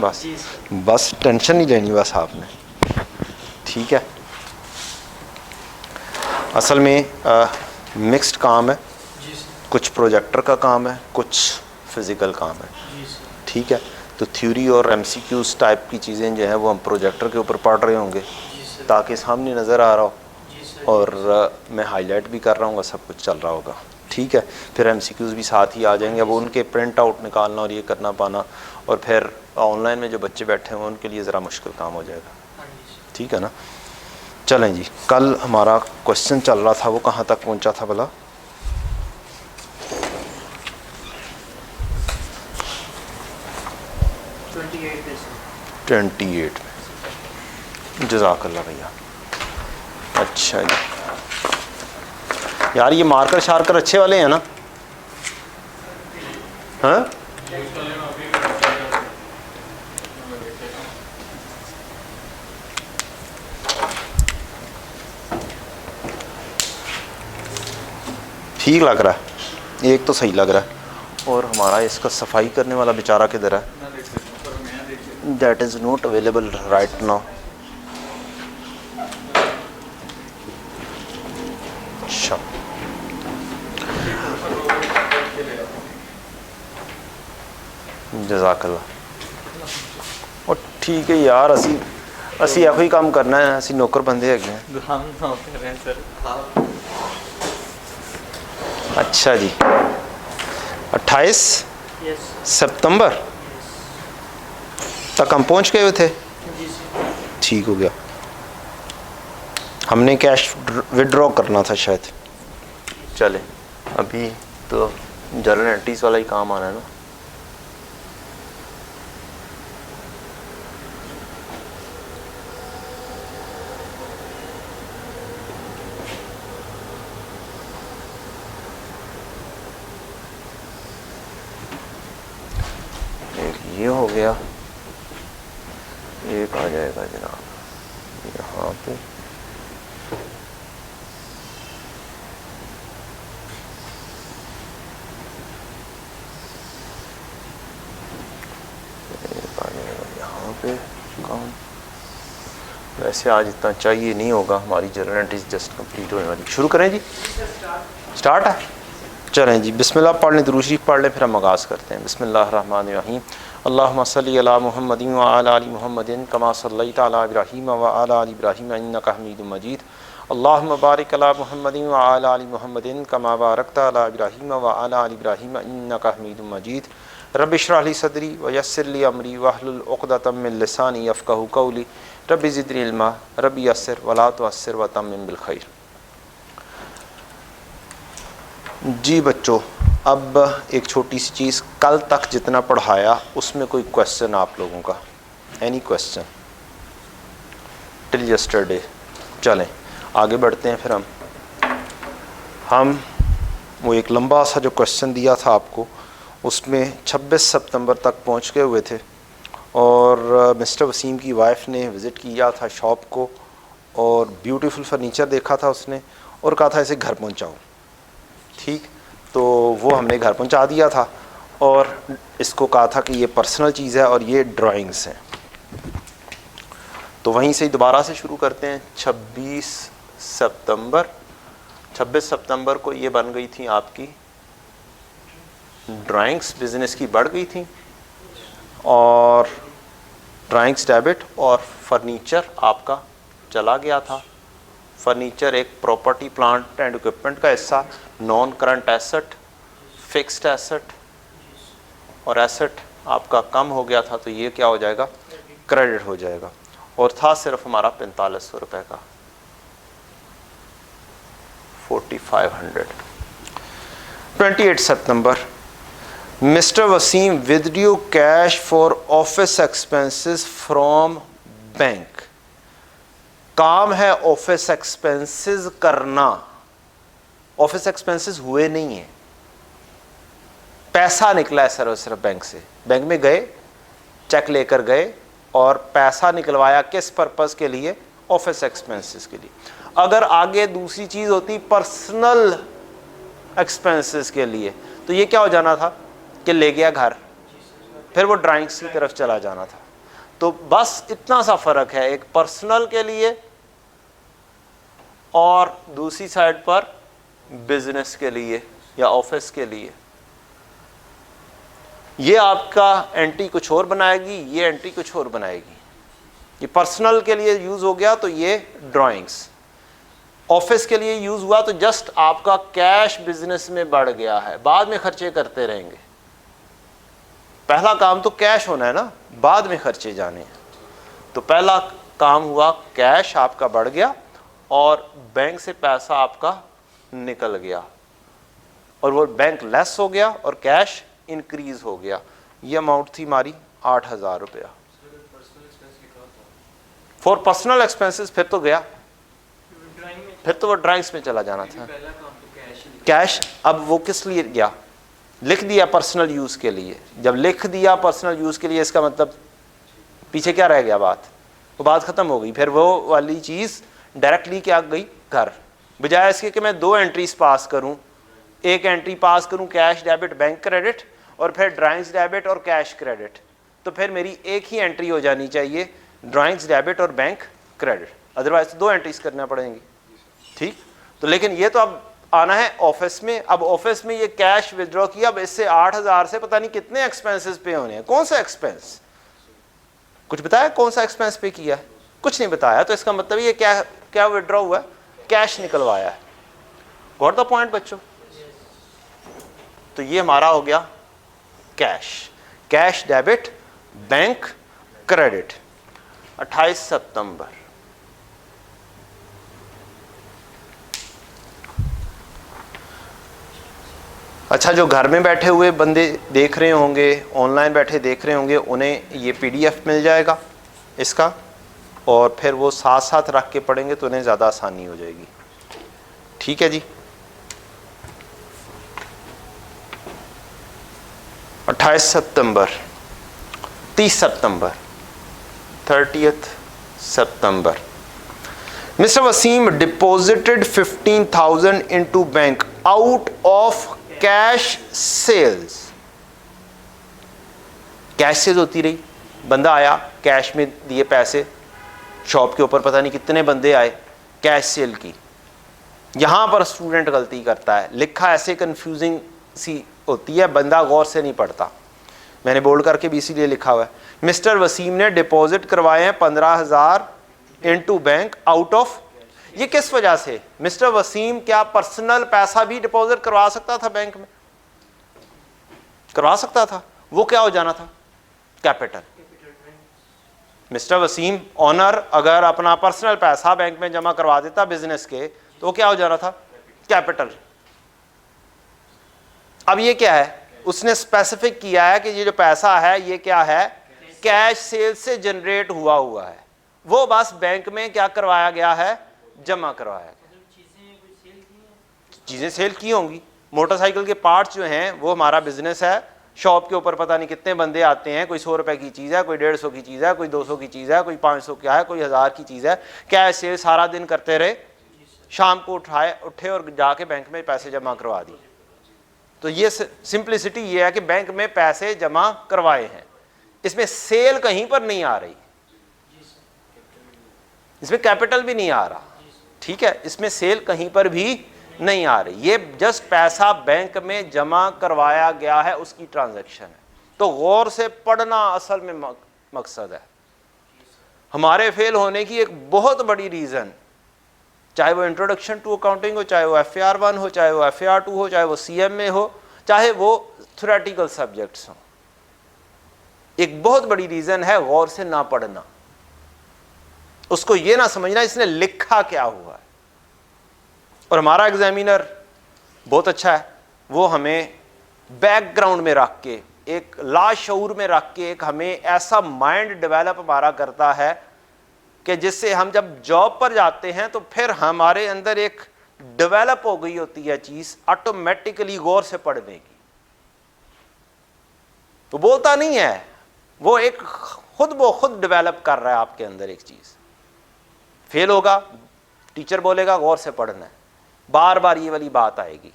बस बस टेंशन नहीं लेनी बस आपने, ठीक है। असल में मिक्स्ड काम है, कुछ प्रोजेक्टर का काम है, कुछ फिज़िकल काम है, ठीक है। तो थ्योरी और एमसीक्यूज़ टाइप की चीज़ें जो हैं वो हम प्रोजेक्टर के ऊपर पढ़ रहे होंगे ताकि सामने नज़र आ रहा हो, और मैं हाईलाइट भी कर रहा हूँ, सब कुछ चल रहा होगा, ठीक है। फिर एमसीक्यूज़ भी साथ ही आ जाएंगे, अब उनके प्रिंट आउट निकालना और ये करना पाना, और फिर ऑनलाइन में जो बच्चे बैठे हैं उनके लिए ज़रा मुश्किल काम हो जाएगा, ठीक है ना। चलें जी, कल हमारा क्वेश्चन चल रहा था वो कहाँ तक पहुँचा था भला? 28 में। जज़ाकल्लाह भैया। अच्छा जी यार, ये मार्कर शार्कर अच्छे वाले हैं ना? हाँ ठीक लग रहा है, एक तो सही लग रहा है। और हमारा इसका सफाई करने वाला बेचारा किधर है? That is not available right now. अच्छा जज़ाकल्लाह। और ठीक है यार, असी ऐसा ही काम करना है, असी नौकर बंदे है। अच्छा जी, 28 सितंबर तक हम पहुंच गए थे, ठीक हो गया। हमने कैश विड्रॉ करना था शायद। चले अभी तो जर्नल एंट्रीज वाला ही काम आना है ना। ये हो गया, एक आ जाएगा जनाब यहाँ पे। एक आ जाएगा यहाँ पे काम। वैसे आज इतना चाहिए नहीं होगा, हमारी जर्नल एंट्रीज जस्ट कंप्लीट होने वाली। शुरू करें जी, स्टार्ट है। चलें जी, बिस्मिल्लाह पढ़ लें, दुरूद शरीफ पढ़ लें, फिर हम आगाज़ करते हैं। बिस्मिल्लाहिर्रहमानिर्रहीम। अल्लाहुम्मा सल्ली अला मुहम्मदिन व अला आलि मुहम्मदिन कमा सल्लैता अला इब्राहीम व अला आलि इब्राहीम इन्नका हमीदुम मजीद। अल्लाहुम्मा बारिक अला मुहम्मदिन व अला आलि मुहम्मदिन कमा बारकता अला इब्राहीम व अला आलि इब्राहीम इन्नका हमीदुम मजीद। रब्बि इश्रह ली सदरी व यस्सिर ली अमरी वहलुल उक़दतम मिन लिसानी यफ़क़हू क़ौली। रब्बि ज़िदनी इल्मा रब्बि यस्सिर व ला तुअस्सिर व तम्मिम बिल खैर। जी बच्चों, अब एक छोटी सी चीज़, कल तक जितना पढ़ाया उसमें कोई क्वेश्चन आप लोगों का? Any question till yesterday? चलें आगे बढ़ते हैं। फिर हम वो एक लंबा सा जो क्वेश्चन दिया था आपको, उसमें 26 सितंबर तक पहुंच गए हुए थे, और मिस्टर वसीम की वाइफ ने विज़िट किया था शॉप को, और ब्यूटीफुल फर्नीचर देखा था उसने, और कहा था इसे घर पहुंचाओ, ठीक। तो वो हमने घर पहुंचा दिया था, और इसको कहा था कि ये पर्सनल चीज़ है और ये ड्राइंग्स हैं। तो वहीं से दोबारा से शुरू करते हैं। 26 सितंबर को ये बन गई थी आपकी ड्राइंग्स, बिज़नेस की बढ़ गई थी, और ड्राइंग्स डेबिट, और फर्नीचर आपका चला गया था। फर्नीचर एक प्रॉपर्टी प्लांट एंड इक्विपमेंट का हिस्सा, non current asset, fixed asset, और एसेट आपका कम हो गया था, तो ये क्या हो जाएगा? क्रेडिट हो जाएगा। और था सिर्फ हमारा 4500 रुपये का, 4500। 28 सितंबर, mister Wasim withdrew cash for office expenses from bank. काम है ऑफिस एक्सपेंसेस करना, ऑफिस एक्सपेंसेस हुए नहीं है, पैसा निकला है सिर्फ बैंक से। बैंक में गए, चेक लेकर गए और पैसा निकलवाया, किस पर्पस के लिए? ऑफिस एक्सपेंसेस के लिए। अगर आगे दूसरी चीज़ होती पर्सनल एक्सपेंसेस के लिए, तो ये क्या हो जाना था कि ले गया घर, फिर वो ड्राइंग्स की तरफ चला जाना था। तो बस इतना सा फ़र्क है एक पर्सनल के लिए और दूसरी साइड पर बिजनेस के लिए या ऑफिस के लिए। ये आपका एंट्री कुछ और बनाएगी, ये एंट्री कुछ और बनाएगी। ये पर्सनल के लिए यूज़ हो गया तो ये ड्राइंग्स, ऑफिस के लिए यूज़ हुआ तो जस्ट आपका कैश बिजनेस में बढ़ गया है, बाद में खर्चे करते रहेंगे। पहला काम तो कैश होना है ना, बाद में खर्चे जाने हैं। तो पहला काम हुआ कैश आपका बढ़ गया और बैंक से पैसा आपका निकल गया और वो बैंक लेस हो गया और कैश इंक्रीज हो गया। ये अमाउंट थी हमारी 8,000 रुपया। फॉर पर्सनल एक्सपेंसेस फिर तो गया, फिर तो वो ड्राइंग्स में चला जाना था। कैश अब वो किस लिए गया, लिख दिया पर्सनल यूज के लिए। जब लिख दिया पर्सनल यूज के लिए इसका मतलब पीछे क्या रह गया, बात वो बात खत्म हो गई। फिर वो वाली चीज डायरेक्टली क्या गई घर, बजाय इसके कि मैं 2 एंट्रीज पास करूं, एक एंट्री पास करूं कैश डेबिट बैंक क्रेडिट और फिर ड्राइंग्स डेबिट और कैश क्रेडिट, तो फिर मेरी एक ही एंट्री हो जानी चाहिए ड्राइंग्स डेबिट और बैंक क्रेडिट, अदरवाइज तो 2 एंट्रीज करना पड़ेंगी। ठीक, तो लेकिन ये तो अब आना है ऑफिस में। अब ऑफिस में ये कैश विड्रॉ किया, अब इससे 8,000 से पता नहीं कितने एक्सपेंसेस पे होने हैं। कौन सा एक्सपेंस, कुछ बताया कौन सा एक्सपेंस पे किया है? कुछ नहीं बताया। तो इसका मतलब ये क्या क्या विड्रॉ हुआ है, कैश निकलवाया है। गॉट द पॉइंट बच्चों? तो ये हमारा हो गया cash, cash debit bank credit. 28 सितंबर। अच्छा, जो घर में बैठे हुए बंदे देख रहे होंगे, ऑनलाइन बैठे देख रहे होंगे, उन्हें ये PDF मिल जाएगा इसका, और फिर वो साथ साथ रख के पढ़ेंगे तो उन्हें ज़्यादा आसानी हो जाएगी। ठीक है जी। 28 सितंबर, 30 सितंबर, 30th सितंबर। Mister Wasim deposited 15,000 into bank out of cash sales. Cash sales होती रही, बंदा आया कैश में दिए पैसे, शॉप के ऊपर पता नहीं कितने बंदे आए, कैश सेल की। यहां पर स्टूडेंट गलती करता है, लिखा ऐसे कंफ्यूजिंग सी होती है, बंदा गौर से नहीं पढ़ता। मैंने बोल्ड करके भी इसीलिए लिखा हुआ है, मिस्टर वसीम ने डिपॉजिट करवाए हैं 15,000 इनटू बैंक आउट ऑफ। ये किस वजह से? मिस्टर वसीम क्या पर्सनल पैसा भी डिपॉजिट करवा सकता था बैंक में? करवा सकता था। वो क्या हो जाना था? कैपिटल। मिस्टर वसीम ऑनर अगर अपना पर्सनल पैसा बैंक में जमा करवा देता बिजनेस के, तो क्या हो जाना था? कैपिटल। अब ये क्या है, उसने स्पेसिफिक किया है कि ये जो पैसा है ये क्या है, कैश सेल से जनरेट हुआ है। वो बस बैंक में क्या करवाया गया है, जमा करवाया गया। चीजें सेल की होंगी, मोटरसाइकिल के पार्ट्स जो हैं वो हमारा बिजनेस है। शॉप के ऊपर पता नहीं कितने बंदे आते हैं, कोई 100 रुपए की चीज़ है, कोई 150 की चीज़ है, कोई 200 की चीज़ है, कोई 500 क्या है, कोई 1000 की चीज़ है। कैश सेल सारा दिन करते रहे, शाम को उठे और जाके बैंक में पैसे जमा करवा दिए। तो ये सिंप्लिसिटी ये है कि बैंक में पैसे जमा करवाए हैं, इसमें सेल कहीं पर नहीं आ रही, इसमें कैपिटल भी नहीं आ रहा। ठीक है, इसमें सेल कहीं पर भी नहीं आ रही, ये जस्ट पैसा बैंक में जमा करवाया गया है, उसकी ट्रांजैक्शन है। तो गौर से पढ़ना असल में मकसद है। हमारे फेल होने की एक बहुत बड़ी रीज़न, चाहे वो इंट्रोडक्शन टू अकाउंटिंग हो, चाहे वो FAR 1 हो, चाहे वो FAR 2 हो, चाहे वो CMA हो, चाहे वो थ्योरेटिकल सब्जेक्ट्स हों, एक बहुत बड़ी रीज़न है गौर से ना पढ़ना। उसको ये ना समझना इसने लिखा क्या हुआ है। और हमारा एग्जामिनर बहुत अच्छा है, वो हमें बैकग्राउंड में रख के, एक लाशऊर में रख के, एक हमें ऐसा माइंड डेवलप हमारा करता है कि जिससे हम जब जॉब पर जाते हैं तो फिर हमारे अंदर एक डेवलप हो गई होती है चीज़ ऑटोमेटिकली गौर से पढ़ने की। तो बोलता नहीं है, वो एक खुद ब खुद डेवलप कर रहा है आपके अंदर एक चीज़। फेल होगा, टीचर बोलेगा गौर से पढ़ना है, बार बार ये वाली बात आएगी।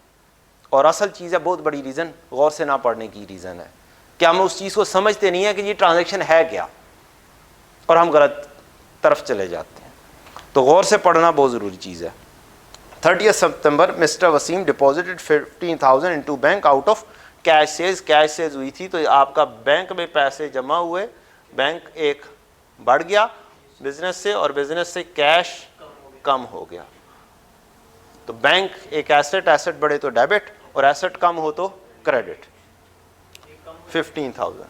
और असल चीज़ है, बहुत बड़ी रीज़न गौर से ना पढ़ने की रीज़न है कि हम उस चीज़ को समझते नहीं है कि ये ट्रांजैक्शन है क्या। और हम गलत तरफ चले जाते हैं। तो गौर से पढ़ना बहुत ज़रूरी चीज़ है। 30 सितंबर mister Wasim deposited 15,000 into bank out of cash सेज हुई थी, तो आपका बैंक में पैसे जमा हुए, बैंक एक बढ़ गया बिजनेस से और बिजनेस से कैश कम हो गया। तो बैंक एक एसेट बढ़े तो डेबिट और एसेट कम हो तो क्रेडिट। 15,000,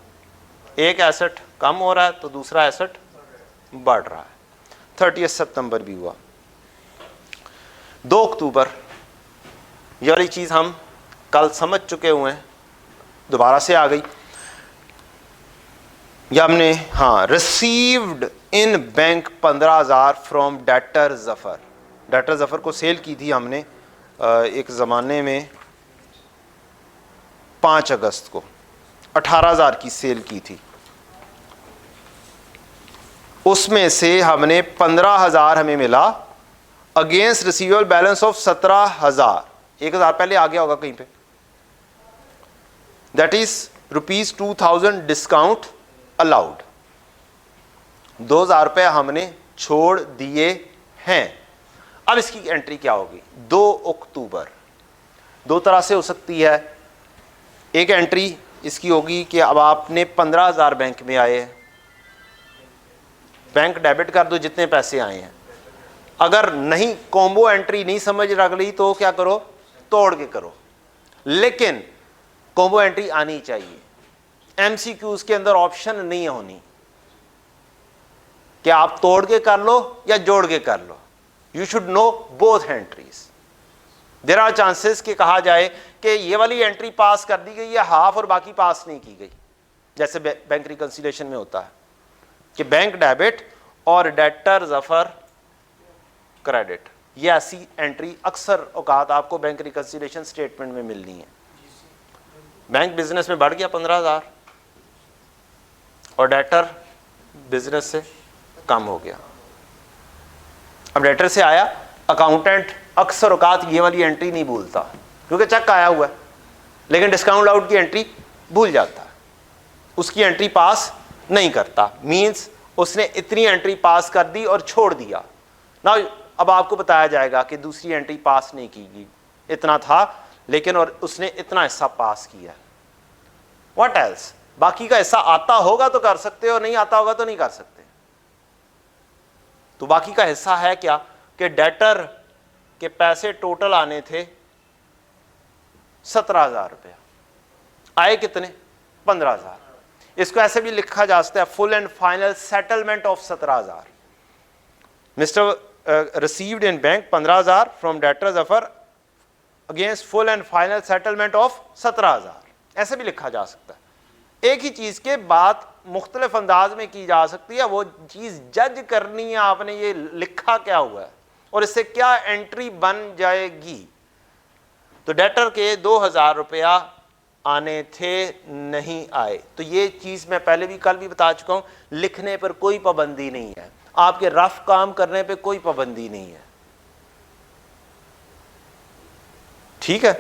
एक एसेट कम हो रहा है तो दूसरा एसेट बढ़ रहा है। 30 सितंबर भी हुआ। 2 अक्टूबर, ये वाली चीज़ हम कल समझ चुके हुए हैं, दोबारा से आ गई। या हमने received in bank 15,000 from debtor Zafar. Debtor Zafar को सेल की थी हमने एक ज़माने में 5 अगस्त को 18,000 की सेल की थी। उसमें से हमने 15,000 हमें मिला अगेंस्ट रिसीवेबल बैलेंस ऑफ 17,000। 1,000 पहले आ गया होगा कहीं पे, दैट इज ₹2,000 डिस्काउंट अलाउड। 2,000 रुपये हमने छोड़ दिए हैं। अब इसकी एंट्री क्या होगी? 2 अक्टूबर। 2 तरह से हो सकती है। एक एंट्री इसकी होगी कि अब आपने 15,000 बैंक में आए हैं, बैंक डेबिट कर दो जितने पैसे आए हैं। अगर नहीं कॉम्बो एंट्री नहीं समझ रख ली तो क्या करो, तोड़ के करो, लेकिन कॉम्बो एंट्री आनी चाहिए। एमसीक्यूज के अंदर ऑप्शन नहीं होनी कि आप तोड़ के कर लो या जोड़ के कर लो। You should know both entries. There are chances कि कहा जाए कि ये वाली एंट्री पास कर दी गई है हाफ और बाकी पास नहीं की गई, जैसे बैंक रिकंसिलिएशन में होता है कि बैंक डेबिट और डेटर जफर क्रेडिट। ये ऐसी एंट्री अक्सर औकात आपको बैंक रिकंसिलिएशन स्टेटमेंट में मिलनी है। बैंक बिजनेस में बढ़ गया 15,000 और डेटर बिजनेस से कम हो गया। अब डेटर से आया, अकाउंटेंट अक्सर औकात ये वाली एंट्री नहीं भूलता क्योंकि चेक आया हुआ है, लेकिन डिस्काउंट आउट की एंट्री भूल जाता है, उसकी एंट्री पास नहीं करता। मींस उसने इतनी एंट्री पास कर दी और छोड़ दिया ना। अब आपको बताया जाएगा कि दूसरी एंट्री पास नहीं की गई, इतना था लेकिन और उसने इतना हिस्सा पास किया। What else? बाकी का हिस्सा आता होगा तो कर सकते हो, नहीं आता होगा तो नहीं कर सकते। तो बाकी का हिस्सा है क्या कि डेटर के पैसे टोटल आने थे 17,000 रुपया, आए कितने? 15,000। इसको ऐसे भी लिखा जा सकता है full and final settlement of 17,000। Mister received in bank 15,000 from debtor Zafar against full and final settlement of 17,000, ऐसे भी लिखा जा सकता है। एक ही चीज के बात मुख्तलिफ अंदाज में की जा सकती है, वो चीज जज करनी है आपने ये लिखा क्या हुआ है और इससे क्या एंट्री बन जाएगी। तो डेटर के 2,000 रुपया आने थे, नहीं आए, तो ये चीज मैं पहले भी कल भी बता चुका हूं, लिखने पर कोई पाबंदी नहीं है, आपके रफ काम करने पे कोई पाबंदी नहीं है, ठीक है।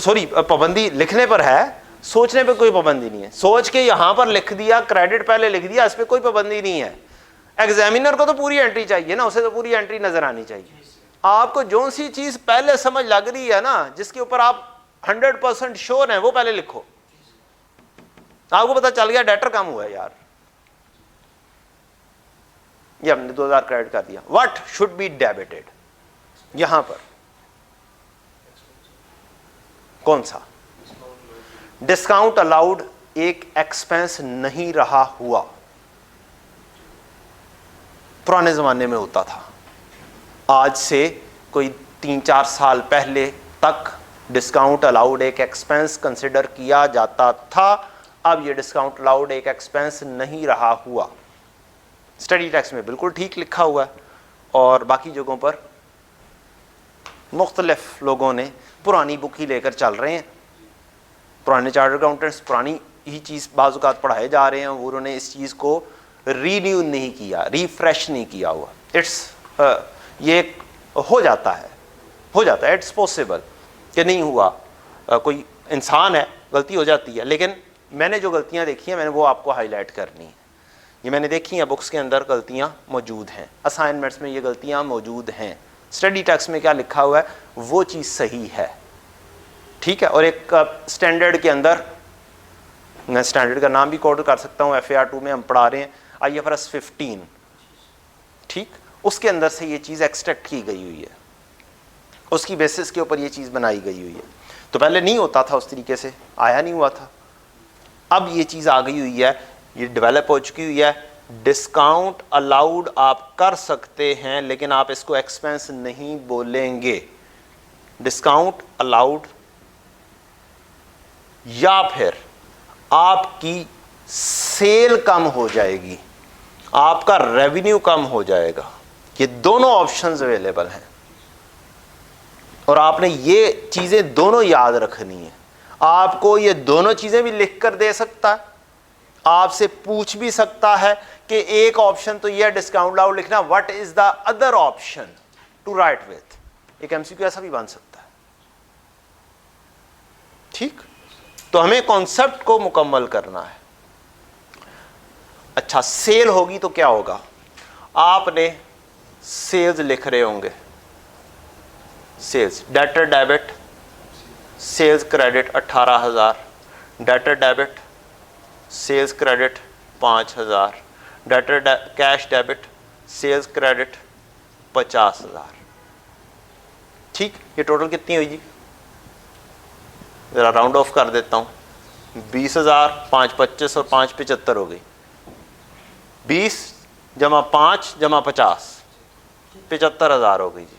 सॉरी, पाबंदी लिखने पर है, सोचने पे कोई पाबंदी नहीं है। सोच के यहां पर लिख दिया, क्रेडिट पहले लिख दिया, इस पे कोई पाबंदी नहीं है। एग्जामिनर को तो पूरी एंट्री चाहिए ना, उसे तो पूरी एंट्री नजर आनी चाहिए। आपको जो सी चीज पहले समझ लग रही है ना, जिसके ऊपर आप 100% श्योर है, वो पहले लिखो। आपको पता चल गया डेटर कम हुआ है यार, ये हमने 2,000 क्रेडिट कर दिया, व्हाट शुड बी डेबिटेड? यहां पर कौन सा? डिस्काउंट अलाउड एक एक्सपेंस नहीं रहा हुआ, पुराने जमाने में होता था, आज से कोई 3-4 साल पहले तक डिस्काउंट अलाउड एक एक्सपेंस कंसिडर किया जाता था। अब ये डिस्काउंट अलाउड एक एक्सपेंस नहीं रहा हुआ। स्टडी टैक्स में बिल्कुल ठीक लिखा हुआ है और बाकी जगहों पर मुख्तलिफ लोगों ने पुरानी बुक ही लेकर चल रहे हैं। पुराने चार्टर्ड अकाउंटेंट्स पुरानी ही चीज़ बाज़ औक़ात पढ़ाए जा रहे हैं, उन्होंने इस चीज़ को रीन्यू नहीं किया, रिफ्रेश नहीं किया हुआ। ये हो जाता है, इट्स पॉसिबल कि नहीं हुआ, कोई इंसान है, गलती हो जाती है, लेकिन मैंने जो गलतियां देखी हैं मैंने वो आपको हाईलाइट करनी है। ये मैंने देखी हैं बुक्स के अंदर, गलतियां मौजूद हैं, असाइनमेंट्स में ये गलतियां मौजूद हैं, स्टडी टेक्स्ट में क्या लिखा हुआ है वो चीज़ सही है, ठीक है। और एक स्टैंडर्ड के अंदर, मैं स्टैंडर्ड का नाम भी कोट कर सकता हूँ, FAR 2 में हम पढ़ा रहे हैं IFRS 15, ठीक, उसके अंदर से ये चीज़ एक्सट्रैक्ट की गई हुई है, उसकी बेसिस के ऊपर ये चीज़ बनाई गई हुई है। तो पहले नहीं होता था उस तरीके से, आया नहीं हुआ था, अब ये चीज़ आ गई हुई है, ये डेवलप हो चुकी हुई है। डिस्काउंट अलाउड आप कर सकते हैं, लेकिन आप इसको एक्सपेंस नहीं बोलेंगे। डिस्काउंट अलाउड, या फिर आपकी सेल कम हो जाएगी, आपका रेवेन्यू कम हो जाएगा। ये दोनों ऑप्शंस अवेलेबल हैं और आपने ये चीज़ें दोनों याद रखनी है। आपको ये दोनों चीज़ें भी लिख कर दे सकता है, आपसे पूछ भी सकता है कि एक ऑप्शन तो यह डिस्काउंट अलाउड लिखना, what is the other option to write with. एक MCQ ऐसा भी बन सकता है, ठीक। तो हमें कॉन्सेप्ट को मुकम्मल करना है। अच्छा, सेल होगी तो क्या होगा, आपने सेल्स लिख रहे होंगे, sales debtor debit, sales credit 18,000, debtor debit, sales credit 5,000, debtor cash debit, sales credit 50,000, ठीक। ये टोटल कितनी हुई जी, जरा राउंड ऑफ कर देता हूँ, 20,000, 5 25 और 5 75 हो गई। 20 जमा 5 जमा 50, 75,000 हो गई जी।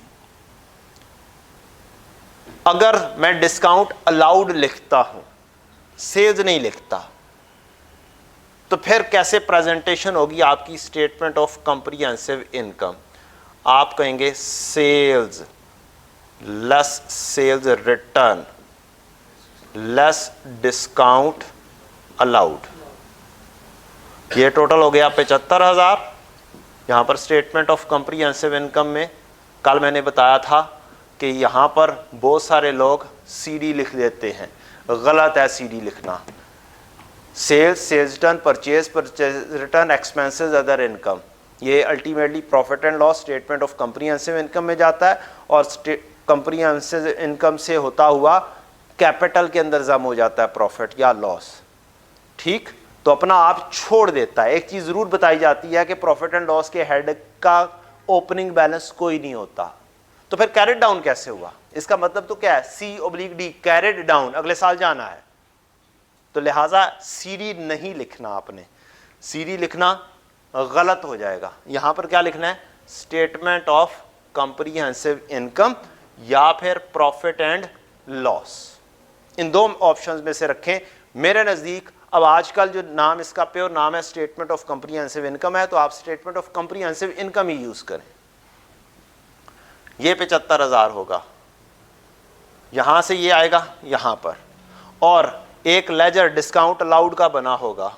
अगर मैं डिस्काउंट अलाउड लिखता हूं, सेल्स नहीं लिखता, तो फिर कैसे प्रेजेंटेशन होगी आपकी स्टेटमेंट ऑफ कॉम्प्रिहेंसिव इनकम। आप कहेंगे sales less sales return less discount allowed, ये टोटल हो गया 75,000। यहां पर स्टेटमेंट ऑफ कॉम्प्रिहेंसिव इनकम में कल मैंने बताया था कि यहाँ पर बहुत सारे लोग CD लिख देते हैं, गलत है CD लिखना। Sales, sales return, purchase return, expenses, other income, ये ultimately profit and loss statement of comprehensive income में जाता है और कॉम्प्रिहेंसिव इनकम से होता हुआ कैपिटल के अंदर जम हो जाता है प्रॉफिट या लॉस, ठीक। तो अपना आप छोड़ देता है। एक चीज़ ज़रूर बताई जाती है कि प्रॉफिट एंड लॉस के हेड का ओपनिंग बैलेंस कोई नहीं होता, तो फिर कैरेट डाउन कैसे हुआ, इसका मतलब तो क्या है, C/D, कैरेट डाउन, अगले साल जाना है, तो लिहाजा CD नहीं लिखना, आपने CD लिखना गलत हो जाएगा। यहां पर क्या लिखना है, स्टेटमेंट ऑफ कॉम्प्रिहेंसिव इनकम या फिर प्रॉफिट एंड लॉस, इन दो ऑप्शंस में से रखें। मेरे नज़दीक अब आजकल जो नाम इसका प्योर नाम है स्टेटमेंट ऑफ कॉम्प्रिहेंसिव इनकम है, तो आप statement of comprehensive income he use करें। ये 75,000 होगा, यहां से ये आएगा यहां पर, और एक लेजर डिस्काउंट अलाउड का बना होगा,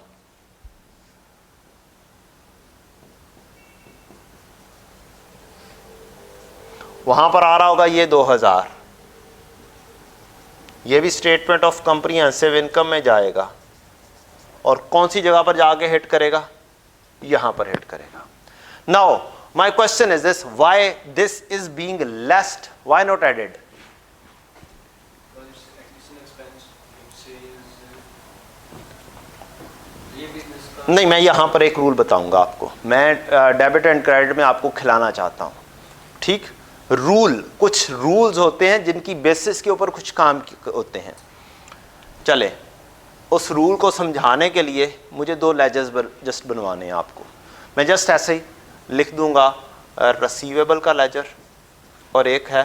वहां पर आ रहा होगा ये 2,000, ये भी स्टेटमेंट ऑफ कॉम्प्रिहेंसिव इनकम में जाएगा और कौन सी जगह पर जाके हिट करेगा, यहां पर हिट करेगा। Now my question is this, why this is being lessed, why not added? नहीं, मैं यहां पर एक रूल बताऊंगा आपको, मैं डेबिट एंड क्रेडिट में आपको खिलाना चाहता हूं, ठीक। रूल, कुछ रूल्स होते हैं जिनकी बेसिस के ऊपर कुछ काम होते हैं। चले, उस रूल को समझाने के लिए मुझे 2 लेजर्स जस्ट बनवाने हैं आपको। मैं जस्ट ऐसे ही लिख दूंगा रिसीवेबल का लेजर और एक है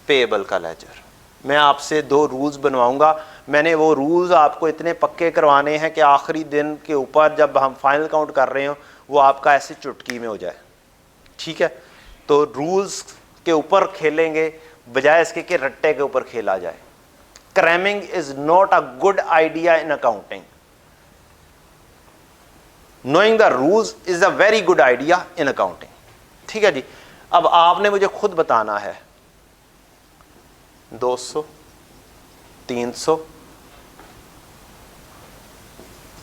पेएबल का लेजर। मैं आपसे 2 रूल्स बनवाऊंगा। मैंने वो रूल्स आपको इतने पक्के करवाने हैं कि आखिरी दिन के ऊपर जब हम फाइनल काउंट कर रहे हो वो आपका ऐसे चुटकी में हो जाए, ठीक है। तो रूल्स के ऊपर खेलेंगे बजाय इसके कि रट्टे के ऊपर खेला जाए। Cramming is not a good idea in accounting. Knowing the rules is a very good idea in accounting, ठीक है जी। अब आपने मुझे खुद बताना है 200, 300,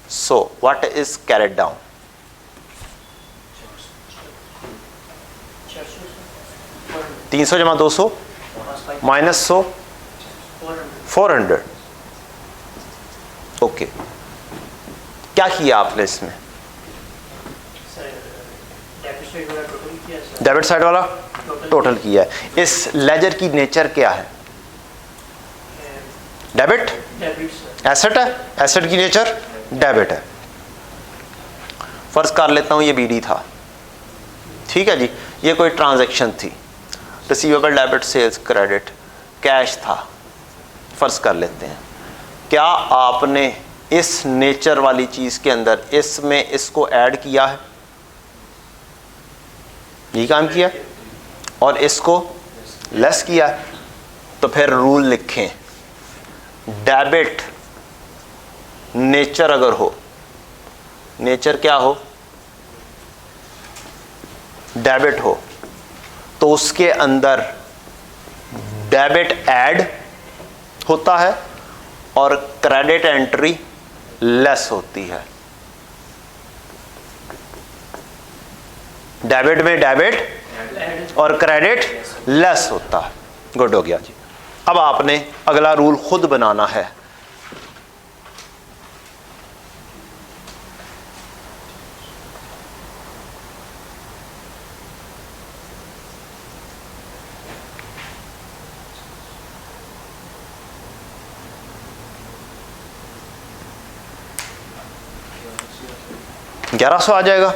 100 व्हाट इज कैरेट डाउन। 300 जमा 200 माइनस 100 400। ओके, क्या किया आपने इसमें? डेबिट साइड वाला टोटल किया है। इस लेजर की नेचर क्या है? डेबिट एसेट है, एसेट की नेचर डेबिट है। फर्ज कर लेता हूं ये बीडी था, ठीक है जी, ये कोई ट्रांजैक्शन थी, receivable debit sales credit cash था, फर्ज कर लेते हैं। क्या आपने इस नेचर वाली चीज के अंदर इसमें इसको ऐड किया है? ये काम किया और इसको लेस किया, तो फिर रूल लिखें, डेबिट नेचर अगर हो, नेचर क्या हो, डेबिट हो, तो उसके अंदर डेबिट ऐड होता है और क्रेडिट एंट्री लेस होती है। डेबिट में डेबिट और क्रेडिट लेस होता है। गुड हो गया जी। अब आपने अगला रूल खुद बनाना है। 1100 आ जाएगा।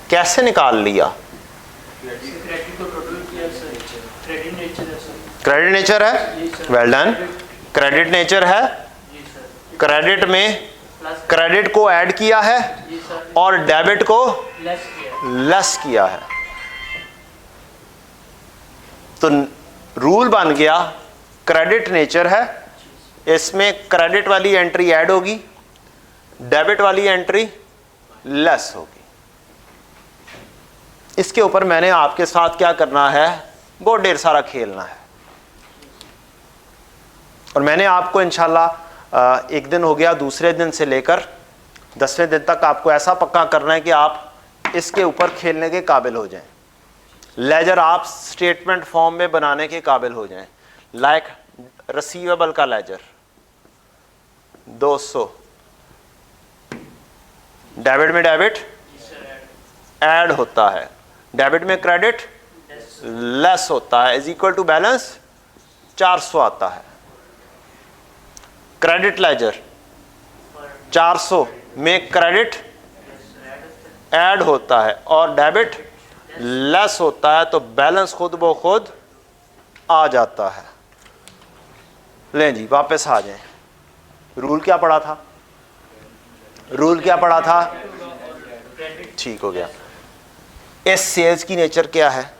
कैसे निकाल लिया? क्रेडिट नेचर है, वेल डन। क्रेडिट नेचर है, क्रेडिट में क्रेडिट को ऐड किया है और डेबिट को लेस किया है। तो रूल बन गया, क्रेडिट नेचर है, इसमें क्रेडिट वाली एंट्री ऐड होगी, डेबिट वाली एंट्री लेस होगी। इसके ऊपर मैंने आपके साथ क्या करना है, बहुत ढेर सारा खेलना है। और मैंने आपको इंशाल्लाह एक दिन हो गया, दूसरे दिन से लेकर 10वें दिन तक आपको ऐसा पक्का करना है कि आप इसके ऊपर खेलने के काबिल हो जाएं, लेजर आप स्टेटमेंट फॉर्म में बनाने के काबिल हो जाएं। लाइक रिसीवेबल का लेजर 200, डेबिट में डेबिट ऐड होता है, डेबिट में क्रेडिट लेस होता है, इज इक्वल टू बैलेंस 400 आता है। क्रेडिट लेजर 400 में क्रेडिट ऐड होता है और डेबिट लेस होता है, तो बैलेंस खुद ब खुद आ जाता है। लें जी, वापस आ जाएं। रूल क्या पढ़ा था? रूल क्या पढ़ा था? ठीक हो गया। इस सेल्स की नेचर क्या है?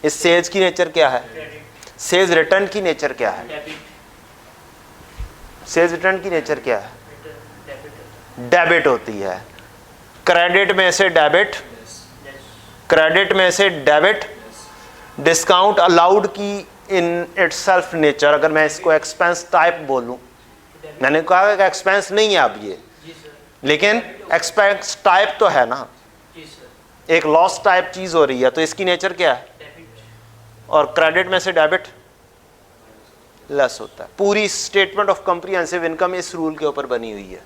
इस सेल्स की नेचर क्या है? सेल्स रिटर्न की नेचर क्या है? सेल्स रिटर्न की नेचर क्या है? डेबिट होती है। क्रेडिट में से डेबिट, क्रेडिट में से डेबिट, डिस्काउंट अलाउड की इन इटसेल्फ नेचर। अगर मैं इसको एक्सपेंस टाइप बोलूं, मैंने कहा कि एक्सपेंस नहीं है अब ये, लेकिन एक्सपेंस टाइप तो है ना, एक लॉस टाइप चीज हो रही है, तो इसकी नेचर क्या है? और क्रेडिट में से डेबिट लेस होता है। पूरी स्टेटमेंट ऑफ कॉम्प्रिहेंसिव इनकम इस रूल के ऊपर बनी हुई है।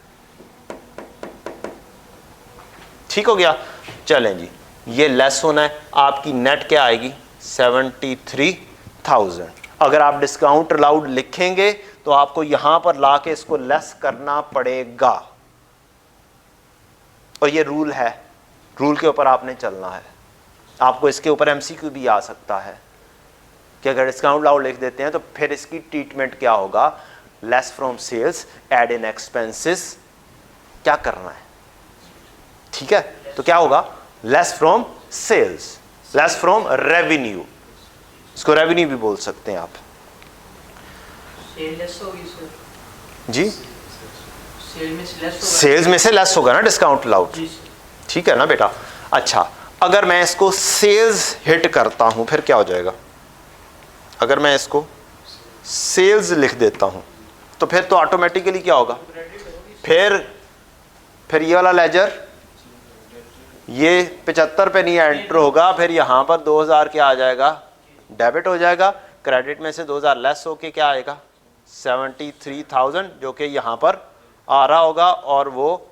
ठीक हो गया। चलें जी, ये लेस होना है, आपकी नेट क्या आएगी? 73,000। अगर आप डिस्काउंट अलाउड लिखेंगे तो आपको यहां पर लाके इसको लेस करना पड़ेगा, और ये रूल है, रूल के ऊपर आपने चलना है। आपको इसके ऊपर एमसीक्यू भी आ सकता है कि अगर डिस्काउंट अलाउड लिख देते हैं तो फिर इसकी ट्रीटमेंट क्या होगा? Less from sales, add in expenses, क्या करना है? ठीक है, तो क्या होगा? Less from sales, less from revenue, इसको रेवेन्यू भी बोल सकते हैं आप जी। सेल्स में से लेस होगा ना डिस्काउंट अलाउड, ठीक है ना बेटा। अच्छा, अगर मैं इसको सेल्स हिट करता हूं फिर क्या हो जाएगा? अगर मैं इसको सेल्स लिख देता हूं तो फिर तो ऑटोमेटिकली क्या होगा? फिर ये वाला लेजर ये 75 पे नहीं एंटर होगा, फिर यहाँ पर 2000 क्या आ जाएगा, डेबिट हो जाएगा। क्रेडिट में से 2000 लेस होके क्या आएगा, 73,000 जो कि यहाँ पर आ रहा होगा, और वो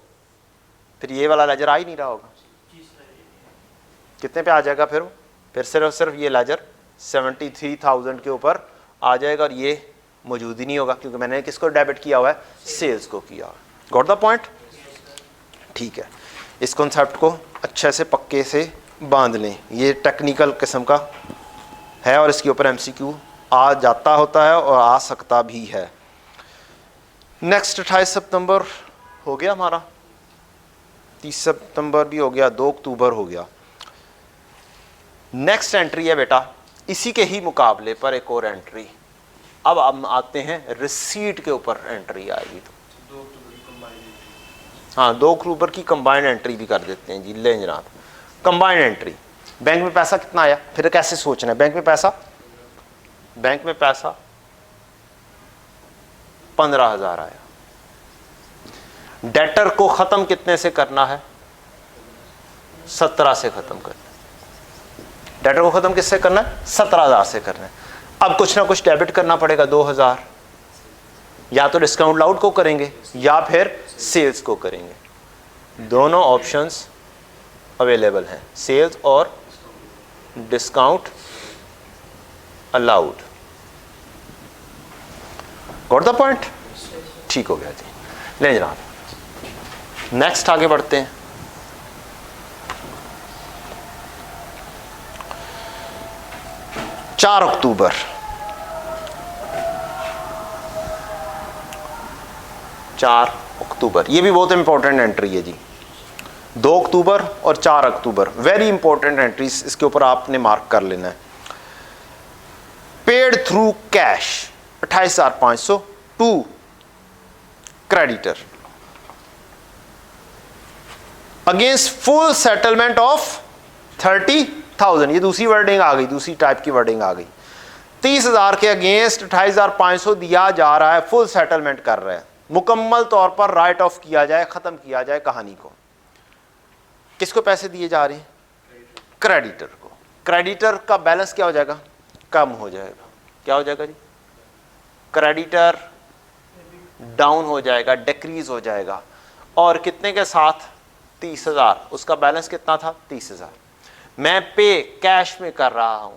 फिर ये वाला लेजर आ ही नहीं रहा होगा। कितने पे आ जाएगा फिर वो, फिर सिर्फ ये लेजर 73,000 के ऊपर आ जाएगा, और ये मौजूद ही नहीं होगा क्योंकि मैंने किसको डेबिट किया हुआ है, सेल्स को किया हुआ है। Got the point? ठीक है, इस कॉन्सेप्ट को अच्छे से पक्के से बांध लें, ये टेक्निकल किस्म का है और इसके ऊपर एमसीक्यू आ जाता होता है और आ सकता भी है। नेक्स्ट 28 सितंबर हो गया हमारा, 30 सितंबर भी हो गया, 2 अक्टूबर हो गया। नेक्स्ट एंट्री है बेटा इसी के ही मुकाबले पर एक और एंट्री। अब हम आते हैं रिसीट के ऊपर, एंट्री आएगी तो 2 अक्टूबर की कंबाइंड एंट्री। हाँ 2 अक्टूबर की कंबाइंड एंट्री भी कर देते हैं जी। ले जनाब, कंबाइंड एंट्री, बैंक में पैसा कितना आया, फिर कैसे सोचना है। बैंक में पैसा 15,000 आया। डेटर को खत्म कितने से करना है, 17 से खत्म करना है। डेटर को खत्म किससे करना है, 17,000 से करना है। अब कुछ ना कुछ डेबिट करना पड़ेगा, 2,000, या तो डिस्काउंट लाउड को करेंगे या फिर सेल्स को करेंगे। दोनों ऑप्शंस अवेलेबल हैं, सेल्स और discount allowed. Got the point? ठीक हो गया जी। ले जनाब नेक्स्ट आगे बढ़ते हैं। चार अक्टूबर, 4 अक्टूबर, ये भी बहुत इंपॉर्टेंट एंट्री है जी। 2 अक्टूबर और 4 अक्टूबर वेरी इंपॉर्टेंट एंट्रीज, इसके ऊपर आपने मार्क कर लेना है। Paid through cash 28,500 to creditor against full settlement of 30,000। ये दूसरी वर्डिंग आ गई, दूसरी टाइप की वर्डिंग आ गई। 30,000 के अगेंस्ट 28,500 दिया जा रहा है, फुल सेटलमेंट कर रहे हैं, मुकम्मल तौर पर राइट ऑफ किया जाए, खत्म किया जाए कहानी को। किसको पैसे दिए जा रहे हैं, क्रेडिटर को। क्रेडिटर का बैलेंस क्या हो जाएगा, कम हो जाएगा। क्या हो जाएगा जी, क्रेडिटर डाउन हो जाएगा, डिक्रीज हो जाएगा। और कितने के साथ, 30,000, उसका बैलेंस कितना था, 30,000। मैं पे कैश में कर रहा हूं,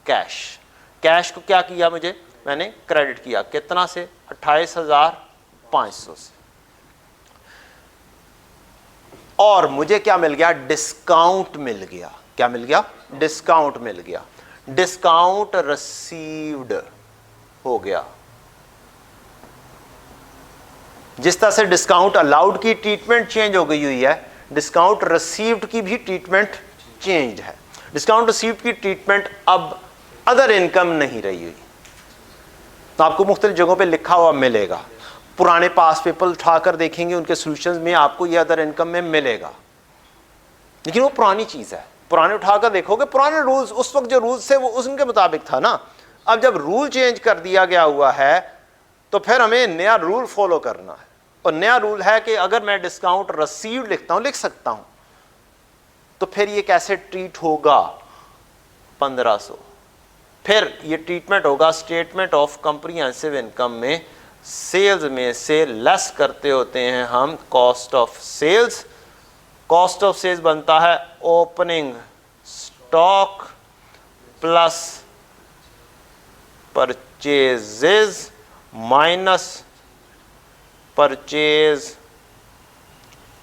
कैश को क्या किया, मुझे मैंने क्रेडिट किया, कितना से, 28,500 से। और मुझे क्या मिल गया, डिस्काउंट मिल गया। क्या मिल गया, डिस्काउंट मिल गया। डिस्काउंट रिसीव्ड हो गया। जिस तरह से डिस्काउंट अलाउड की ट्रीटमेंट चेंज हो गई हुई है, डिस्काउंट रिसीव्ड की भी ट्रीटमेंट चेंज है। डिस्काउंट रिसीव्ड की ट्रीटमेंट अब अदर इनकम नहीं रही हुई। तो आपको मुख्तलिफ जगहों पे लिखा हुआ मिलेगा, पुराने पास पेपर उठाकर देखेंगे, उनके सॉल्यूशंस में आपको ये अदर इनकम में मिलेगा, लेकिन वो पुरानी चीज़ है। पुराने उठाकर देखोगे, पुराने रूल्स उस वक्त जो रूल्स थे वो उनके मुताबिक था ना। अब जब रूल चेंज कर दिया गया हुआ है तो फिर हमें नया रूल फॉलो करना है। और नया रूल है कि अगर मैं डिस्काउंट रिसीव्ड लिखता हूँ, लिख सकता हूँ, तो फिर ये कैसे ट्रीट होगा, 1500। फिर ये ट्रीटमेंट होगा स्टेटमेंट ऑफ कॉम्प्रिहेंसिव इनकम में, सेल्स में से लेस करते होते हैं हम cost of sales. Cost of sales बनता है opening stock plus purchases minus purchase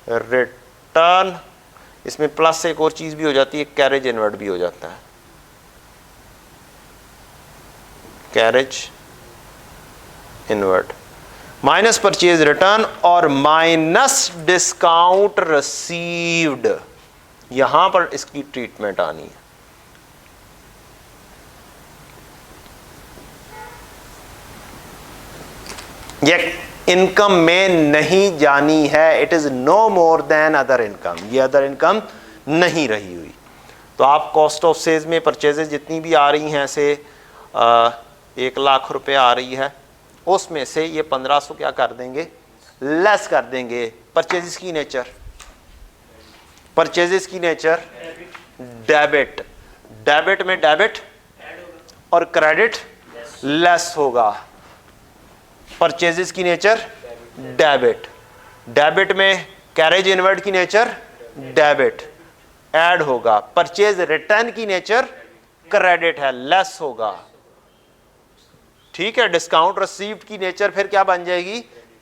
return. इसमें प्लस से एक और चीज भी हो जाती है, कैरेज इनवर्ड भी हो जाता है, carriage inward, minus purchase return और माइनस डिस्काउंट रिसीव्ड। यहां पर इसकी ट्रीटमेंट आनी है। ये इनकम में नहीं जानी है, it is no more than other income. ये अदर इनकम नहीं रही हुई। तो आप कॉस्ट ऑफ सेल्स में परचेजेज जितनी भी आ रही हैं, ऐसे 1 लाख रुपए आ रही है, उसमें से ये 1500 क्या कर देंगे, लेस कर देंगे। परचेजेस की नेचर परचेजेस की नेचर डेबिट, डेबिट में डेबिट और क्रेडिट लेस होगा। परचेजेस की नेचर डेबिट, डेबिट में कैरेज इनवर्ड की नेचर डेबिट ऐड होगा। परचेज रिटर्न की नेचर क्रेडिट है, लेस होगा। ठीक है, डिस्काउंट रिसीव्ड की नेचर फिर क्या बन जाएगी,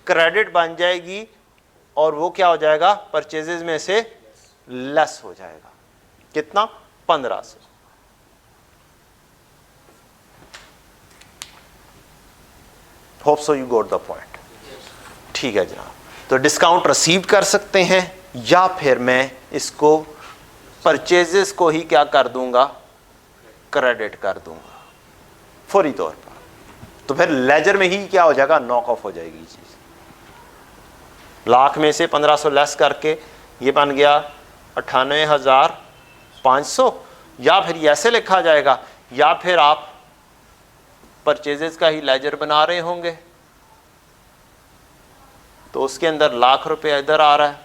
क्रेडिट बन जाएगी, और वो क्या हो जाएगा, परचेजेस में से लेस हो जाएगा। कितना, 1500। Hope so you got the point. ठीक है जनाब, तो डिस्काउंट रिसीव कर सकते हैं, या फिर मैं इसको परचेजेस को ही क्या कर दूंगा, क्रेडिट कर दूंगा फौरी तौर पर। तो फिर लेजर में ही क्या हो जाएगा, नॉक ऑफ हो जाएगी चीज। लाख में से 1500 लेस करके ये बन गया 98,500, या फिर ऐसे लिखा जाएगा, या फिर आप परचेजेस का ही लेजर बना रहे होंगे तो उसके अंदर लाख रुपए इधर आ रहा है,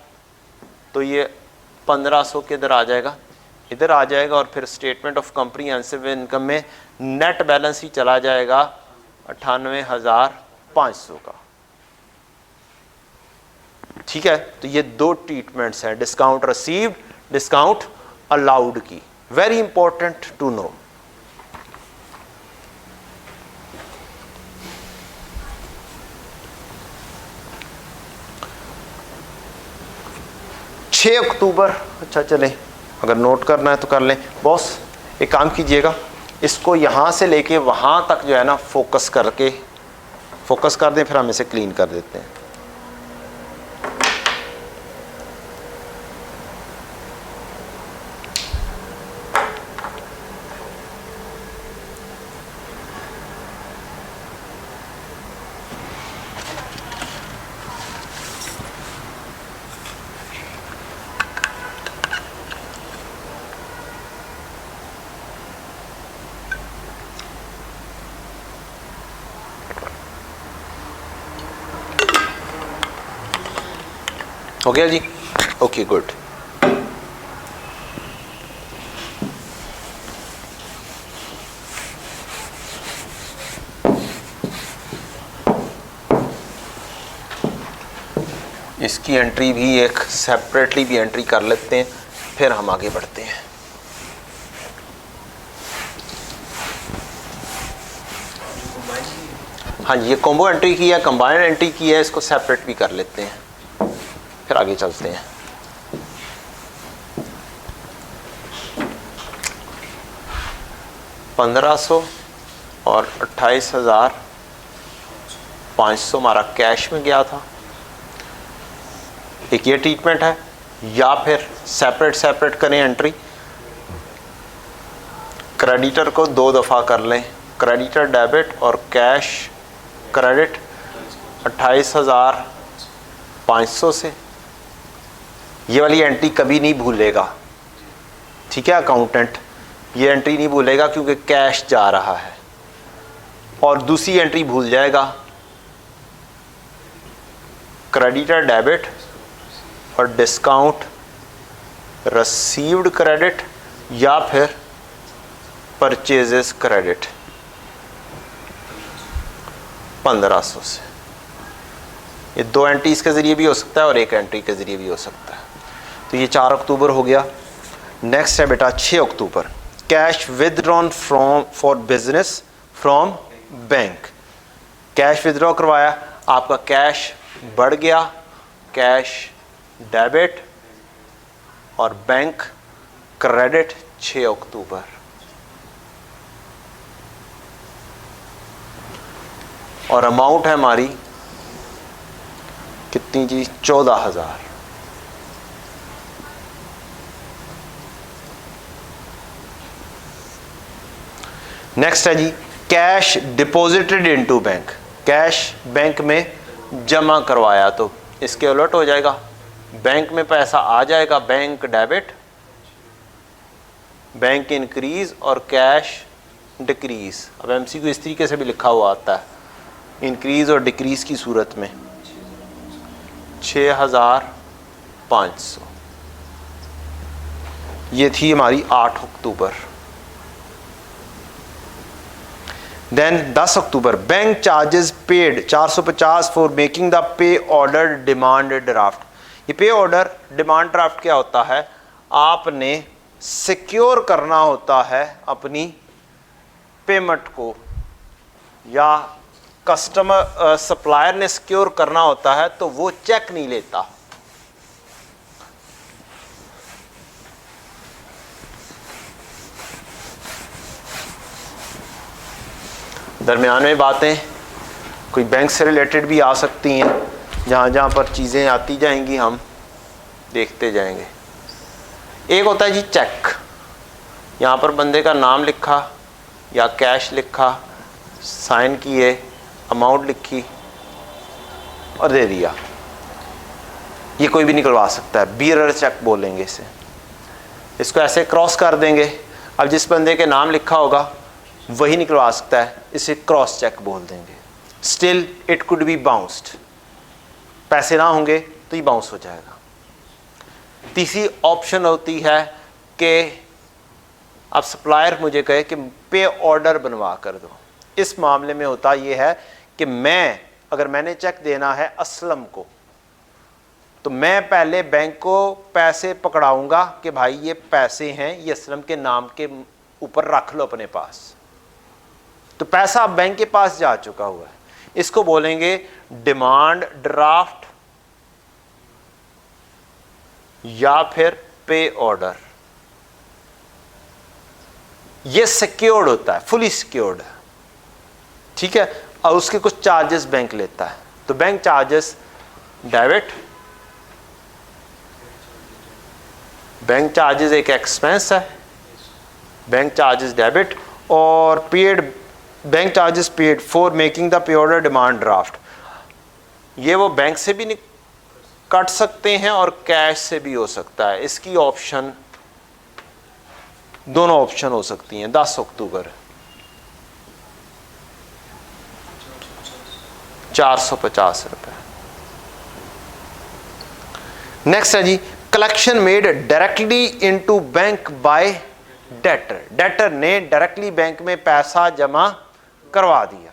तो ये 1500 के इधर आ जाएगा, इधर आ जाएगा, और फिर स्टेटमेंट ऑफ कॉम्प्रिहेंसिव इनकम में नेट बैलेंस ही चला जाएगा 98,500 का। ठीक है, तो ये दो ट्रीटमेंट्स हैं, डिस्काउंट रिसीव्ड, डिस्काउंट अलाउड की। Very important to know. अक्टूबर, अच्छा चले, अगर नोट करना है तो कर लें। बॉस एक काम कीजिएगा, इसको यहाँ से लेके वहाँ तक जो है ना फोकस कर दें, फिर हम इसे क्लीन कर देते हैं। हो गया जी, ओके गुड। इसकी एंट्री भी एक सेपरेटली भी एंट्री कर लेते हैं, फिर हम आगे बढ़ते हैं। हाँ जी, ये कॉम्बो एंट्री की है, कंबाइंड एंट्री की है, इसको सेपरेट भी कर लेते हैं, फिर आगे चलते हैं। $1,500 और 28,500 हमारा कैश में गया था। एक ये ट्रीटमेंट है, या फिर सेपरेट करें एंट्री। क्रेडिटर को 2 दफ़ा कर लें, क्रेडिटर डेबिट और कैश क्रेडिट 28,500 से। ये वाली एंट्री कभी नहीं भूलेगा, ठीक है अकाउंटेंट, ये एंट्री नहीं भूलेगा क्योंकि कैश जा रहा है। और दूसरी एंट्री भूल जाएगा, क्रेडिटर डेबिट और डिस्काउंट रिसीव्ड क्रेडिट या फिर परचेजेस क्रेडिट 1500 से। ये 2 एंट्रीज के ज़रिए भी हो सकता है और एक एंट्री के ज़रिए भी हो सकता है। तो ये 4 अक्टूबर हो गया। नेक्स्ट है बेटा 6 October, cash withdrawn from for business from bank. Cash withdraw करवाया, आपका कैश बढ़ गया, कैश डेबिट और बैंक क्रेडिट 6 अक्टूबर। और अमाउंट है हमारी कितनी जी, 14,000। नेक्स्ट है जी cash deposited into bank, cash bank में जमा करवाया, तो इसके उलट हो जाएगा, बैंक में पैसा आ जाएगा, बैंक डेबिट, बैंक इंक्रीज और कैश डिक्रीज। अब एमसीक्यू इस तरीके से भी लिखा हुआ आता है, इंक्रीज और डिक्रीज की सूरत में 6,500। ये थी हमारी 8 अक्टूबर। Then 10 October, bank charges paid 450 for making the pay order demand draft. ये पे ऑर्डर डिमांड ड्राफ्ट क्या होता है? आपने सिक्योर करना होता है अपनी पेमेंट को, या कस्टमर सप्लायर ने सिक्योर करना होता है, तो वो चेक नहीं लेता। दरमियान में बातें कोई बैंक से रिलेटेड भी आ सकती हैं, जहाँ जहाँ पर चीज़ें आती जाएंगी हम देखते जाएंगे। एक होता है जी चेक, यहाँ पर बंदे का नाम लिखा या कैश लिखा, साइन किए, अमाउंट लिखी और दे दिया। ये कोई भी निकलवा सकता है, बीरर चेक बोलेंगे इसे। इसको ऐसे क्रॉस कर देंगे, अब जिस बंदे के नाम लिखा होगा वही निकलवा सकता है, इसे क्रॉस चेक बोल देंगे। Still it could B bounced, पैसे ना होंगे तो ये बाउंस हो जाएगा। तीसरी ऑप्शन होती है कि अब सप्लायर मुझे कहे कि पे ऑर्डर बनवा कर दो। इस मामले में होता यह है कि अगर मैंने चेक देना है असलम को, तो मैं पहले बैंक को पैसे पकड़ाऊंगा कि भाई ये पैसे हैं, ये असलम के नाम के ऊपर रख लो अपने पास। तो पैसा अब बैंक के पास जा चुका हुआ है, इसको बोलेंगे डिमांड ड्राफ्ट या फिर पे ऑर्डर। ये सिक्योर्ड होता है, फुली सिक्योर्ड है, ठीक है। और उसके कुछ चार्जेस बैंक लेता है। तो bank charges debit, bank charges एक एक्सपेंस है, बैंक चार्जेस डेबिट, और paid bank charges paid for making the pay order demand draft. ये वो बैंक से भी कट सकते हैं और कैश से भी हो सकता है। इसकी ऑप्शन, दोनों ऑप्शन हो सकती हैं। 10 अक्टूबर 450 रुपए। नेक्स्ट है जी collection made directly into bank by debtor. Debtor ने डायरेक्टली बैंक में पैसा जमा करवा दिया।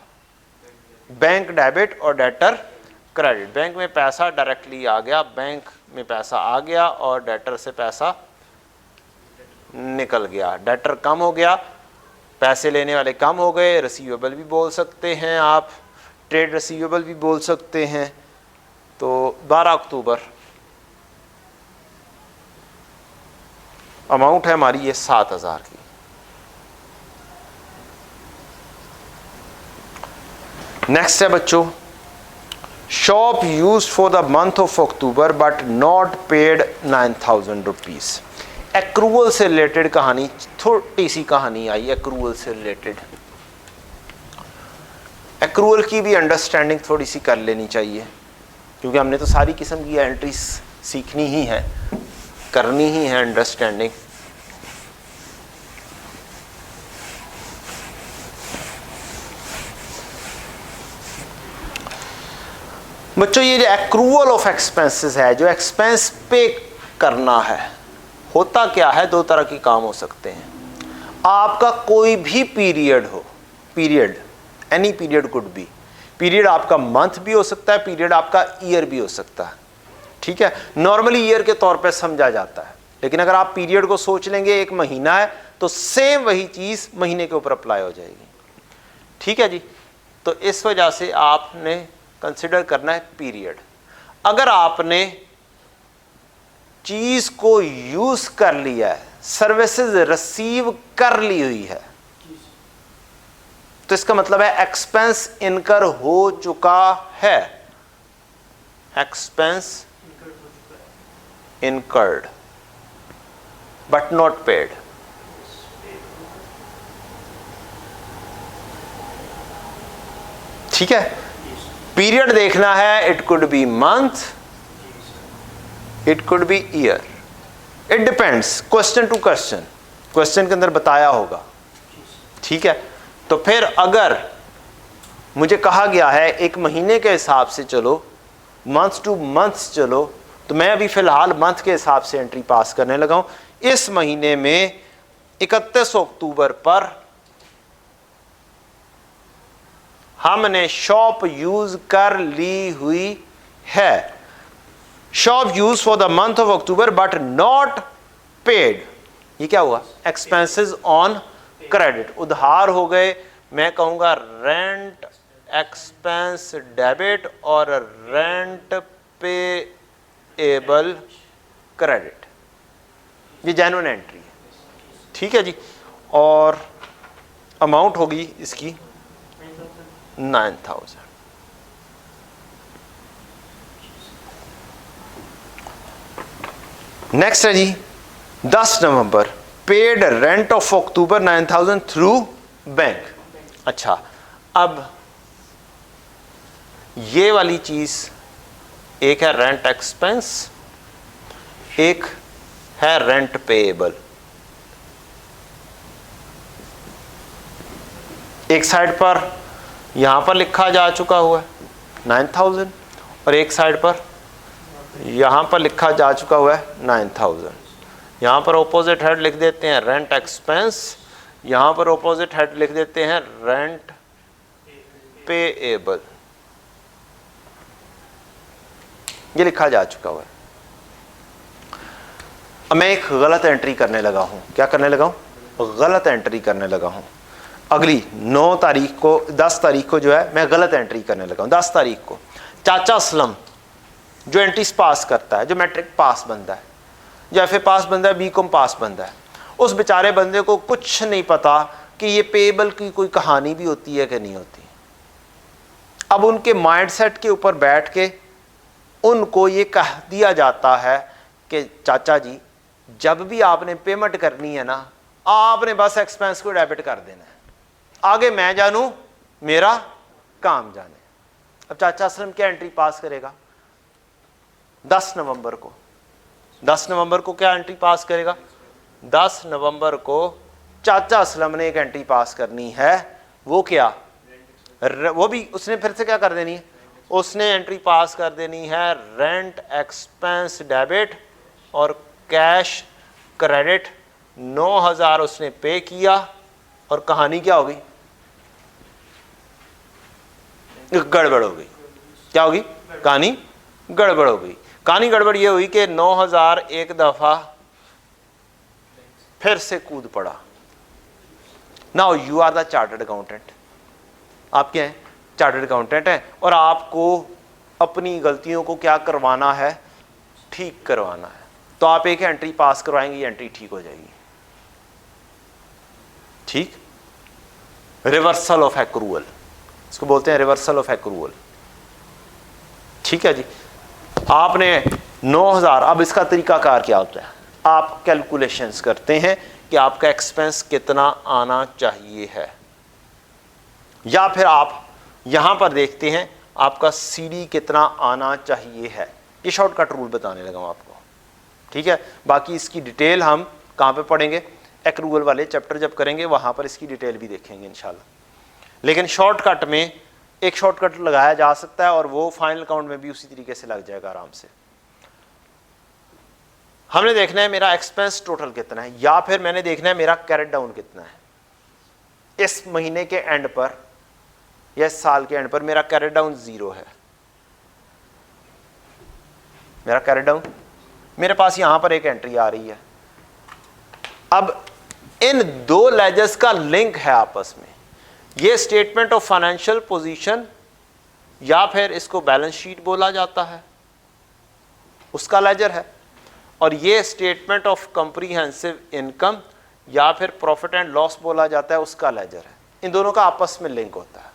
बैंक डेबिट और डेटर क्रेडिट। बैंक में पैसा डायरेक्टली आ गया, बैंक में पैसा आ गया और डेटर से पैसा निकल गया। डेटर कम हो गया, पैसे लेने वाले कम हो गए। रिसीवेबल भी बोल सकते हैं आप, ट्रेड रिसीवेबल भी बोल सकते हैं। तो 12 अक्टूबर अमाउंट है हमारी ये 7000 की। नेक्स्ट है बच्चों, shop used for the month of October but not paid 9000 rupees. Accrual से रिलेटेड कहानी, छोटी सी कहानी आई एक्रूवल से रिलेटेड। एक्रूवल की भी अंडरस्टैंडिंग थोड़ी सी कर लेनी चाहिए, क्योंकि हमने तो सारी किस्म की एंट्रीज सीखनी ही है, करनी ही है अंडरस्टैंडिंग। बच्चों ये जो एक्रूवल ऑफ एक्सपेंसेस है, जो एक्सपेंस पे करना है, होता क्या है, दो तरह के काम हो सकते हैं। आपका कोई भी पीरियड हो, period any period could be, period आपका मंथ भी हो सकता है, पीरियड आपका ईयर भी हो सकता है, ठीक है। नॉर्मली ईयर के तौर पे समझा जाता है, लेकिन अगर आप पीरियड को सोच लेंगे एक महीना है, तो सेम वही चीज महीने के ऊपर अप्लाई हो जाएगी, ठीक है जी। तो इस वजह से आपने कंसिडर करना है पीरियड। अगर आपने चीज को यूज कर लिया है, सर्विसेज रिसीव कर ली हुई है, तो इसका मतलब है एक्सपेंस इनकर हो चुका है। Expense incurred but not paid. ठीक है, पीरियड देखना है, it could be month, it could be year, it depends, question to question, question के अंदर बताया होगा, ठीक है। तो फिर अगर मुझे कहा गया है एक महीने के हिसाब से चलो, मंथ टू मंथ चलो, तो मैं अभी फिलहाल मंथ के हिसाब से एंट्री पास करने लगा हूं। इस महीने में 31 अक्टूबर पर हमने शॉप यूज कर ली हुई है। Shop use for the month of October but not paid. ये क्या हुआ? एक्सपेंसेस ऑन क्रेडिट, उधार हो गए। मैं कहूंगा रेंट एक्सपेंस डेबिट और रेंट पेएबल क्रेडिट। ये जेन्युइन एंट्री है, ठीक है जी। और अमाउंट होगी इसकी 9,000। नेक्स्ट है जी 10 November, paid rent of October 9,000 through bank. अच्छा, अब ये वाली चीज, एक है रेंट एक्सपेंस, एक है रेंट पेएबल। एक साइड पर यहां पर लिखा जा चुका हुआ है 9,000 और एक साइड पर यहां पर लिखा जा चुका हुआ है 9,000। यहां पर ऑपोजिट हेड लिख देते हैं रेंट एक्सपेंस, यहां पर ऑपोजिट हेड लिख देते हैं रेंट पेएबल। ये लिखा जा चुका हुआ है। अब मैं एक गलत एंट्री करने लगा हूं। क्या करने लगा हूं? गलत एंट्री करने लगा हूं। अगली 9 तारीख को, 10 तारीख को जो है मैं गलत एंट्री करने लगा हूं। 10 तारीख को चाचा असलम जो एंट्रीज पास करता है, जो मैट्रिक पास बंदा है, जो एफए पास बंदा है, बीकॉम पास बंदा है, उस बेचारे बंदे को कुछ नहीं पता कि ये पेएबल की कोई कहानी भी होती है कि नहीं होती। अब उनके माइंडसेट के ऊपर बैठ के उनको ये कह दिया जाता है कि चाचा जी जब भी आपने पेमेंट करनी है ना, आपने बस एक्सपेंस को डेबिट कर देना है, आगे मैं जानूं, मेरा काम जाने। अब चाचा असलम क्या एंट्री पास करेगा? 10 नवंबर को। 10 नवंबर को क्या एंट्री पास करेगा? 10 नवंबर को चाचा असलम ने एक एंट्री पास करनी है। वो क्या? वो भी उसने फिर से क्या कर देनी है? उसने एंट्री पास कर देनी है रेंट एक्सपेंस डेबिट और कैश क्रेडिट। 9,000 उसने पे किया और कहानी क्या हो गई? गड़बड़ हो गई। क्या होगी? कहानी गड़बड़ हो गई। कहानी गड़बड़ ये हुई कि 9,000 एक दफा फिर से कूद पड़ा। Now you are the chartered accountant. आप क्या हैं? चार्टर्ड अकाउंटेंट है और आपको अपनी गलतियों को क्या करवाना है? ठीक करवाना है। तो आप एक एंट्री पास करवाएंगे, ये एंट्री ठीक हो जाएगी। ठीक, रिवर्सल ऑफ एक्रूअल, इसको बोलते हैं रिवर्सल ऑफ एक्रूअल। ठीक है जी। आपने 9,000, अब इसका तरीकाकार क्या होता है? आप कैलकुलेशंस करते हैं कि आपका एक्सपेंस कितना आना चाहिए है, या फिर आप यहां पर देखते हैं आपका सीडी कितना आना चाहिए है। ये शॉर्टकट रूल बताने लगा हूं आपको, ठीक है। बाकी इसकी डिटेल हम कहां पे पढ़ेंगे? एक्रूअल वाले चैप्टर जब करेंगे वहां पर इसकी डिटेल भी देखेंगे इंशाल्लाह। लेकिन शॉर्टकट में एक शॉर्टकट लगाया जा सकता है और वो फाइनल अकाउंट में भी उसी तरीके से लग जाएगा आराम से। हमने देखना है मेरा एक्सपेंस टोटल कितना है, या फिर मैंने देखना है मेरा कैरेट डाउन कितना है। इस महीने के एंड पर या इस साल के एंड पर मेरा कैरेट डाउन 0 है। मेरा कैरेट डाउन, मेरे पास यहां पर एक एंट्री आ रही है। अब इन दो लेजर्स का लिंक है आपस में। ये स्टेटमेंट ऑफ फाइनेंशियल पोजीशन या फिर इसको बैलेंस शीट बोला जाता है, उसका लेजर है, और ये स्टेटमेंट ऑफ कंप्रीहेंसिव इनकम या फिर प्रॉफिट एंड लॉस बोला जाता है, उसका लेजर है। इन दोनों का आपस में लिंक होता है।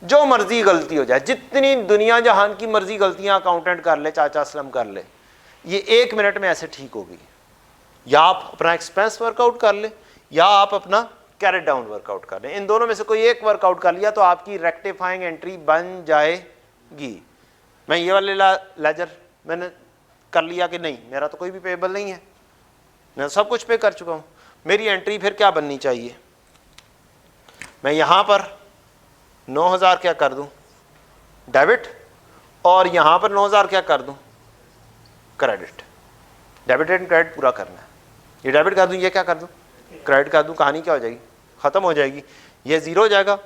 जो मर्जी गलती हो जाए, जितनी दुनिया जहान की मर्जी गलतियां अकाउंटेंट कर ले, चाचा असलम कर ले, ये 1 मिनट में ऐसे ठीक होगी। या आप अपना एक्सपेंस वर्कआउट कर ले या आप अपना कैरेट डाउन वर्कआउट कर लें। इन दोनों में से कोई एक वर्कआउट कर लिया तो आपकी रेक्टिफाइंग एंट्री बन जाएगी। मैं ये वाले लेजर मैंने कर लिया कि नहीं, मेरा तो कोई भी पेएबल नहीं है, मैं सब कुछ पे कर चुका हूं। मेरी एंट्री फिर क्या बननी चाहिए? मैं यहां पर 9,000 क्या कर दूं? डेबिट, और यहां पर 9,000 क्या कर दूं? क्रेडिट। डेबिट एंड क्रेडिट पूरा करना है। ये डेबिट कर दूं, ये क्या कर दूं, क्रेडिट कर दूं, कहानी क्या हो जाएगी, खत्म हो जाएगी। ये 0 हो जाएगा,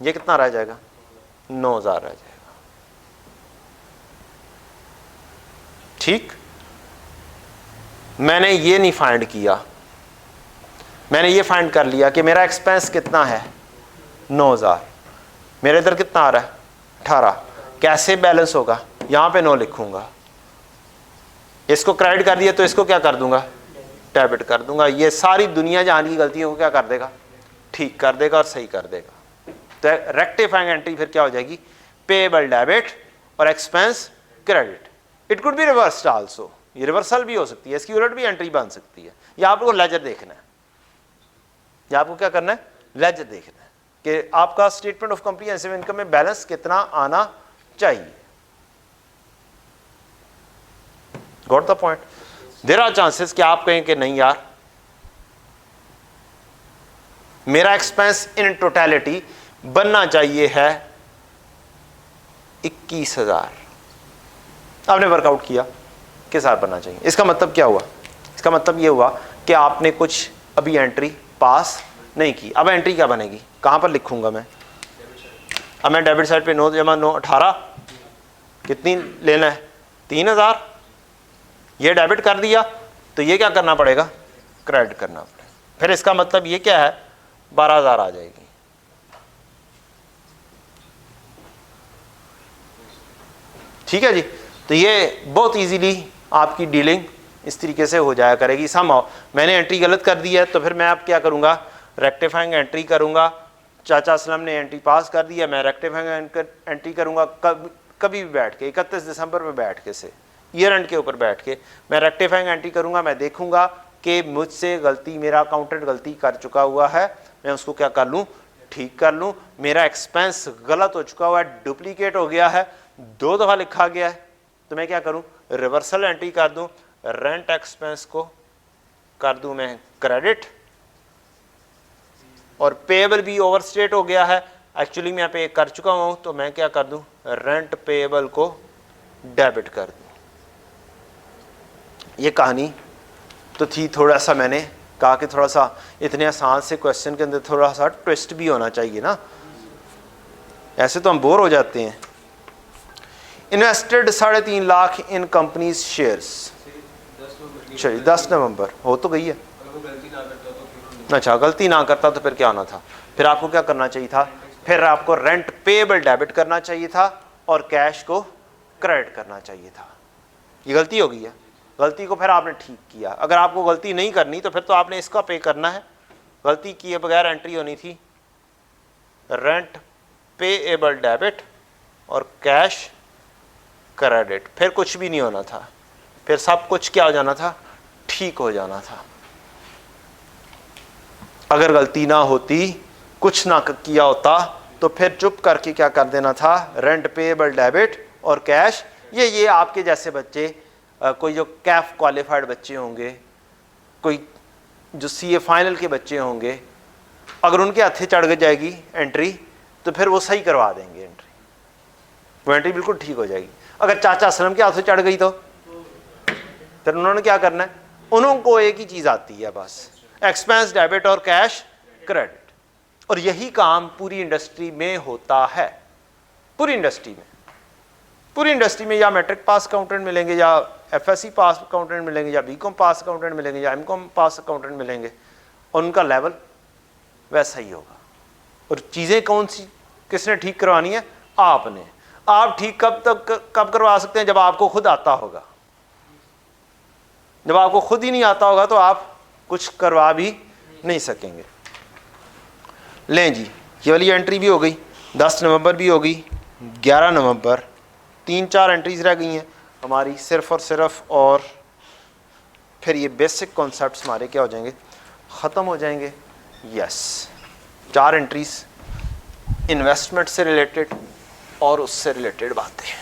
ये कितना रह जाएगा, 9,000 रह जाएगा। ठीक, मैंने ये नहीं फाइंड किया, मैंने ये फाइंड कर लिया कि मेरा एक्सपेंस कितना है 9,000, मेरे इधर कितना आ रहा है 18, कैसे बैलेंस होगा, यहां पे 9 लिखूंगा, इसको क्रेडिट कर दिया तो इसको क्या कर दूंगा, डेबिट कर दूंगा। ये सारी दुनिया जहां की गलतियों को क्या कर देगा, ठीक कर देगा और सही कर देगा। तो रेक्टिफाइंग एंट्री फिर क्या हो जाएगी, पेएबल डेबिट और expense credit. It could be reversed also, ये रिवर्सल भी हो सकती है, इसकी उलट भी एंट्री बन सकती है। या आप लोगों को लेजर देखना है, या आपको क्या करना है, लेजर देखना है कि आपका स्टेटमेंट ऑफ कॉम्प्रिहेंसिव इनकम में बैलेंस कितना आना चाहिए। Got the point. There are chances कि आप कहें कि नहीं यार, मेरा एक्सपेंस इन टोटलिटी बनना चाहिए है 21,000। आपने वर्कआउट किया के साथ बनना चाहिए। इसका मतलब क्या हुआ, इसका मतलब ये हुआ कि आपने कुछ अभी एंट्री पास नहीं की। अब एंट्री क्या बनेगी, कहां पर लिखूंगा मैं, अब मैं डेबिट साइड पे 9 जमा 9 18, कितनी लेना है 3,000, ये डेबिट कर दिया तो ये क्या करना पड़ेगा, क्रेडिट करना पड़ेगा। फिर इसका मतलब ये क्या है, 12,000 आ जाएगी। ठीक है जी, तो ये बहुत इजीली आपकी डीलिंग इस तरीके से हो जाया करेगी। समहाउ मैंने एंट्री गलत कर दी है तो फिर मैं अब क्या करूंगा, रेक्टिफाइंग एंट्री करूंगा। चाचा असलम ने एंट्री पास कर दिया, मैं रेक्टिफाइंग एंट्री करूंगा कभी भी बैठ के 31 दिसंबर में बैठ के से ईयर एंड के ऊपर बैठ के मैं रेक्टिफाइंग एंट्री करूंगा। मैं देखूंगा कि मुझसे गलती, मेरा अकाउंटेंट गलती कर चुका हुआ है, मैं उसको क्या कर लूँ, ठीक कर लूँ। मेरा एक्सपेंस गलत हो चुका हुआ है, डुप्लीकेट हो गया है, 2 दफ़ा लिखा गया है, तो मैं क्या करूँ, रिवर्सल एंट्री कर दूँ। रेंट एक्सपेंस को कर दूँ मैं क्रेडिट, और पेएबल भी ओवरस्टेट हो गया है, एक्चुअली मैं पे कर चुका हूँ, तो मैं क्या कर दूँ, रेंट पेएबल को डेबिट कर दूँ। ये कहानी तो थी, थोड़ा सा मैंने कहा कि थोड़ा सा इतने आसान से क्वेश्चन के अंदर थोड़ा सा ट्विस्ट भी होना चाहिए ना, ऐसे तो हम बोर हो जाते हैं। इन्वेस्टेड 3.5 लाख इन कंपनीज शेयर्स, चलिए 10 नवंबर हो तो गई है। अच्छा, गलती ना करता तो फिर क्या होना था, फिर आपको क्या करना चाहिए था, फिर आपको रेंट पेएबल डेबिट करना चाहिए था और कैश को क्रेडिट करना चाहिए था। ये गलती हो गई है, गलती को फिर आपने ठीक किया। अगर आपको गलती नहीं करनी तो फिर तो आपने इसका पे करना है। गलती किए बगैर एंट्री होनी थी रेंट पेएबल डेबिट और कैश क्रेडिट, फिर कुछ भी नहीं होना था, फिर सब कुछ क्या हो जाना था, ठीक हो जाना था। अगर गलती ना होती, कुछ ना किया होता, तो फिर चुप करके क्या कर देना था, रेंट पेएबल डेबिट और कैश। ये आपके जैसे बच्चे, कोई जो कैफ क्वालिफाइड बच्चे होंगे, कोई जो सीए फाइनल के बच्चे होंगे, अगर उनके हाथे चढ़ जाएगी एंट्री तो फिर वो सही करवा देंगे एंट्री, वो एंट्री बिल्कुल ठीक हो जाएगी। अगर चाचा असलम के हाथों चढ़ गई तो फिर उन्होंने क्या करना है, उनको एक ही चीज़ आती है बस, एक्सपेंस डेबिट और कैश क्रेडिट। और यही काम पूरी इंडस्ट्री में होता है, पूरी इंडस्ट्री में या मैट्रिक पास अकाउंटेंट मिलेंगे, या एफएससी पास अकाउंटेंट मिलेंगे, या बीकॉम पास अकाउंटेंट मिलेंगे, या एमकॉम पास अकाउंटेंट मिलेंगे, और उनका लेवल वैसा ही होगा। और चीज़ें कौन सी किसने ठीक करवानी है, आपने। आप ठीक कब करवा सकते हैं, जब आपको खुद आता होगा। जब आपको खुद ही नहीं आता होगा तो आप कुछ करवा भी नहीं सकेंगे। लें जी, ये वाली एंट्री भी हो गई, 10 नवंबर भी हो गई, 11 नवंबर, 3-4 एंट्रीज रह गई हैं हमारी सिर्फ और सिर्फ, और फिर ये बेसिक कॉन्सेप्ट्स हमारे क्या हो जाएंगे, ख़त्म हो जाएंगे। यस, 4 एंट्रीज इन्वेस्टमेंट से रिलेटेड और उससे रिलेटेड बातें हैं।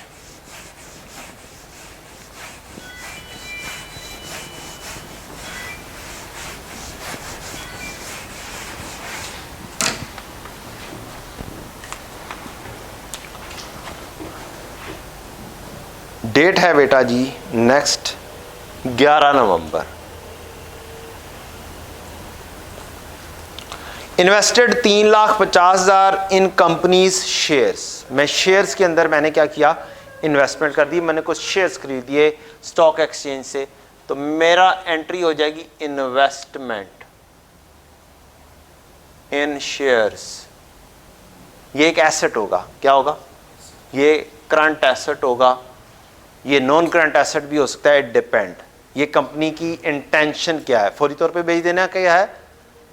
डेट है बेटा जी नेक्स्ट 11 नवंबर। इन्वेस्टेड 3,50,000 इन कंपनीज शेयर्स। मैं शेयर्स के अंदर मैंने क्या किया, इन्वेस्टमेंट कर दी, मैंने कुछ शेयर्स खरीद दिए स्टॉक एक्सचेंज से, तो मेरा एंट्री हो जाएगी इन्वेस्टमेंट इन शेयर्स। ये एक एसेट होगा, क्या होगा, ये करंट एसेट होगा, ये नॉन करंट एसेट भी हो सकता है, डिपेंड ये कंपनी की इंटेंशन क्या है, फौरी तौर पे बेच देना क्या है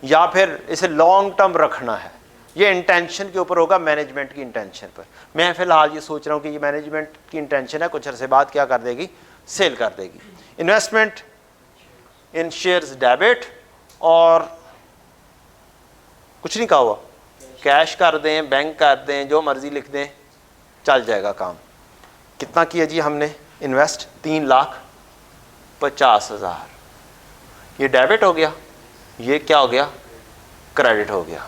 या फिर इसे लॉन्ग टर्म रखना है, ये इंटेंशन के ऊपर होगा, मैनेजमेंट की इंटेंशन पर। मैं फिलहाल ये सोच रहा हूँ कि ये मैनेजमेंट की इंटेंशन है, कुछ अरसे बाद क्या कर देगी, सेल कर देगी। इन्वेस्टमेंट इन शेयर्स डेबिट, और कुछ नहीं कहा हुआ, कैश कर दें, बैंक कर दें, जो मर्जी लिख दें, चल जाएगा काम। कितना किया जी हमने इन्वेस्ट, 3,50,000, ये डेबिट हो गया, ये क्या हो गया, क्रेडिट हो गया।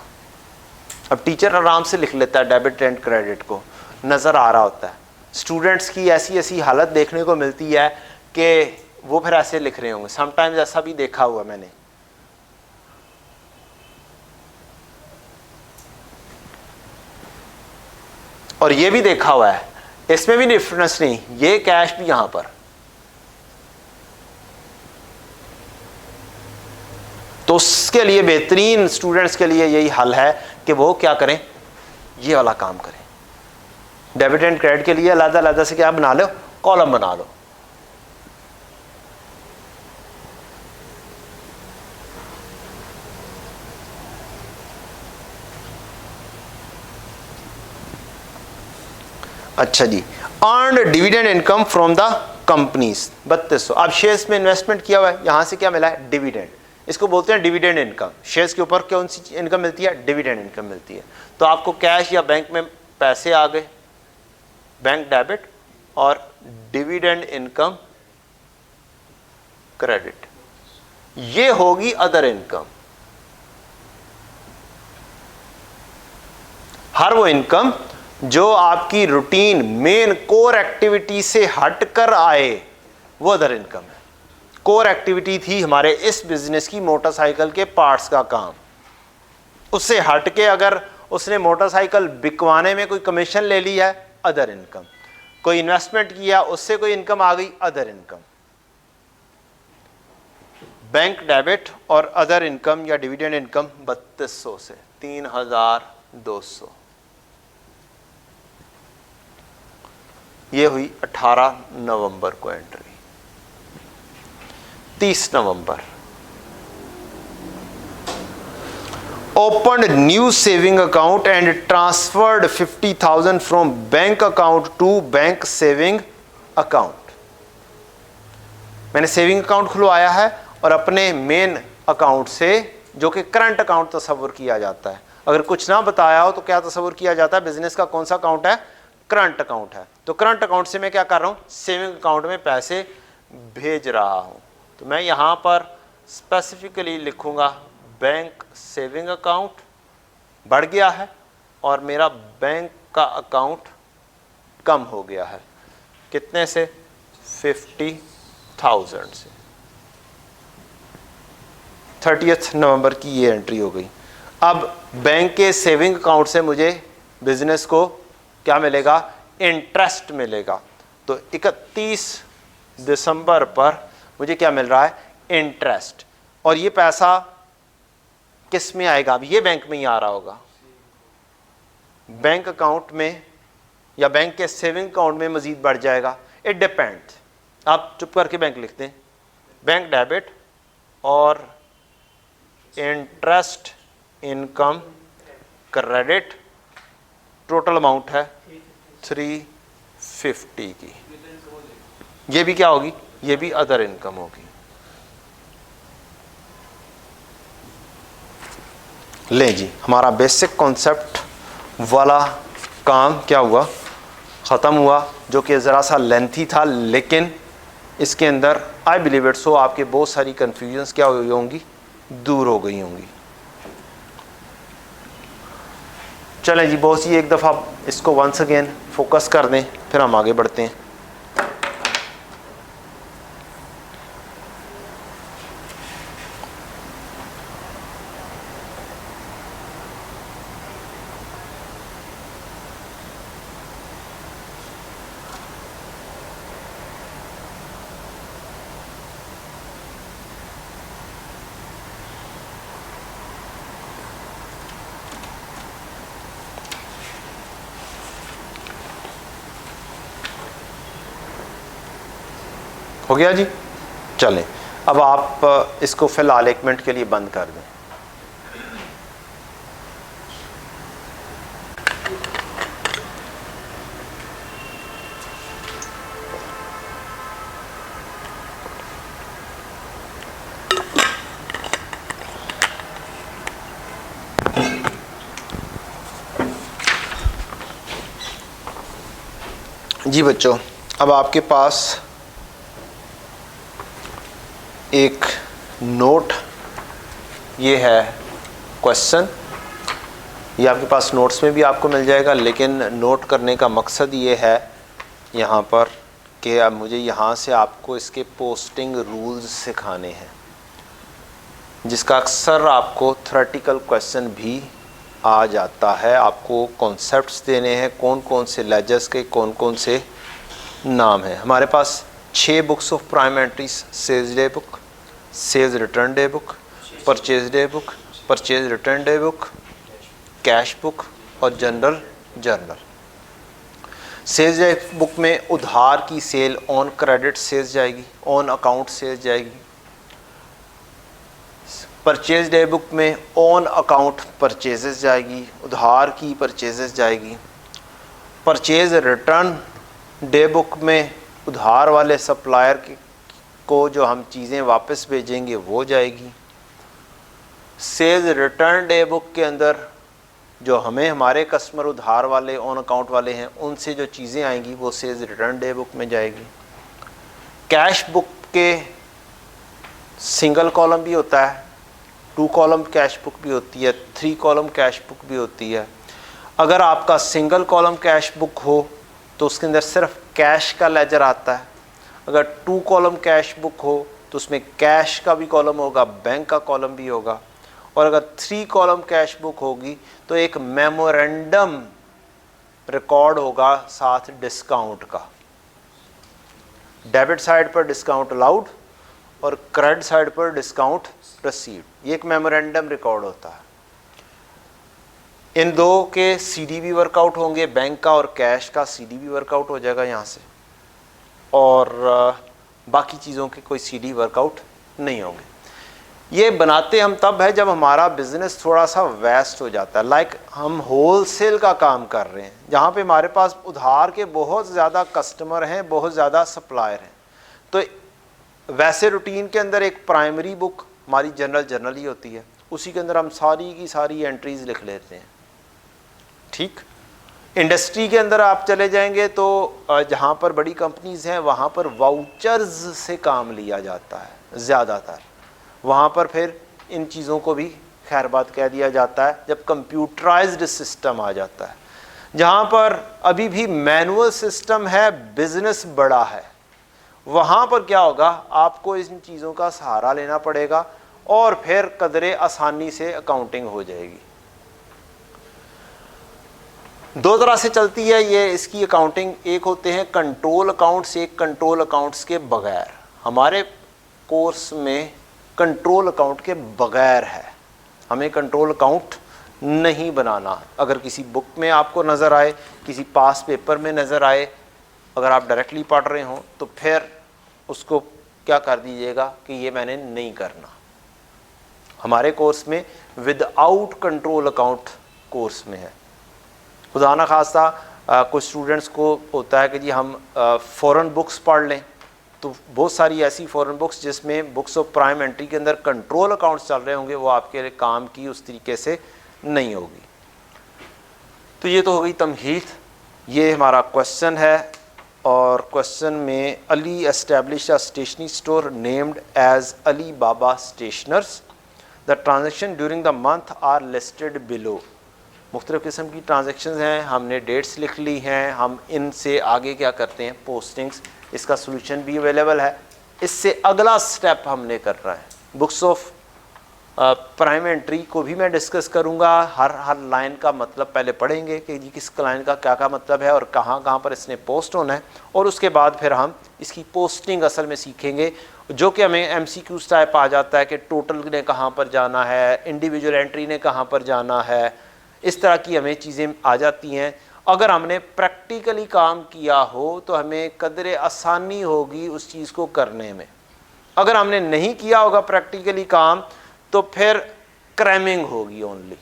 अब टीचर आराम से लिख लेता है डेबिट एंड क्रेडिट को, नज़र आ रहा होता है। स्टूडेंट्स की ऐसी ऐसी हालत देखने को मिलती है कि वो फिर ऐसे लिख रहे होंगे, समटाइम्स ऐसा भी देखा हुआ मैंने। और ये भी देखा हुआ है, इसमें भी डिफरेंस नहीं, ये कैश भी यहां पर। तो उसके लिए बेहतरीन स्टूडेंट्स के लिए यही हल है कि वो क्या करें, ये वाला काम करें। डेबिट एंड क्रेडिट के लिए अलग अलग से क्या बना लो, कॉलम बना लो। अच्छा जी, earn dividend income from the companies 3200। अब शेयर्स में इन्वेस्टमेंट किया हुआ है, यहां से क्या मिला है, डिविडेंड, इसको बोलते हैं डिविडेंड इनकम। शेयर्स के ऊपर कौन सी इनकम मिलती है, डिविडेंड इनकम मिलती है। तो आपको कैश या बैंक में पैसे आ गए, बैंक डेबिट, और डिविडेंड इनकम क्रेडिट, ये होगी अदर इनकम। हर वो इनकम जो आपकी रूटीन मेन कोर एक्टिविटी से हटकर आए, वो अदर इनकम है। कोर एक्टिविटी थी हमारे इस बिजनेस की मोटरसाइकिल के पार्ट्स का काम, उससे हटके अगर उसने मोटरसाइकिल बिकवाने में कोई कमीशन ले ली है, अदर इनकम। कोई इन्वेस्टमेंट किया, उससे कोई इनकम आ गई, अदर इनकम। बैंक डेबिट और अदर इनकम या डिविडेंड इनकम 3200 से 3,200, ये हुई 18 नवंबर को एंट्री। 30 नवंबर opened new saving account and transferred 50,000 from bank account to bank saving account. मैंने सेविंग अकाउंट खुलवाया है और अपने मेन अकाउंट से, जो कि करंट अकाउंट तस्वुर किया जाता है। अगर कुछ ना बताया हो तो क्या तस्वुर किया जाता है, बिजनेस का कौन सा अकाउंट है, करंट अकाउंट है। तो करंट अकाउंट से मैं क्या कर रहा हूं, सेविंग अकाउंट में पैसे भेज रहा हूं। तो मैं यहां पर स्पेसिफिकली लिखूंगा बैंक सेविंग अकाउंट बढ़ गया है और मेरा बैंक का अकाउंट कम हो गया है। कितने से, 50,000 से। 30 नवंबर की ये एंट्री हो गई। अब बैंक के सेविंग अकाउंट से मुझे बिजनेस को क्या मिलेगा, इंटरेस्ट मिलेगा। तो 31 दिसंबर पर मुझे क्या मिल रहा है, इंटरेस्ट। और ये पैसा किस में आएगा, अब ये बैंक में ही आ रहा होगा, बैंक अकाउंट में या बैंक के सेविंग अकाउंट में मजीद बढ़ जाएगा, इट डिपेंड्स। आप चुप करके बैंक लिखते हैं, बैंक डेबिट और interest income credit, total amount है 350 की। ये भी क्या होगी, ये भी अदर इनकम होगी। ले जी, हमारा बेसिक कॉन्सेप्ट वाला काम क्या हुआ, ख़त्म हुआ, जो कि ज़रा सा लेंथी था, लेकिन इसके अंदर आई बिलीव इट सो आपके बहुत सारी कन्फ्यूजन्स क्या हुई होंगी, दूर हो गई होंगी। चलें जी, बहुत सी एक दफ़ा इसको वंस अगेन फोकस कर दें, फिर हम आगे बढ़ते हैं। हो गया जी। चलें, अब आप इसको फ़िलहाल 1 मिनट के लिए बंद कर दें। जी बच्चों, अब आपके पास एक नोट, ये है क्वेश्चन, ये आपके पास नोट्स में भी आपको मिल जाएगा, लेकिन नोट करने का मकसद ये है यहाँ पर कि अब मुझे यहाँ से आपको इसके पोस्टिंग रूल्स सिखाने हैं, जिसका अक्सर आपको थ्योरेटिकल क्वेश्चन भी आ जाता है। आपको कॉन्सेप्ट्स देने हैं, कौन कौन से लेजर्स के कौन कौन से नाम हैं। हमारे पास 6 books of prime entries, sales day book, sales return day book, purchase day book, purchase return day book, cash book और general journal. Sales day book में उधार की सेल ऑन क्रेडिट सेल्स जाएगी, ऑन अकाउंट सेल्स जाएगी। Purchase day book में on account purchases जाएगी, उधार की परचेजेस जाएगी। परचेज रिटर्न डे बुक में उधार वाले सप्लायर को जो हम चीज़ें वापस भेजेंगे वो जाएगी। सेल्स रिटर्न डे बुक के अंदर जो हमें हमारे कस्टमर उधार वाले ऑन अकाउंट वाले हैं उनसे जो चीज़ें आएंगी वो सेल्स रिटर्न डे बुक में जाएगी। कैश बुक के सिंगल कॉलम भी होता है, 2 कॉलम कैश बुक भी होती है, 3 कॉलम कैश बुक भी होती है। अगर आपका सिंगल कॉलम कैश बुक हो तो उसके अंदर सिर्फ कैश का लेजर आता है। अगर 2 कॉलम कैश बुक हो तो उसमें कैश का भी कॉलम होगा, बैंक का कॉलम भी होगा। और अगर 3 कॉलम कैश बुक होगी तो एक मेमोरेंडम रिकॉर्ड होगा साथ डिस्काउंट का। डेबिट साइड पर डिस्काउंट अलाउड और क्रेडिट साइड पर डिस्काउंट रिसीव्ड, ये एक मेमोरेंडम रिकॉर्ड होता है। इन दो के सीडी भी वर्कआउट होंगे, बैंक का और कैश का सीडी भी वर्कआउट हो जाएगा यहाँ से, और बाकी चीज़ों के कोई सीडी वर्कआउट नहीं होंगे। ये बनाते हम तब है जब हमारा बिजनेस थोड़ा सा वेस्ट हो जाता है। लाइक हम होलसेल का काम कर रहे हैं जहाँ पे हमारे पास उधार के बहुत ज़्यादा कस्टमर हैं, बहुत ज़्यादा सप्लायर हैं। तो वैसे रूटीन के अंदर एक प्राइमरी बुक हमारी जर्नल ही होती है, उसी के अंदर हम सारी की सारी एंट्रीज लिख लेते हैं। ठीक, इंडस्ट्री के अंदर आप चले जाएंगे तो जहाँ पर बड़ी कंपनीज हैं वहाँ पर वाउचर्स से काम लिया जाता है ज़्यादातर, वहाँ पर फिर इन चीज़ों को भी खैरबाद कह दिया जाता है जब कंप्यूटराइज्ड सिस्टम आ जाता है। जहाँ पर अभी भी मैनुअल सिस्टम है, बिजनेस बड़ा है, वहाँ पर क्या होगा, आपको इन चीज़ों का सहारा लेना पड़ेगा और फिर कदरे आसानी से अकाउंटिंग हो जाएगी। 2 तरह से चलती है ये इसकी अकाउंटिंग, एक होते हैं कंट्रोल अकाउंट्स, एक कंट्रोल अकाउंट्स के बगैर। हमारे कोर्स में कंट्रोल अकाउंट के बगैर है, हमें कंट्रोल अकाउंट नहीं बनाना। अगर किसी बुक में आपको नज़र आए, किसी पास पेपर में नज़र आए, अगर आप डायरेक्टली पढ़ रहे हो तो फिर उसको क्या कर दीजिएगा कि ये मैंने नहीं करना। हमारे कोर्स में विदाउट कंट्रोल अकाउंट कोर्स में है। खुदा ना खास्ता कुछ स्टूडेंट्स को होता है कि जी हम फ़ॉरेन बुक्स पढ़ लें, तो बहुत सारी ऐसी फ़ॉरेन बुक्स जिसमें बुक्स ऑफ प्राइम एंट्री के अंदर कंट्रोल अकाउंट्स चल रहे होंगे, वो आपके लिए काम की उस तरीके से नहीं होगी। तो ये तो हो गई तमहीद। ये हमारा क्वेश्चन है और क्वेश्चन में Ali establish a stationery store named as Ali Baba stationers, the transaction during the month are listed below. मुख्तलिफ़ किस्म की ट्रांजेक्शन्स हैं, हमने डेट्स लिख ली हैं, हम इनसे आगे क्या करते हैं, पोस्टिंग्स। इसका सॉल्यूशन भी अवेलेबल है। इससे अगला स्टेप हमने करना है, बुक्स ऑफ प्राइम एंट्री को भी मैं डिस्कस करूंगा। हर लाइन का मतलब पहले पढ़ेंगे कि जी किस लाइन का क्या मतलब है और कहाँ कहाँ पर इसने पोस्ट होना है, और उसके बाद फिर हम इसकी पोस्टिंग असल में सीखेंगे, जो कि हमें MCQ टाइप आ जाता है कि टोटल ने कहाँ पर जाना है, इंडिविजुअल एंट्री ने कहाँ पर जाना है, इस तरह की हमें चीज़ें आ जाती हैं। अगर हमने प्रैक्टिकली काम किया हो तो हमें कदरे आसानी होगी उस चीज़ को करने में। अगर हमने नहीं किया होगा प्रैक्टिकली काम तो फिर क्रैमिंग होगी ओनली।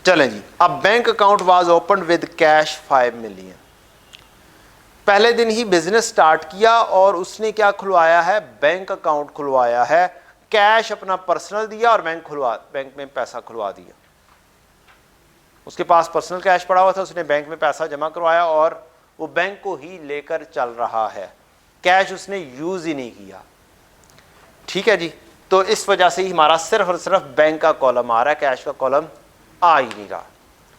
चलें जी, अब bank account was open with cash 5 million. पहले दिन ही बिजनेस स्टार्ट किया और उसने क्या खुलवाया है, बैंक अकाउंट खुलवाया है। कैश अपना पर्सनल दिया और बैंक में पैसा खुलवा दिया। उसके पास पर्सनल कैश पड़ा हुआ था, उसने बैंक में पैसा जमा करवाया और वो बैंक को ही लेकर चल रहा है, कैश उसने यूज ही नहीं किया। ठीक है जी, तो इस वजह से ही हमारा सिर्फ और सिर्फ बैंक का कॉलम आ रहा है, कैश का कॉलम आ ही नहीं रहा।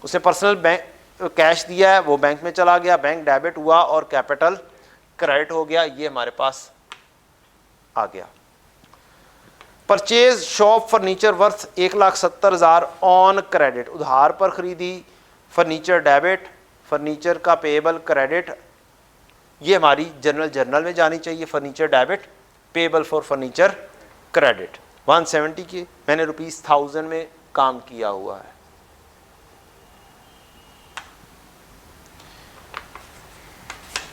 उसने पर्सनल बैंक कैश दिया है, वो बैंक में चला गया, बैंक डेबिट हुआ और कैपिटल क्रेडिट हो गया, ये हमारे पास आ गया। Purchase shop furniture worth 1,70,000 on credit, उधार पर खरीदी, फर्नीचर डेबिट, फर्नीचर का पेएबल क्रेडिट, ये हमारी जर्नल में जानी चाहिए। Furniture debit, payable for furniture credit. 170 की मैंने ₹1000 में काम किया हुआ है।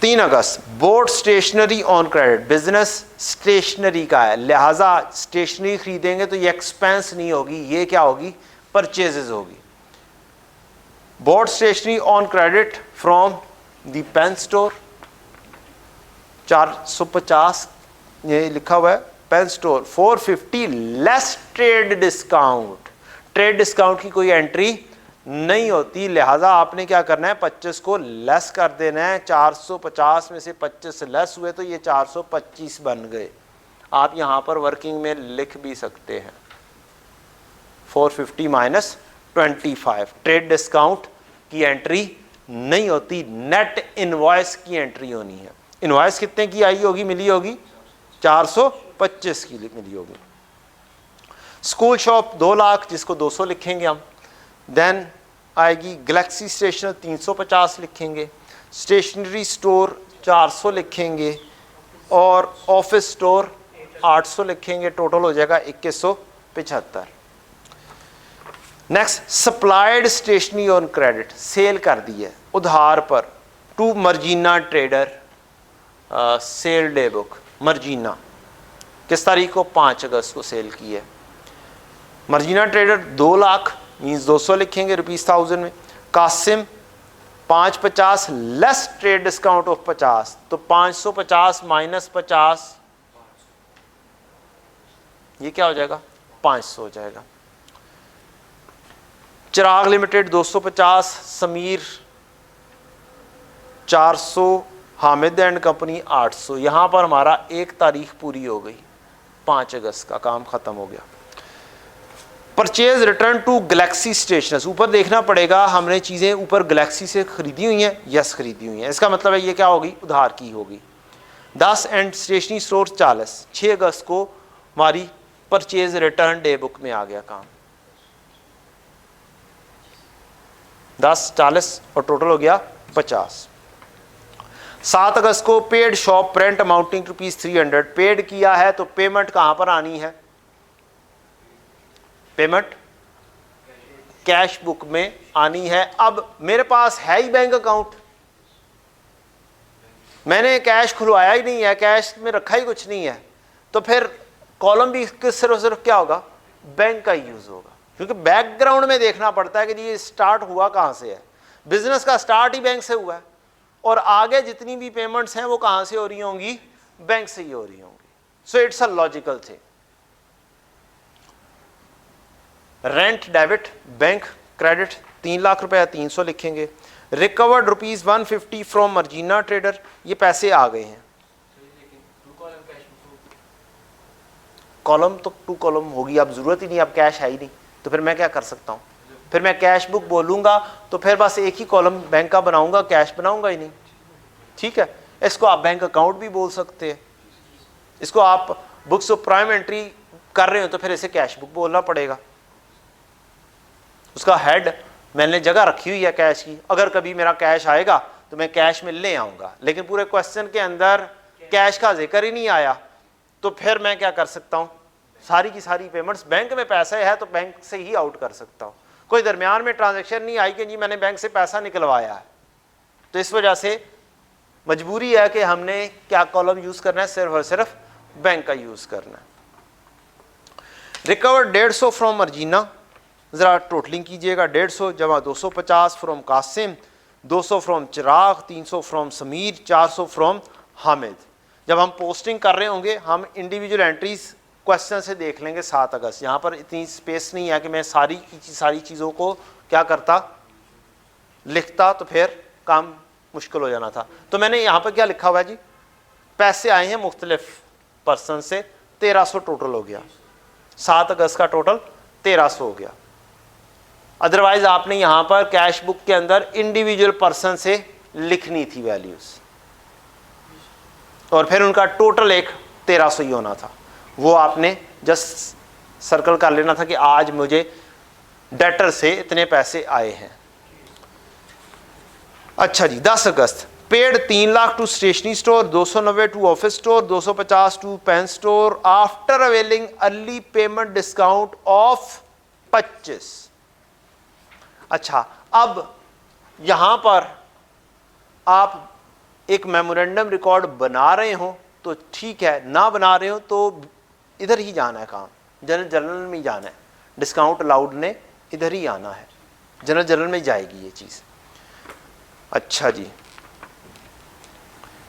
तीन अगस्त, bought stationery on credit, business stationery का है, लिहाजा स्टेशनरी खरीदेंगे तो ये एक्सपेंस नहीं होगी, ये क्या होगी, परचेजेस होगी। Bought stationery on credit from the pen store, 450 ये लिखा हुआ है, pen store 450 less trade discount. Trade discount की कोई एंट्री नहीं होती, लिहाजा आपने क्या करना है, 25 को लेस कर देना है। 450 में से 25 लेस हुए तो ये 425 बन गए। आप यहां पर वर्किंग में लिख भी सकते हैं 450 माइनस 25। ट्रेड डिस्काउंट की एंट्री नहीं होती, नेट इनवॉइस की एंट्री होनी है। इनवॉइस कितने की आई होगी, मिली होगी, 425 की मिली होगी। स्कूल शॉप 2 लाख, जिसको 200 लिखेंगे हम। देन आएगी गैलेक्सी स्टेशनर 350 लिखेंगे, स्टेशनरी स्टोर 400 लिखेंगे और ऑफिस स्टोर 800 लिखेंगे। टोटल हो जाएगा 2175। Next, supplied stationery on credit, sale कर दी है उधार पर to Marjina trader. Sale day book Marjina किस तारीख को, 5 अगस्त को सेल की है। मर्जीना ट्रेडर 2 लाख मीन्स 200 लिखेंगे ₹1000 में। Qasim 550 less trade discount of 50, तो 550 माइनस 50 ये क्या हो जाएगा, 500 हो जाएगा। Chirag limited 250, Sameer 400, Hamid and company 800। यहां पर हमारा 1 तारीख पूरी हो गई, 5 अगस्त का काम खत्म हो गया। Purchase return to galaxy stationers, ऊपर देखना पड़ेगा हमने चीज़ें ऊपर गैलेक्सी से खरीदी हुई हैं, यस खरीदी हुई हैं, इसका मतलब है ये क्या होगी, उधार की होगी। 10 एंड स्टेशनरी स्टोर 40, 6 अगस्त को हमारी परचेज रिटर्न डे बुक में आ गया काम। 10, 40 और टोटल हो गया 50। 7 अगस्त को paid shop rent amounting to ₹300 paid किया है, तो पेमेंट कहां पर आनी है, पेमेंट कैश बुक में आनी है। अब मेरे पास है ही बैंक अकाउंट, मैंने कैश खुलवाया ही नहीं है, कैश में रखा ही कुछ नहीं है, तो फिर कॉलम भी सिर्फ क्या होगा, बैंक का यूज होगा। क्योंकि बैकग्राउंड में देखना पड़ता है कि ये स्टार्ट हुआ कहां से है, बिजनेस का स्टार्ट ही बैंक से हुआ है और आगे जितनी भी पेमेंट्स हैं वो कहां से हो रही होंगी, बैंक से ही हो रही होंगी। So it's a logical thing. Rent debit, bank credit 3 lakh रुपए, 300 लिखेंगे। रिकवर्ड ₹150 फ्रॉम मर्जीना ट्रेडर, ये पैसे आ गए हैं। कॉलम तो 2 कॉलम होगी, अब जरूरत ही नहीं, अब कैश है ही नहीं, तो फिर मैं क्या कर सकता हूं, फिर मैं कैश बुक बोलूंगा तो फिर बस एक ही कॉलम बैंक का बनाऊंगा, कैश बनाऊंगा ही नहीं। ठीक है, इसको आप बैंक अकाउंट भी बोल सकते हैं, इसको आप बुक्स ऑफ प्राइम एंट्री कर रहे हो तो फिर इसे कैश बुक बोलना पड़ेगा। उसका हेड मैंने जगह रखी हुई है कैश की, अगर कभी मेरा कैश आएगा तो मैं कैश में ले आऊंगा, लेकिन पूरे क्वेश्चन के अंदर कैश का जिक्र ही नहीं आया, तो फिर मैं क्या कर सकता हूं, सारी की सारी पेमेंट्स, बैंक में पैसा है तो बैंक से ही आउट कर सकता हूं। कोई दरमियान में ट्रांजैक्शन नहीं आई कि जी मैंने बैंक से पैसा निकलवाया है। तो इस वजह से मजबूरी है कि हमने क्या कॉलम यूज करना है, सिर्फ और सिर्फ बैंक का यूज करना है। रिकवर 150 फ्रॉम मर्जीना, जरा टोटलिंग कीजिएगा। 150 जमा 250 from Qasim, 200 from Chirag, 300 from Sameer, 400 from Hamid. जब हम पोस्टिंग कर रहे होंगे हम इंडिविजुअल एंट्रीज क्वेश्चन से देख लेंगे 7 अगस्त। यहाँ पर इतनी स्पेस नहीं है कि मैं सारी चीज़ों को क्या करता, लिखता, तो फिर काम मुश्किल हो जाना था। तो मैंने यहाँ पर क्या लिखा हुआ है जी, पैसे आए हैं मुख्तलिफ पर्सन से, 1300 टोटल हो गया। 7 अगस्त का टोटल 1300 हो गया। अदरवाइज आपने यहाँ पर कैश बुक के अंदर इंडिविजुअल पर्सन से लिखनी थी वैल्यूज, और फिर उनका टोटल एक 1300 ही होना था। वो आपने जस्ट सर्कल कर लेना था कि आज मुझे डेटर से इतने पैसे आए हैं। अच्छा जी, 10 August paid 3 lakh to stationery store, 290 to office store, 250 to pen store after availing early payment discount of 25। अच्छा, अब यहां पर आप एक मेमोरेंडम रिकॉर्ड बना रहे हो तो ठीक है, ना बना रहे हो तो इधर ही जाना है काम, जनरल में ही जाना है। डिस्काउंट अलाउड ने इधर ही आना है, जनरल में जाएगी ये चीज़। अच्छा जी,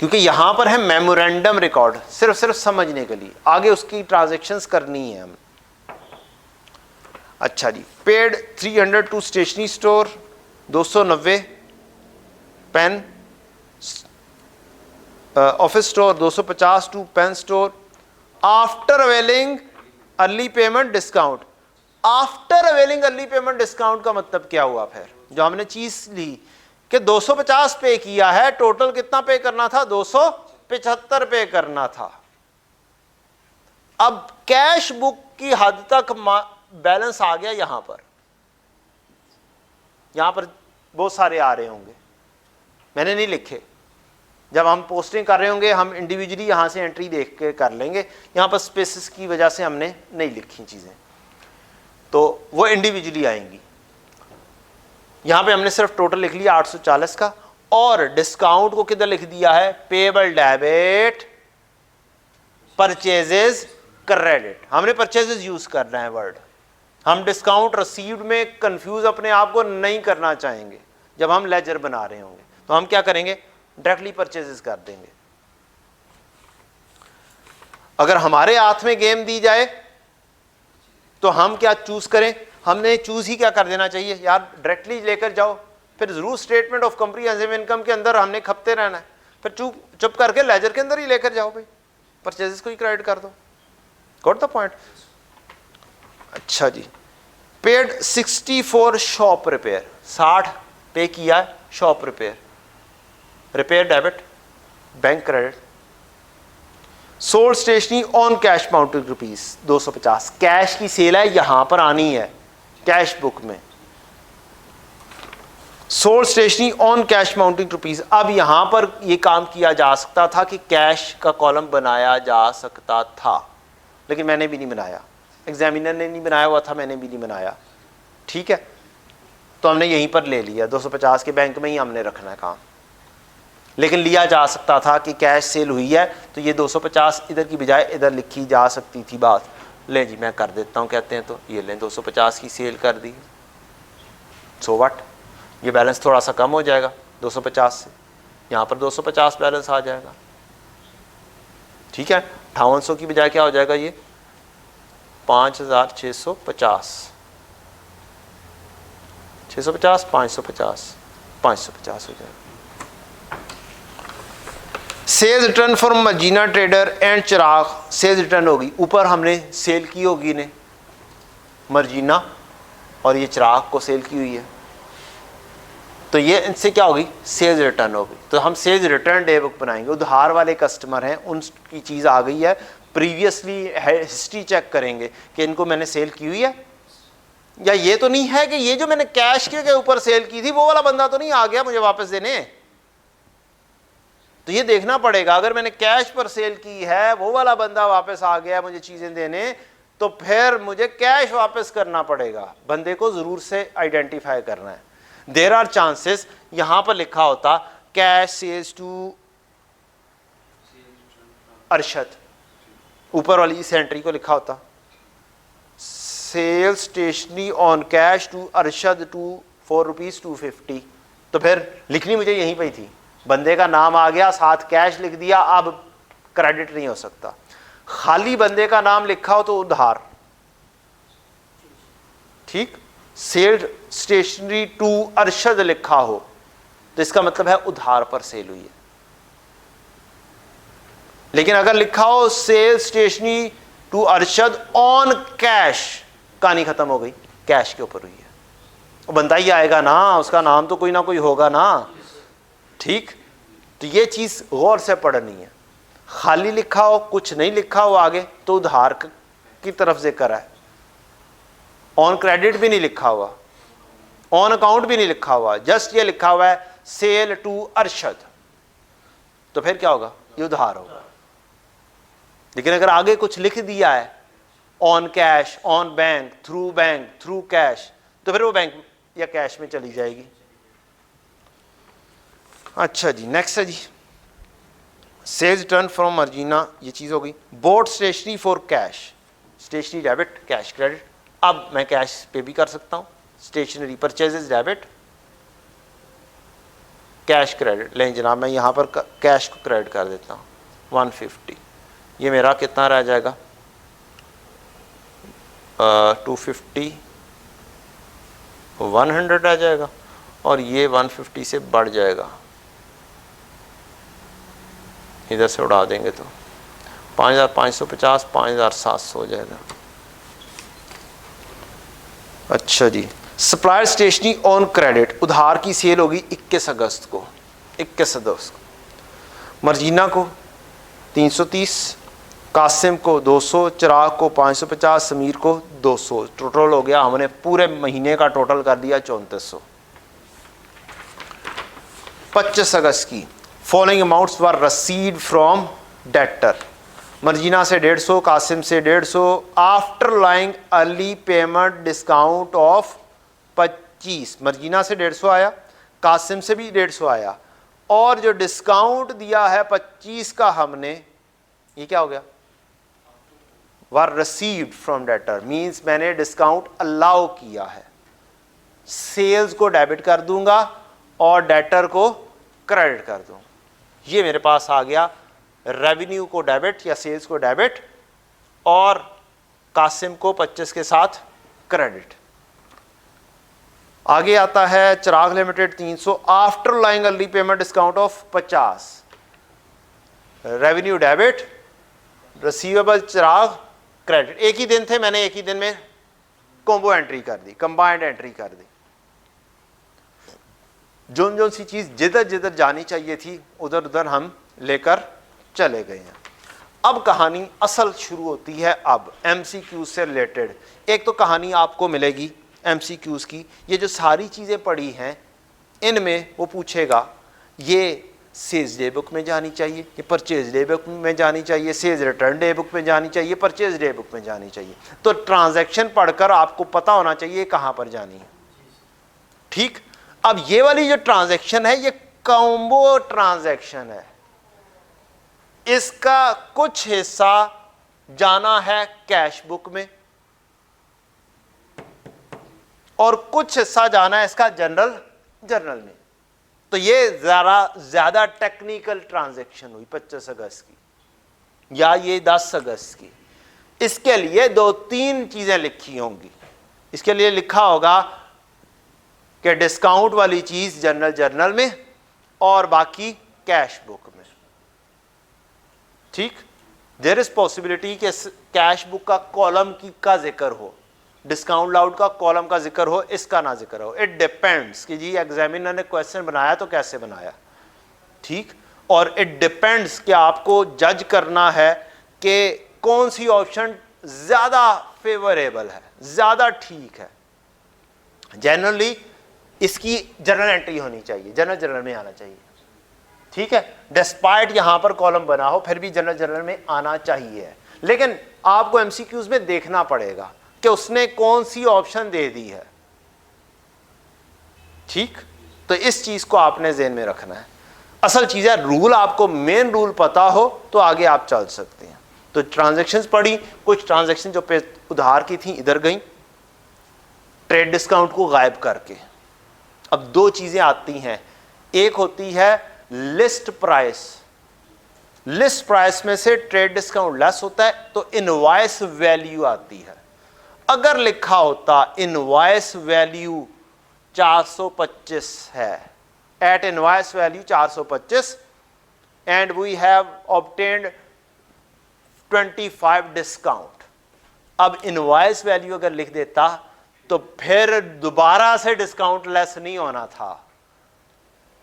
क्योंकि यहां पर है मेमोरेंडम रिकॉर्ड, सिर्फ समझने के लिए, आगे उसकी ट्रांजैक्शंस करनी है हम। अच्छा जी, paid 300 to stationery store, 290 pen office store, 250 to pen store after availing early payment discount. After availing early payment discount का मतलब क्या हुआ? फिर जो हमने चीज ली कि 250 पे किया है, टोटल कितना पे करना था? 275 पे करना था। अब कैश बुक की हद तक बैलेंस आ गया। यहां पर बहुत सारे आ रहे होंगे, मैंने नहीं लिखे। जब हम पोस्टिंग कर रहे होंगे हम इंडिविजुअली यहां से एंट्री देख के कर लेंगे। यहां पर स्पेसिस की वजह से हमने नहीं लिखी चीजें, तो वो इंडिविजुअली आएंगी। यहां पे हमने सिर्फ टोटल लिख लिया 840 का, और डिस्काउंट को किधर लिख दिया है? Payable debit purchases credit. हमने परचेजेस यूज करना है वर्ड। हम डिस्काउंट रिसीव्ड में कंफ्यूज अपने आप को नहीं करना चाहेंगे। जब हम लेजर बना रहे होंगे तो हम क्या करेंगे? डायरेक्टली परचेजेस कर देंगे। अगर हमारे हाथ में गेम दी जाए तो हम क्या चूज करें? हमने चूज ही क्या कर देना चाहिए यार, डायरेक्टली लेकर जाओ। फिर जरूर स्टेटमेंट ऑफ कॉम्प्रिहेंसिव इनकम के अंदर हमने खपते रहना है, फिर चुप करके लेजर के अंदर ही लेकर जाओ भाई, परचेजेस को ही क्रेडिट कर दो। Got the point? अच्छा जी, paid 60 for shop repair, 60 pay किया shop repair, repair debit, bank credit. Sold stationery on cash amount rupees 250, cash की सेल है, यहां पर आनी है कैश बुक में। Sold stationery on cash amounting rupees. अब यहां पर यह काम किया जा सकता था कि कैश का कॉलम बनाया जा सकता था, लेकिन मैंने भी नहीं बनाया, एग्जामिनर ने नहीं बनाया हुआ था, मैंने भी नहीं बनाया। ठीक है, तो हमने यहीं पर ले लिया, 250 के बैंक में ही हमने रखना है काम। लेकिन लिया जा सकता था कि कैश सेल हुई है तो ये 250 इधर की बजाय इधर लिखी जा सकती थी बात। ले जी मैं कर देता हूँ कहते हैं, तो ये लें 250 की सेल कर दी, सो व्हाट, ये बैलेंस थोड़ा सा कम हो जाएगा 250 से, यहाँ पर 250 बैलेंस आ जाएगा। ठीक है, 5800 की बजाय क्या हो जाएगा? ये 5650, 650, 550, 550 हो जाएगा। Sales return for Majina trader and Chirag, sales return होगी, ऊपर हमने सेल की होगी ने मर्जीना और ये चिराग को सेल की हुई है, तो ये इनसे क्या होगी? सेल्स रिटर्न होगी। तो हम सेल्स रिटर्न डे बुक बनाएंगे। उधार वाले कस्टमर हैं, उनकी चीज़ आ गई है, प्रीवियसली हिस्ट्री चेक करेंगे कि इनको मैंने सेल की हुई है, या ये तो नहीं है कि ये जो मैंने कैश के ऊपर सेल की थी वो वाला बंदा तो नहीं आ गया मुझे वापस देने। तो ये देखना पड़ेगा, अगर मैंने कैश पर सेल की है वो वाला बंदा वापस आ गया मुझे चीजें देने, तो फिर मुझे कैश वापस करना पड़ेगा। बंदे को जरूर से आइडेंटिफाई करना है। देयर आर चांसेस, यहां पर लिखा होता कैश सेल्स टू अरशद, ऊपर वाली इस एंट्री को लिखा होता sale stationery on cash to Arshad to ₹4.250, तो फिर लिखनी मुझे यहीं पे ही थी। बंदे का नाम आ गया, साथ कैश लिख दिया, अब क्रेडिट नहीं हो सकता। खाली बंदे का नाम लिखा हो तो उधार, ठीक। सेल स्टेशनरी टू अरशद लिखा हो तो इसका मतलब है उधार पर सेल हुई है। लेकिन अगर लिखा हो sale stationery to Arshad on cash, कहानी खत्म हो गई, कैश के ऊपर हुई है। वो बंदा ही आएगा ना, उसका नाम तो कोई ना कोई होगा ना, ठीक। तो ये चीज गौर से पढ़नी है। खाली लिखा हो, कुछ नहीं लिखा हो आगे, तो उधार की तरफ जिक्र है। ऑन क्रेडिट भी नहीं लिखा हुआ, ऑन अकाउंट भी नहीं लिखा हुआ, जस्ट ये लिखा हुआ है सेल टू अरशद, तो फिर क्या होगा, ये उधार होगा। लेकिन अगर आगे कुछ लिख दिया है on cash, on bank, through cash, तो फिर वो बैंक या कैश में चली जाएगी। अच्छा जी, नेक्स्ट है जी सेल्स रिटर्न फ्रॉम मर्जीना, ये चीज हो गई। Bought stationery for cash, stationery debit, cash credit. अब मैं कैश पे भी कर सकता हूं, stationery purchases debit, cash credit. लें जनाब, मैं यहां पर कैश को क्रेडिट कर देता हूं 150, ये मेरा कितना रह जाएगा 250, 100 रह जाएगा, और ये 150 से बढ़ जाएगा, इधर से उड़ा देंगे तो 5550, 5700 हो जाएगा। अच्छा जी, सप्लायर स्टेशनरी ऑन क्रेडिट, उधार की सेल होगी 21 अगस्त को, 21 अगस्त को। मर्जीना को 330, कासिम को 200, चिराग को 550, समीर को 200। टोटल हो गया, हमने पूरे महीने का टोटल कर दिया 3400। 25 अगस्त की following amounts were received from debtor. Marjina से 150, कासिम से 150, after allowing early payment discount of 25। Marjina से 150 आया, कासिम से भी 150 आया, और जो डिस्काउंट दिया है 25 का हमने, ये क्या हो गया, वर रिसीव्ड फ्रॉम डेटर, मीन्स मैंने डिस्काउंट अलाउ किया है। सेल्स को डेबिट कर दूंगा और डेटर को क्रेडिट कर दूंगा। ये मेरे पास आ गया, रेवेन्यू को डेबिट या सेल्स को डेबिट और कासिम को 25 के साथ क्रेडिट। आगे आता है Chirag limited 300, after allowing early payment discount of 50, revenue debit, receivable Chirag credit. एक ही दिन थे, मैंने एक ही दिन में कॉम्बो एंट्री कर दी, कंबाइंड एंट्री कर दी। जोन जोन सी चीज जिधर जिधर जानी चाहिए थी उधर उधर हम लेकर चले गए हैं। अब कहानी असल शुरू होती है, अब एमसीक्यूज से रिलेटेड। एक तो कहानी आपको मिलेगी एमसीक्यूज की, ये जो सारी चीजें पड़ी हैं इनमें वो पूछेगा ये सेल्स डे बुक में जानी चाहिए, ये परचेज डे बुक में जानी चाहिए, सेल्स रिटर्न डे बुक में जानी चाहिए, परचेज डे बुक में जानी चाहिए। तो ट्रांजैक्शन पढ़कर आपको पता होना चाहिए कहां पर जानी है, ठीक। अब ये वाली जो ट्रांजैक्शन है ये कॉम्बो ट्रांजैक्शन है, इसका कुछ हिस्सा जाना है कैश बुक में और कुछ हिस्सा जाना है इसका जर्नल में। तो ये ज्यादा टेक्निकल ट्रांजैक्शन हुई 25 अगस्त की या ये 10 अगस्त की। इसके लिए 2-3 चीजें लिखी होंगी। इसके लिए लिखा होगा कि डिस्काउंट वाली चीज जर्नल में और बाकी कैश बुक में, ठीक। देयर इज पॉसिबिलिटी कि कैश बुक का कॉलम का जिक्र हो, डिस्काउंट लाउड का कॉलम का जिक्र हो, इसका ना जिक्र हो। इट डिपेंड्स कि जी एग्जामिनर ने क्वेश्चन बनाया तो कैसे बनाया, ठीक। और इट डिपेंड्स कि आपको जज करना है कि कौन सी ऑप्शन ज्यादा फेवरेबल है, ज्यादा ठीक है। जनरली इसकी जर्नल एंट्री होनी चाहिए, जर्नल में आना चाहिए, ठीक है। डिस्पाइट यहां पर कॉलम बना हो फिर भी जर्नल में आना चाहिए। लेकिन आपको एमसीक्यूज में देखना पड़ेगा कि उसने कौन सी ऑप्शन दे दी है। ठीक, तो इस चीज को आपने ज़हन में रखना है। असल चीज है रूल, आपको मेन रूल पता हो तो आगे आप चल सकते हैं। तो ट्रांजैक्शंस पढ़ी, कुछ ट्रांजैक्शन जो पे उधार की थी इधर गई ट्रेड डिस्काउंट को गायब करके। अब दो चीजें आती हैं, एक होती है लिस्ट प्राइस। लिस्ट प्राइस में से ट्रेड डिस्काउंट लेस होता है तो इनवॉइस वैल्यू आती है। अगर लिखा होता इनवॉइस वैल्यू 425 है, at invoice value 425 and we have obtained 25 discount. अब इनवॉइस वैल्यू अगर लिख देता तो फिर दोबारा से डिस्काउंट लेस नहीं होना था।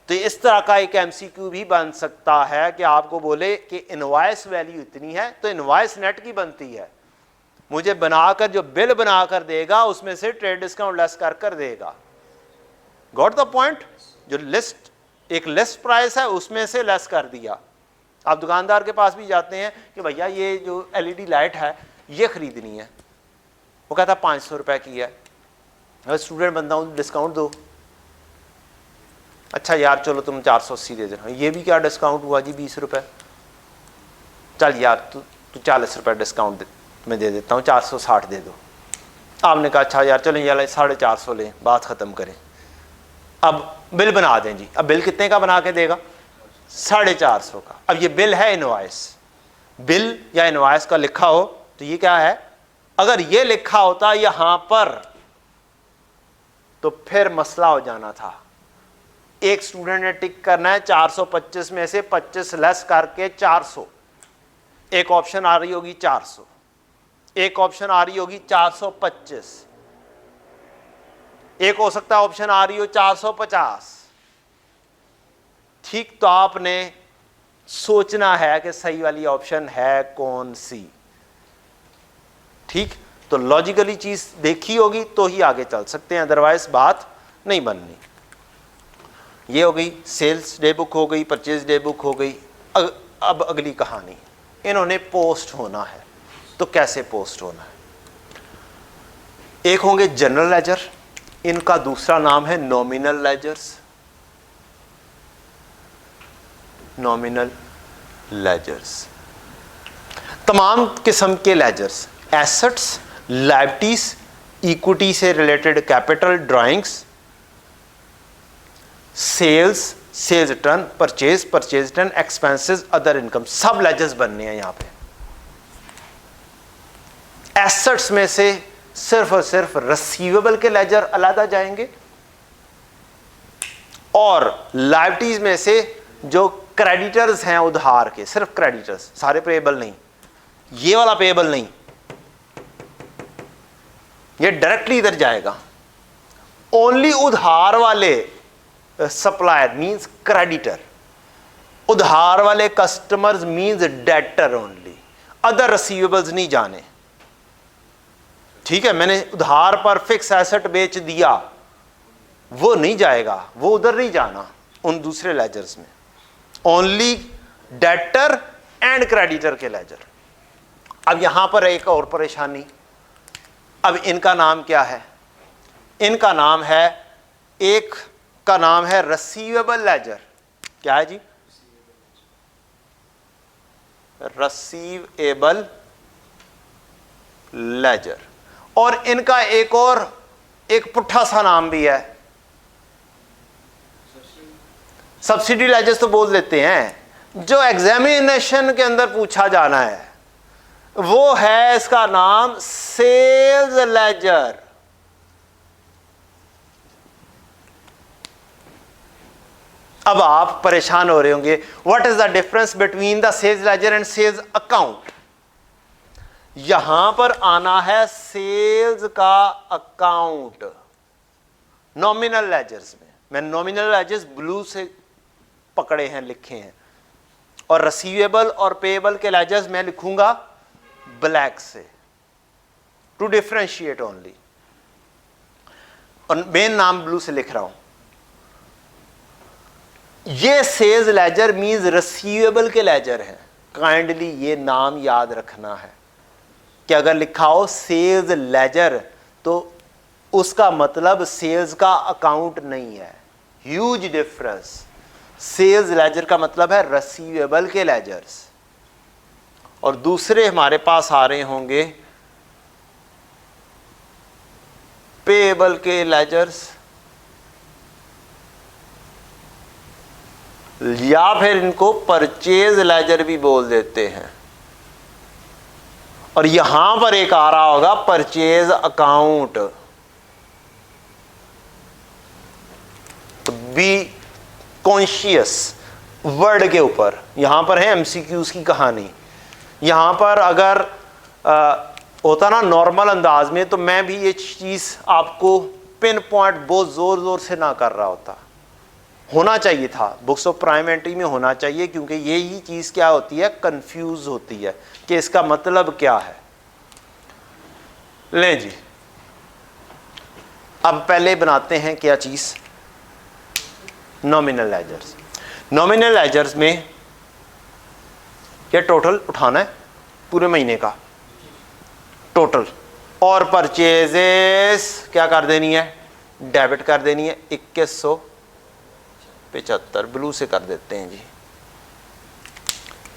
तो इस तरह का एक एमसीक्यू भी बन सकता है कि आपको बोले कि इनवॉइस वैल्यू इतनी है तो इनवॉइस नेट की बनती है, मुझे बनाकर जो बिल बनाकर देगा उसमें से ट्रेड डिस्काउंट लेस कर देगा। Got the point? जो लिस्ट, एक लिस्ट प्राइस है उसमें से लेस कर दिया। आप दुकानदार के पास भी जाते हैं कि भैया ये जो एलईडी लाइट है ये खरीदनी है, वो कहता 500 रुपए की है। अगर स्टूडेंट बंदा हूँ डिस्काउंट दो। अच्छा यार चलो तुम 480 दे देना। ये भी क्या डिस्काउंट हुआ जी, 20 रुपए। चल यार तू 40 रुपए डिस्काउंट में दे देता हूँ, 460 दे दो। आपने कहा अच्छा यार चलो यार 450 लें, बात ख़त्म करें। अब बिल बना दें जी। अब बिल कितने का बना के देगा? 450 का। अब ये बिल है इनवॉइस, बिल या इनवॉइस का लिखा हो तो ये क्या है? अगर ये लिखा होता यहां पर तो फिर मसला हो जाना था। एक स्टूडेंट ने टिक करना है 425 में से 25 लेस करके 400। एक ऑप्शन आ रही होगी 400, एक ऑप्शन आ रही होगी 425, एक हो सकता है ऑप्शन आ रही हो 450। ठीक, तो आपने सोचना है कि सही वाली ऑप्शन है कौन सी। ठीक, तो लॉजिकली चीज देखी होगी तो ही आगे चल सकते हैं, अदरवाइज बात नहीं बननी। ये हो गई सेल्स डे बुक हो गई, परचेज डे बुक हो गई। अब अगली कहानी, इन्होंने पोस्ट होना है तो कैसे पोस्ट होना है? एक होंगे जनरल लेजर, इनका दूसरा नाम है नॉमिनल लेजर्स। नॉमिनल लेजर्स तमाम किस्म के लेजर्स, एसेट्स, लायबिलिटीज, इक्विटी से related capital, drawings, sales, sales return, purchase, purchase return, expenses, other income, सब लेजर्स बनने हैं यहां पे। एसेट्स में से सिर्फ और सिर्फ रिसीवेबल के लेजर अलग जाएंगे और लायबिलिटीज में से जो क्रेडिटर्स हैं उधार के, सिर्फ क्रेडिटर्स, सारे पेएबल नहीं, ये वाला पेएबल नहीं, ये डायरेक्टली इधर जाएगा। ओनली उधार वाले सप्लायर मींस क्रेडिटर, उधार वाले customers means debtor only, other receivables नहीं जाने। ठीक है, मैंने उधार पर फिक्स एसेट बेच दिया, वो नहीं जाएगा, वो उधर नहीं जाना उन दूसरे लेजर्स में। ओनली डेटर एंड क्रेडिटर के लेजर। अब यहां पर एक और परेशानी, अब इनका नाम क्या है? इनका नाम है, एक का नाम है रिसीवेबल लेजर। क्या है जी? Receivable laser. और इनका एक और एक पुट्ठा सा नाम भी है, सब्सिडी लेजर्स तो बोल देते हैं। जो एग्जामिनेशन के अंदर पूछा जाना है वो है, इसका नाम सेल्स लेजर। अब आप परेशान हो रहे होंगे, what is the difference between the sales ledger and sales account? यहां पर आना है सेल्स का अकाउंट नॉमिनल लेजर्स में। मैंने नॉमिनल लेजर्स ब्लू से पकड़े हैं, लिखे हैं, और रिसीवेबल और पेएबल के लेजर्स मैं लिखूंगा ब्लैक से, टू डिफरेंशिएट ओनली। और मेन नाम ब्लू से लिख रहा हूं। ये सेल्स लेजर मींस रिसीवेबल के लेजर हैं। काइंडली ये नाम याद रखना है। कि अगर लिखा हो सेल्स लेजर तो उसका मतलब सेल्स का अकाउंट नहीं है। Huge difference. सेल्स लेजर का मतलब है रिसीवेबल के लेजर्स, और दूसरे हमारे पास आ रहे होंगे पेएबल के लेजर्स, या फिर इनको परचेज लेजर भी बोल देते हैं। और यहां पर एक आ रहा होगा purchase account. Be conscious word के ऊपर, यहां पर है एमसीक्यूज की कहानी। यहां पर अगर होता ना नॉर्मल अंदाज में, तो मैं भी ये चीज आपको पिन पॉइंट बहुत जोर जोर से ना कर रहा होता। होना चाहिए था, बुक्स ऑफ प्राइम एंट्री में होना चाहिए, क्योंकि यही चीज क्या होती है, कंफ्यूज होती है कि इसका मतलब क्या है। लें जी, अब पहले बनाते हैं क्या चीज, नॉमिनल लेजर्स। नॉमिनल लेजर्स में ये टोटल उठाना है पूरे महीने का टोटल, और परचेजेस क्या कर देनी है, डेबिट कर देनी है 2175। ब्लू से कर देते हैं जी,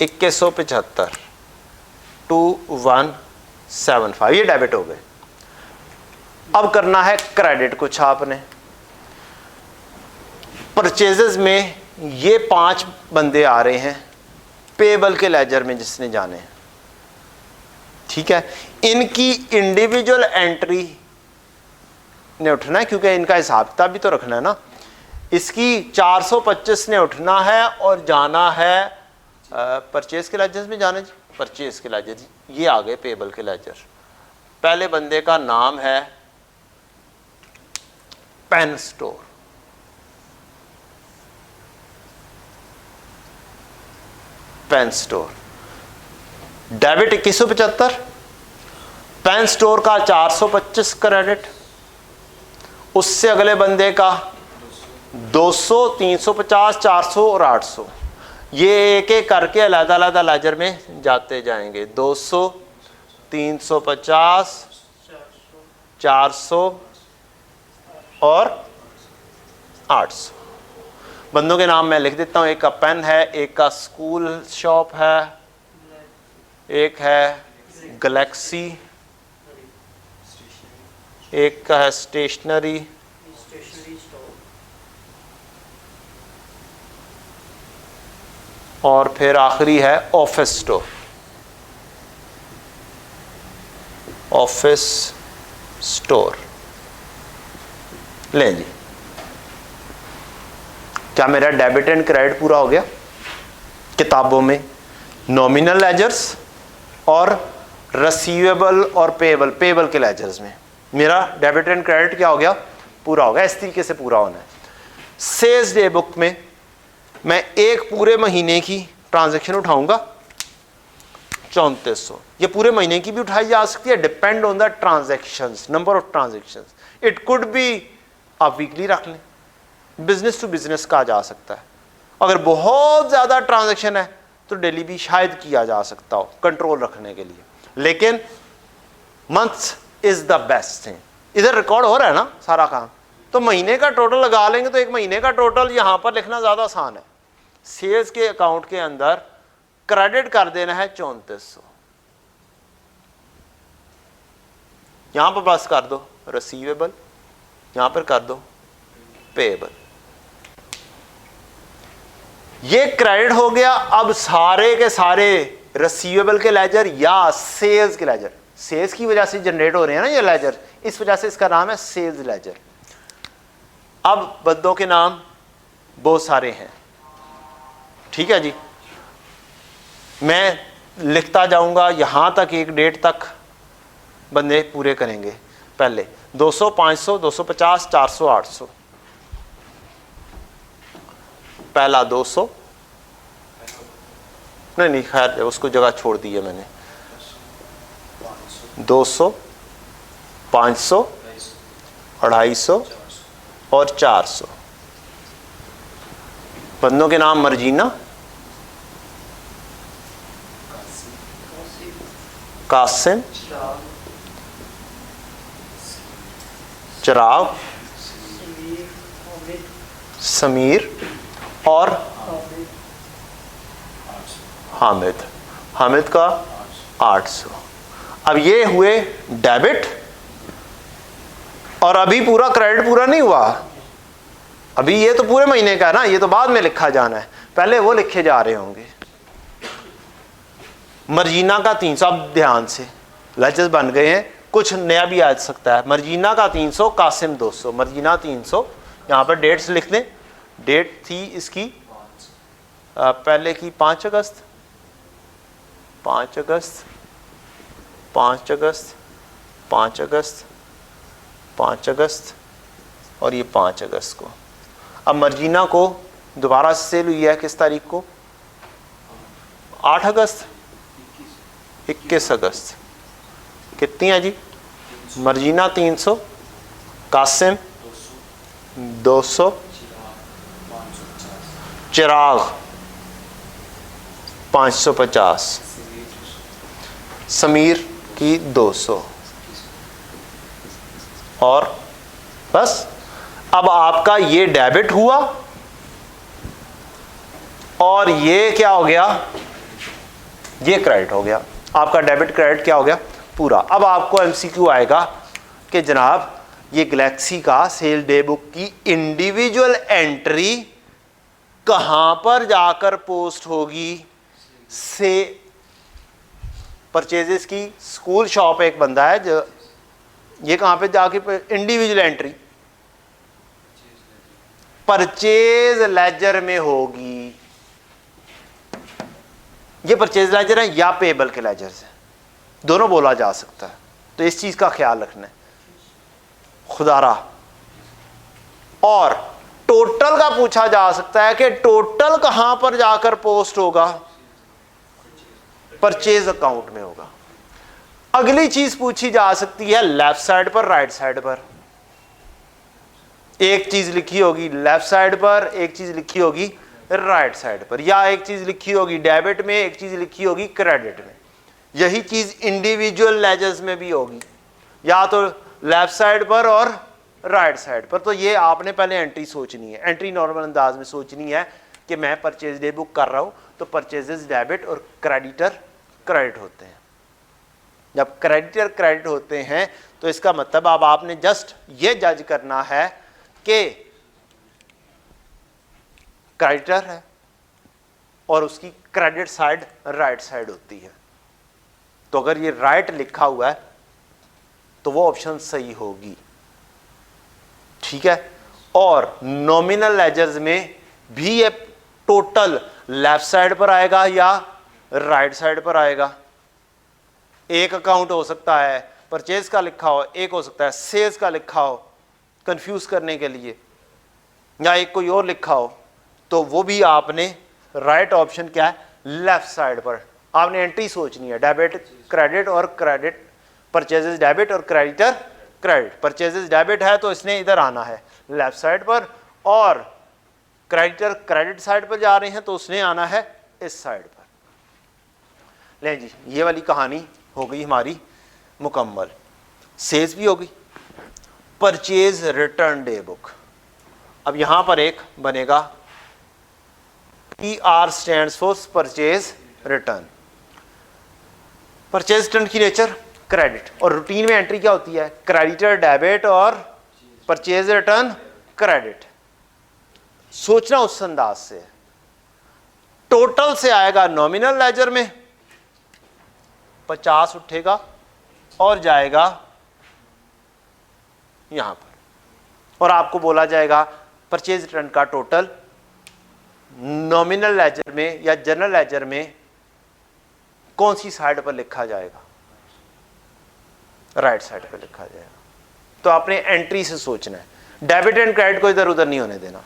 2175 2175, ये डेबिट हो गए। अब करना है क्रेडिट कुछ आपने। परचेजेस में ये 5 बंदे आ रहे हैं पेएबल के लेजर में जिसने जाने हैं, ठीक है। इनकी इंडिविजुअल एंट्री ने उठना है, क्योंकि इनका हिसाब किताब भी तो रखना है ना। इसकी 425 ने उठना है और जाना है परचेज के लेजर में जाना जी, परचेज के लेजर जी, ये आ गए पेएबल के लेजर। पहले बंदे का नाम है pen store, pen store, debit 2175, pen store का 425 क्रेडिट, उससे अगले बंदे का 200, 350, 400 और 800, ये एक एक करके अलग अलग लेजर में जाते जाएंगे। 200, 350, 400 और 800 बंदों के नाम मैं लिख देता हूँ। एक का पेन है, एक का स्कूल शॉप है, एक है गैलेक्सी, एक का है स्टेशनरी, और फिर आखिरी है ऑफिस स्टोर, ऑफिस स्टोर। लें जी, क्या मेरा डेबिट एंड क्रेडिट पूरा हो गया? किताबों में नॉमिनल लेजर्स और रिसीवेबल और पेएबल, पेएबल के लेजर्स में मेरा डेबिट एंड क्रेडिट क्या हो गया? पूरा हो गया। इस तरीके से पूरा होना है। सेल्स डे बुक में मैं एक पूरे महीने की ट्रांजैक्शन उठाऊंगा 3400। ये पूरे महीने की भी उठाई जा सकती है, depend on the transactions, number of transactions. It could B, आप वीकली रख लें, बिजनेस टू बिजनेस कहा जा सकता है। अगर बहुत ज़्यादा ट्रांजैक्शन है तो डेली भी शायद किया जा सकता हो कंट्रोल रखने के लिए, लेकिन months is the best thing. इधर रिकॉर्ड हो रहा है ना सारा काम, तो महीने का टोटल लगा लेंगे तो एक महीने का टोटल यहां पर लिखना ज़्यादा आसान है। सेल्स के अकाउंट के अंदर क्रेडिट कर देना है 3400, यहां पर बस कर दो रिसीवेबल, यहां पर कर दो पेएबल। ये क्रेडिट हो गया। अब सारे के सारे रिसीवेबल के लेजर या सेल्स के लेजर, सेल्स की वजह से जनरेट हो रहे हैं ना ये लेजर, इस वजह से इसका नाम है सेल्स लेजर। अब बंदों के नाम बहुत सारे हैं, ठीक है जी। मैं लिखता जाऊंगा यहां तक, एक डेट तक बंदे पूरे करेंगे। पहले 200, 500, 250, 400, 800। पहला 200, नहीं खैर उसको जगह छोड़ दी है मैंने। 200, 500, 250 और 400। बंदों के नाम मर्जीना, कासिम, चिराग, समीर और हामिद। हामिद का 800। अब ये हुए डेबिट, और अभी पूरा क्रेडिट पूरा नहीं हुआ, अभी ये तो पूरे महीने का है ना, ये तो बाद में लिखा जाना है, पहले वो लिखे जा रहे होंगे। मर्जीना का 300, अब ध्यान से लेजेस बन गए हैं, कुछ नया भी आ सकता है। मर्जीना का 300, कासिम 200। मर्जीना 300, यहाँ पर डेट्स लिख दें। डेट थी इसकी पहले की 5 अगस्त, 5 अगस्त, 5 अगस्त, 5 अगस्त, 5 अगस्त और ये 5 अगस्त को। अब मर्जीना को दोबारा से सेल हुई है किस तारीख को? 8 अगस्त, 21 अगस्त। कितनी है जी? मर्जीना 300, कासिम 200, चिराग 550, समीर की 200 और बस। अब आपका ये डेबिट हुआ और ये क्या हो गया? ये क्रेडिट हो गया। आपका डेबिट क्रेडिट क्या हो गया? पूरा। अब आपको एमसीक्यू आएगा कि जनाब ये गैलेक्सी का सेल डे बुक की इंडिविजुअल एंट्री कहां पर जाकर पोस्ट होगी? से परचेजेस की स्कूल शॉप एक बंदा है जो, ये कहां पे जाके इंडिविजुअल एंट्री परचेज लेजर में होगी। ये परचेज लेजर है या पेबल के लेजर से, दोनों बोला जा सकता है, तो इस चीज का ख्याल रखना है खुदारा। और टोटल का पूछा जा सकता है कि टोटल कहां पर जाकर पोस्ट होगा? परचेज अकाउंट में होगा। अगली चीज पूछी जा सकती है लेफ्ट साइड पर, राइट साइड पर। एक चीज लिखी होगी लेफ्ट साइड पर, एक चीज लिखी होगी राइट साइड पर, या एक चीज लिखी होगी डेबिट में, एक चीज लिखी होगी क्रेडिट में। यही चीज इंडिविजुअल लेजर्स में भी होगी, या तो लेफ्ट साइड पर और राइट साइड पर। तो ये आपने पहले एंट्री सोचनी है, एंट्री नॉर्मल अंदाज में सोचनी है कि मैं परचेज डे बुक कर रहा हूं तो परचेजेस डेबिट और क्रेडिटर क्रेडिट होते हैं। जब क्रेडिटर क्रेडिट होते हैं तो इसका मतलब अब आपने जस्ट ये जज करना है कि क्रेडिटर है और उसकी क्रेडिट साइड राइट साइड होती है। तो अगर ये राइट लिखा हुआ है तो वो ऑप्शन सही होगी, ठीक है। और नॉमिनल लेजर्स में भी ये टोटल लेफ्ट साइड पर आएगा या राइट साइड पर आएगा। एक अकाउंट हो सकता है परचेज का लिखा हो, एक हो सकता है सेल्स का लिखा हो कंफ्यूज करने के लिए, या एक कोई और लिखा हो, तो वो भी आपने राइट ऑप्शन क्या है? लेफ्ट साइड पर आपने एंट्री सोचनी है, डेबिट क्रेडिट और क्रेडिट परचेजेस डेबिट और क्रेडिटर क्रेडिट। परचेजेस डेबिट है तो इसने इधर आना है लेफ्ट साइड पर, और क्रेडिटर क्रेडिट साइड पर जा रहे हैं तो उसने आना है इस साइड पर। ले जी, ये वाली कहानी हो गई हमारी मुकम्मल। सेल्स भी हो गई। Purchase return day book. अब यहां पर एक बनेगा PR stands for purchase return. Purchase return की नेचर क्रेडिट, और रूटीन में एंट्री क्या होती है? क्रेडिटर डेबिट और परचेज रिटर्न क्रेडिट। सोचना उस अंदाज से। टोटल से आएगा नॉमिनल लेजर में 50 उठेगा और जाएगा यहां पर, और आपको बोला जाएगा परचेज रिटर्न का टोटल नॉमिनल लेजर में या जनरल लेजर में कौन सी साइड पर लिखा जाएगा? राइट साइड पर लिखा जाएगा। तो आपने एंट्री से सोचना है। डेबिट एंड क्रेडिट को इधर उधर नहीं होने देना।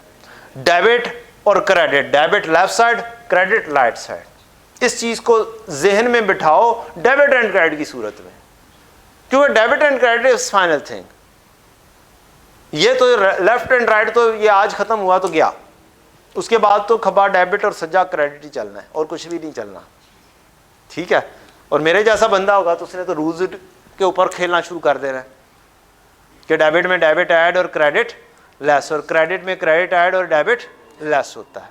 डेबिट और credit, debit left side, credit right side. इस चीज को जहन में बिठाओ डेबिट एंड क्रेडिट की सूरत में, क्योंकि debit and credit is final thing. ये तो लेफ्ट एंड राइट तो ये आज खत्म हुआ तो गया, उसके बाद तो खबा डेबिट और सज्जा क्रेडिट ही चलना है और कुछ भी नहीं चलना, ठीक है। और मेरे जैसा बंदा होगा तो उसने तो रूल्स के ऊपर खेलना शुरू कर देना है कि डेबिट में डेबिट ऐड और क्रेडिट लेस, और क्रेडिट में क्रेडिट ऐड और डेबिट लेस होता है।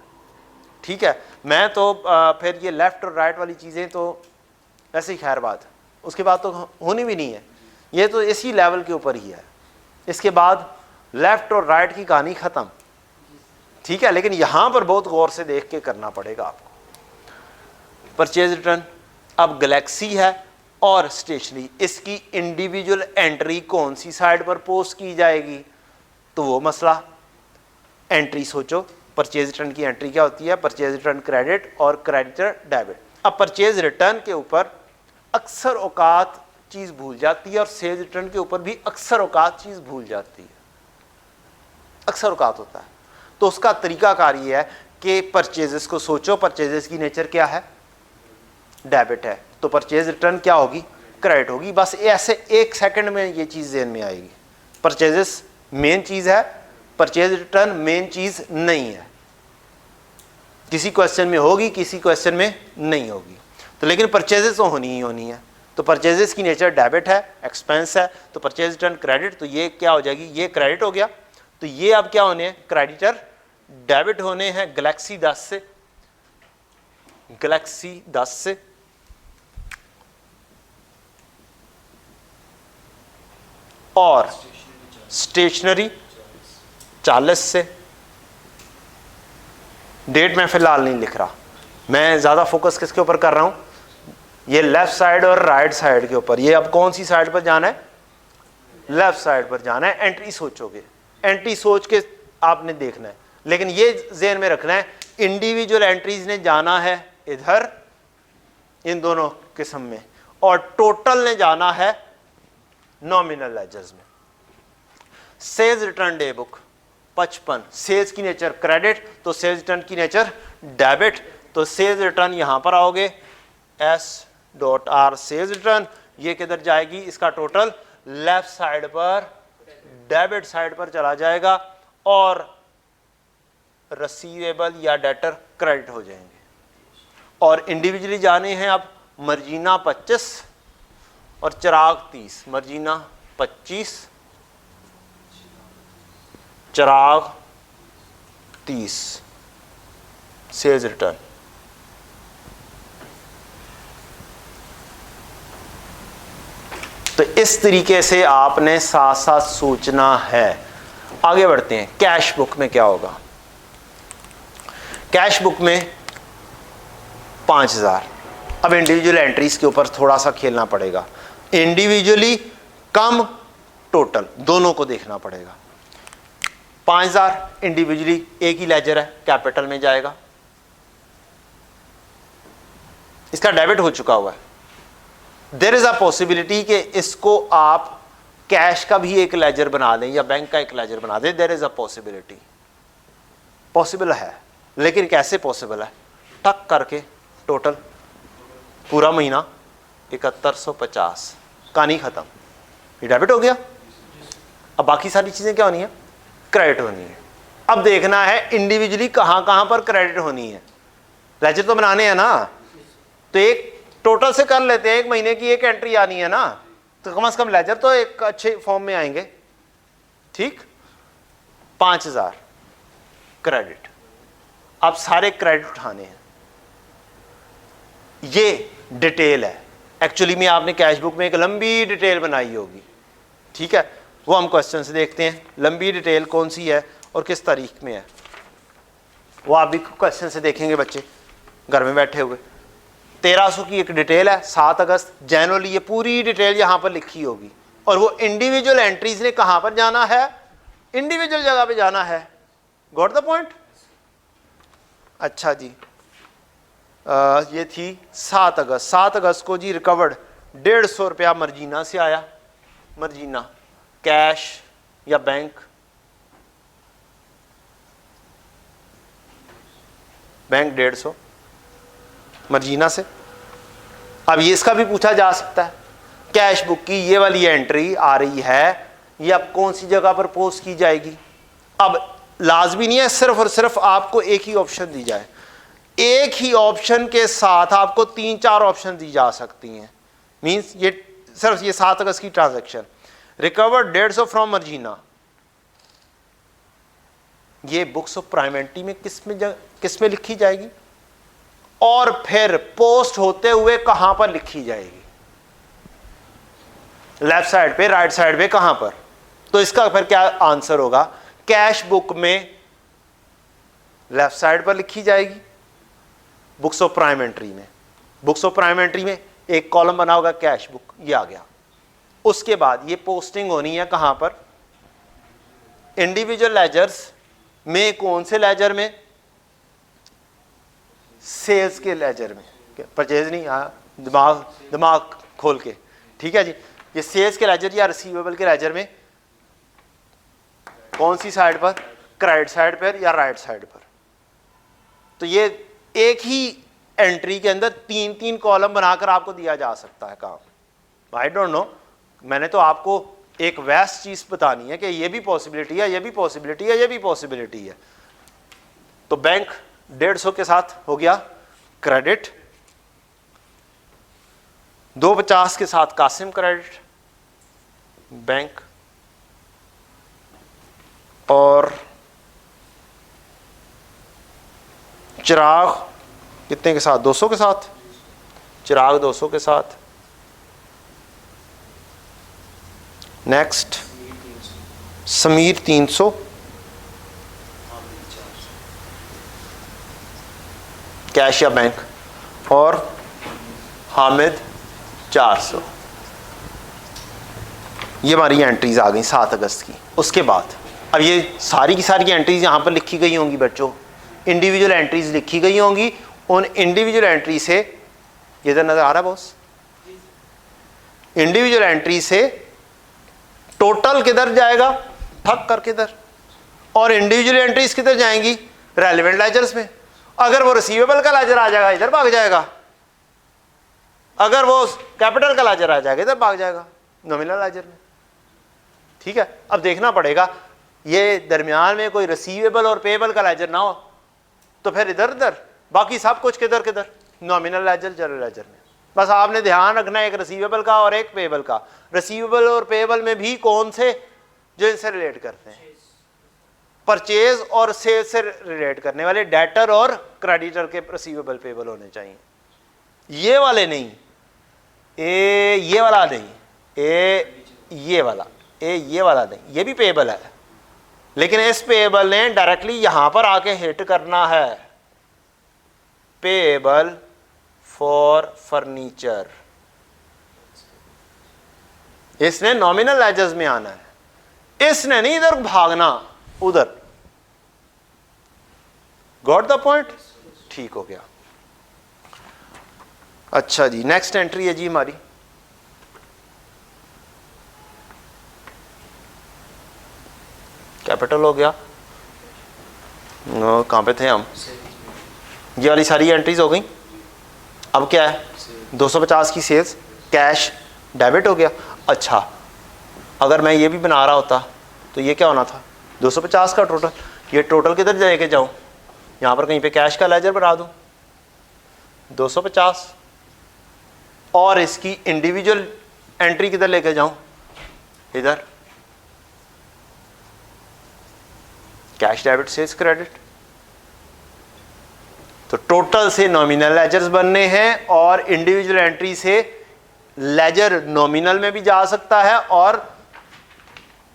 ठीक है, मैं तो फिर ये लेफ्ट और राइट वाली चीज़ें तो वैसे ही खैर बात, उसके बाद तो होनी भी नहीं है, ये तो इसी लेवल के ऊपर ही है। इसके बाद लेफ्ट और राइट की कहानी ख़त्म। ठीक है, लेकिन यहाँ पर बहुत गौर से देख के करना पड़ेगा आपको। परचेज रिटर्न अब गैलेक्सी है और स्टेशनरी, इसकी इंडिविजुअल एंट्री कौन सी साइड पर पोस्ट की जाएगी, तो वो मसला एंट्री सोचो। परचेज रिटर्न की एंट्री क्या होती है, परचेज रिटर्न क्रेडिट और क्रेडिटर डेबिट। अब परचेज रिटर्न के ऊपर अक्सर औकात चीज़ भूल जाती है और सेल्स रिटर्न के ऊपर भी अक्सर औकात चीज़ भूल जाती है, अक्सर औकात होता है। तो उसका तरीकाकार ये है कि परचेजेस को सोचो, परचेजेस की नेचर क्या है, डेबिट है, तो परचेज रिटर्न क्या होगी, क्रेडिट होगी। बस ऐसे एक सेकंड में ये चीज़ ज़हन में आएगी। परचेजेस मेन चीज़ है, परचेज रिटर्न मेन चीज़ नहीं है। किसी क्वेश्चन में होगी, किसी क्वेश्चन में नहीं होगी, तो लेकिन परचेजेस तो होनी ही होनी है। तो परचेजेस की नेचर डेबिट है, एक्सपेंस है, तो परचेज रिटर्न क्रेडिट, तो ये क्या हो जाएगी, ये क्रेडिट हो गया। तो ये अब क्या होने हैं, क्रेडिटर डेबिट होने हैं गैलेक्सी 10 से, गैलेक्सी 10 से। और स्टेशनरी 40 से। डेट मैं फिलहाल नहीं लिख रहा, मैं ज़्यादा फोकस किसके ऊपर कर रहा हूँ, ये लेफ्ट साइड और राइट साइड के ऊपर। ये अब कौन सी साइड पर जाना है, लेफ्ट साइड पर जाना है। एंट्री सोचोगे, एंट्री सोच के आपने देखना है, लेकिन ये ज़हन में रखना है इंडिविजुअल एंट्रीज ने जाना है इधर इन दोनों किस्म में, और टोटल ने जाना है नॉमिनल लेजर्स में। Sales return day book 55, sales की नेचर क्रेडिट, तो सेल्स रिटर्न की नेचर डेबिट, तो सेल्स रिटर्न यहां पर आओगे S.R सेल्स रिटर्न, ये किधर जाएगी, इसका टोटल लेफ्ट साइड पर डेबिट साइड पर चला जाएगा, और रिसीवेबल या डेटर क्रेडिट हो जाएंगे। और इंडिविजुअली जाने हैं अब मर्जीना 25 और चिराग 30, मर्जीना 25 चिराग 30 सेल्स रिटर्न। तो इस तरीके से आपने साथ साथ सोचना है। आगे बढ़ते हैं, कैश बुक में क्या होगा। कैश बुक में 5000। अब इंडिविजुअल एंट्रीज के ऊपर थोड़ा सा खेलना पड़ेगा, इंडिविजुअली कम टोटल दोनों को देखना पड़ेगा। 5000 इंडिविजुअली एक ही लेजर है, कैपिटल में जाएगा, इसका डेबिट हो चुका हुआ है। देयर इज अ पॉसिबिलिटी कि इसको आप कैश का भी एक लेजर बना दें या बैंक का एक लेजर बना दें। There is a possibility, possible है, लेकिन कैसे पॉसिबल है, टक करके टोटल पूरा महीना 7150, कहानी खत्म, ये डेबिट हो गया। अब बाकी सारी चीजें क्या होनी है, क्रेडिट होनी है। अब देखना है इंडिविजुअली कहां कहां पर क्रेडिट होनी है, लेजर तो बनाने हैं ना, तो एक टोटल से कर लेते हैं, एक महीने की एक एंट्री आनी है ना, तो कम से कम लेजर तो एक अच्छे फॉर्म में आएंगे। ठीक, 5000 क्रेडिट, अब सारे क्रेडिट उठाने हैं। ये डिटेल है, एक्चुअली में आपने कैश बुक में एक लंबी डिटेल बनाई होगी। ठीक है, वो हम क्वेश्चन से देखते हैं, लंबी डिटेल कौन सी है और किस तारीख में है, वो आप भी क्वेश्चन से देखेंगे बच्चे घर में बैठे हुए। 1300 की एक डिटेल है, 7 अगस्त जनरली, ये पूरी डिटेल यहाँ पर लिखी होगी, और वो इंडिविजुअल एंट्रीज ने कहाँ पर जाना है, इंडिविजुअल जगह पे जाना है। Got the point. अच्छा जी, ये थी 7 अगस्त। 7 अगस्त को जी रिकवर्ड 150 रुपया मर्जीना से आया, मर्जीना कैश या बैंक, बैंक 150 मर्जीना से। अब ये इसका भी पूछा जा सकता है, कैश बुक की ये वाली एंट्री आ रही है, ये अब कौन सी जगह पर पोस्ट की जाएगी। अब लाजमी नहीं है सिर्फ और सिर्फ आपको एक ही ऑप्शन दी जाए, एक ही ऑप्शन के साथ आपको 3-4 ऑप्शन दी जा सकती हैं। मींस ये सिर्फ ये 7 अगस्त की ट्रांजैक्शन, रिकवर्ड 150 फ्रॉम मर्जीना, ये बुक्स ऑफ प्राइम एंट्री में किस में लिखी जाएगी और फिर पोस्ट होते हुए कहां पर लिखी जाएगी, लेफ्ट साइड पे, राइट साइड पे, कहां पर? तो इसका फिर क्या आंसर होगा? कैश बुक में लेफ्ट साइड पर लिखी जाएगी, बुक्स ऑफ प्राइम एंट्री में, बुक्स ऑफ प्राइम एंट्री में एक कॉलम बना होगा कैश बुक, ये आ गया। उसके बाद ये पोस्टिंग होनी है कहां पर? इंडिविजुअल लेजर्स में। कौन से लेजर में? सेल्स के लेजर में, परचेज नहीं, हाँ दिमाग खोल के, ठीक है जी। ये सेल्स के लेजर या रिसीवेबल के लेजर में कौन सी साइड पर? क्रेडिट साइड पर या राइट साइड पर? तो ये एक ही एंट्री के अंदर 3-3 कॉलम बनाकर आपको दिया जा सकता है काम। आई डोंट नो, मैंने तो आपको एक वैस्ट चीज बतानी है कि ये भी पॉसिबिलिटी है, ये भी पॉसिबिलिटी है, ये भी पॉसिबिलिटी है। तो बैंक 150 के साथ हो गया क्रेडिट, 250 के साथ कासिम क्रेडिट बैंक, और चिराग कितने के साथ? 200 के साथ, चिराग 200 के साथ। नेक्स्ट समीर 300, कैश या बैंक, और हामिद 400। ये हमारी एंट्रीज आ गई 7 अगस्त की। उसके बाद अब ये सारी की सारी एंट्रीज यहाँ पर लिखी गई होंगी बच्चों, इंडिविजुअल एंट्रीज लिखी गई होंगी। उन इंडिविजुअल एंट्री से, ये इधर नजर आ रहा है बॉस, इंडिविजुअल एंट्री से टोटल किधर जाएगा? ठक कर किधर, और इंडिविजुअल एंट्रीज किधर जाएंगी? रेलेवेंट लेजर्स में। अगर वो रिसीवेबल का लेजर आ जाएगा इधर भाग जाएगा, अगर वो कैपिटल का लेजर आ जाएगा इधर भाग जाएगा, नॉमिनल लेजर में। ठीक है, अब देखना पड़ेगा ये दरमियान में कोई रिसीवेबल और पेएबल का लेजर ना हो, तो फिर इधर उधर, बाकी सब कुछ किधर किधर? नॉमिनल लेजर, जनरल लेजर में। बस आपने ध्यान रखना है एक रिसीवेबल का और एक पेएबल का। रिसीवेबल और पेएबल में भी कौन से जो इनसे रिलेट करते हैं? परचेज और सेल से रिलेट करने वाले डेटर और क्रेडिटर के रिसीवेबल पेएबल होने चाहिए। ये वाले नहीं, ये वाला नहीं, ये वाला, ये वाला नहीं, ये भी पेएबल है, लेकिन इस पेएबल ने डायरेक्टली यहां पर आके हिट करना है। पेएबल फॉर फर्नीचर, इसने नॉमिनल लेजर्स में आना है, इसने नहीं इधर भागना उधर। Got the point? ठीक हो गया। अच्छा जी, नेक्स्ट एंट्री है जी हमारी कैपिटल हो गया। कहां पे थे हम? ये वाली सारी एंट्रीज हो गई। अब क्या है? 250 की सेल्स, कैश डेबिट हो गया। अच्छा, अगर मैं ये भी बना रहा होता तो ये क्या होना था? 250 का टोटल। ये टोटल किधर लेके जाऊं? यहां पर कहीं पे कैश का लेजर बना दूं 250, और इसकी इंडिविजुअल एंट्री किधर लेके जाऊं? इधर कैश डेबिट सेल्स क्रेडिट। तो टोटल से नॉमिनल लेजर्स बनने हैं, और इंडिविजुअल एंट्री से लेजर नॉमिनल में भी जा सकता है और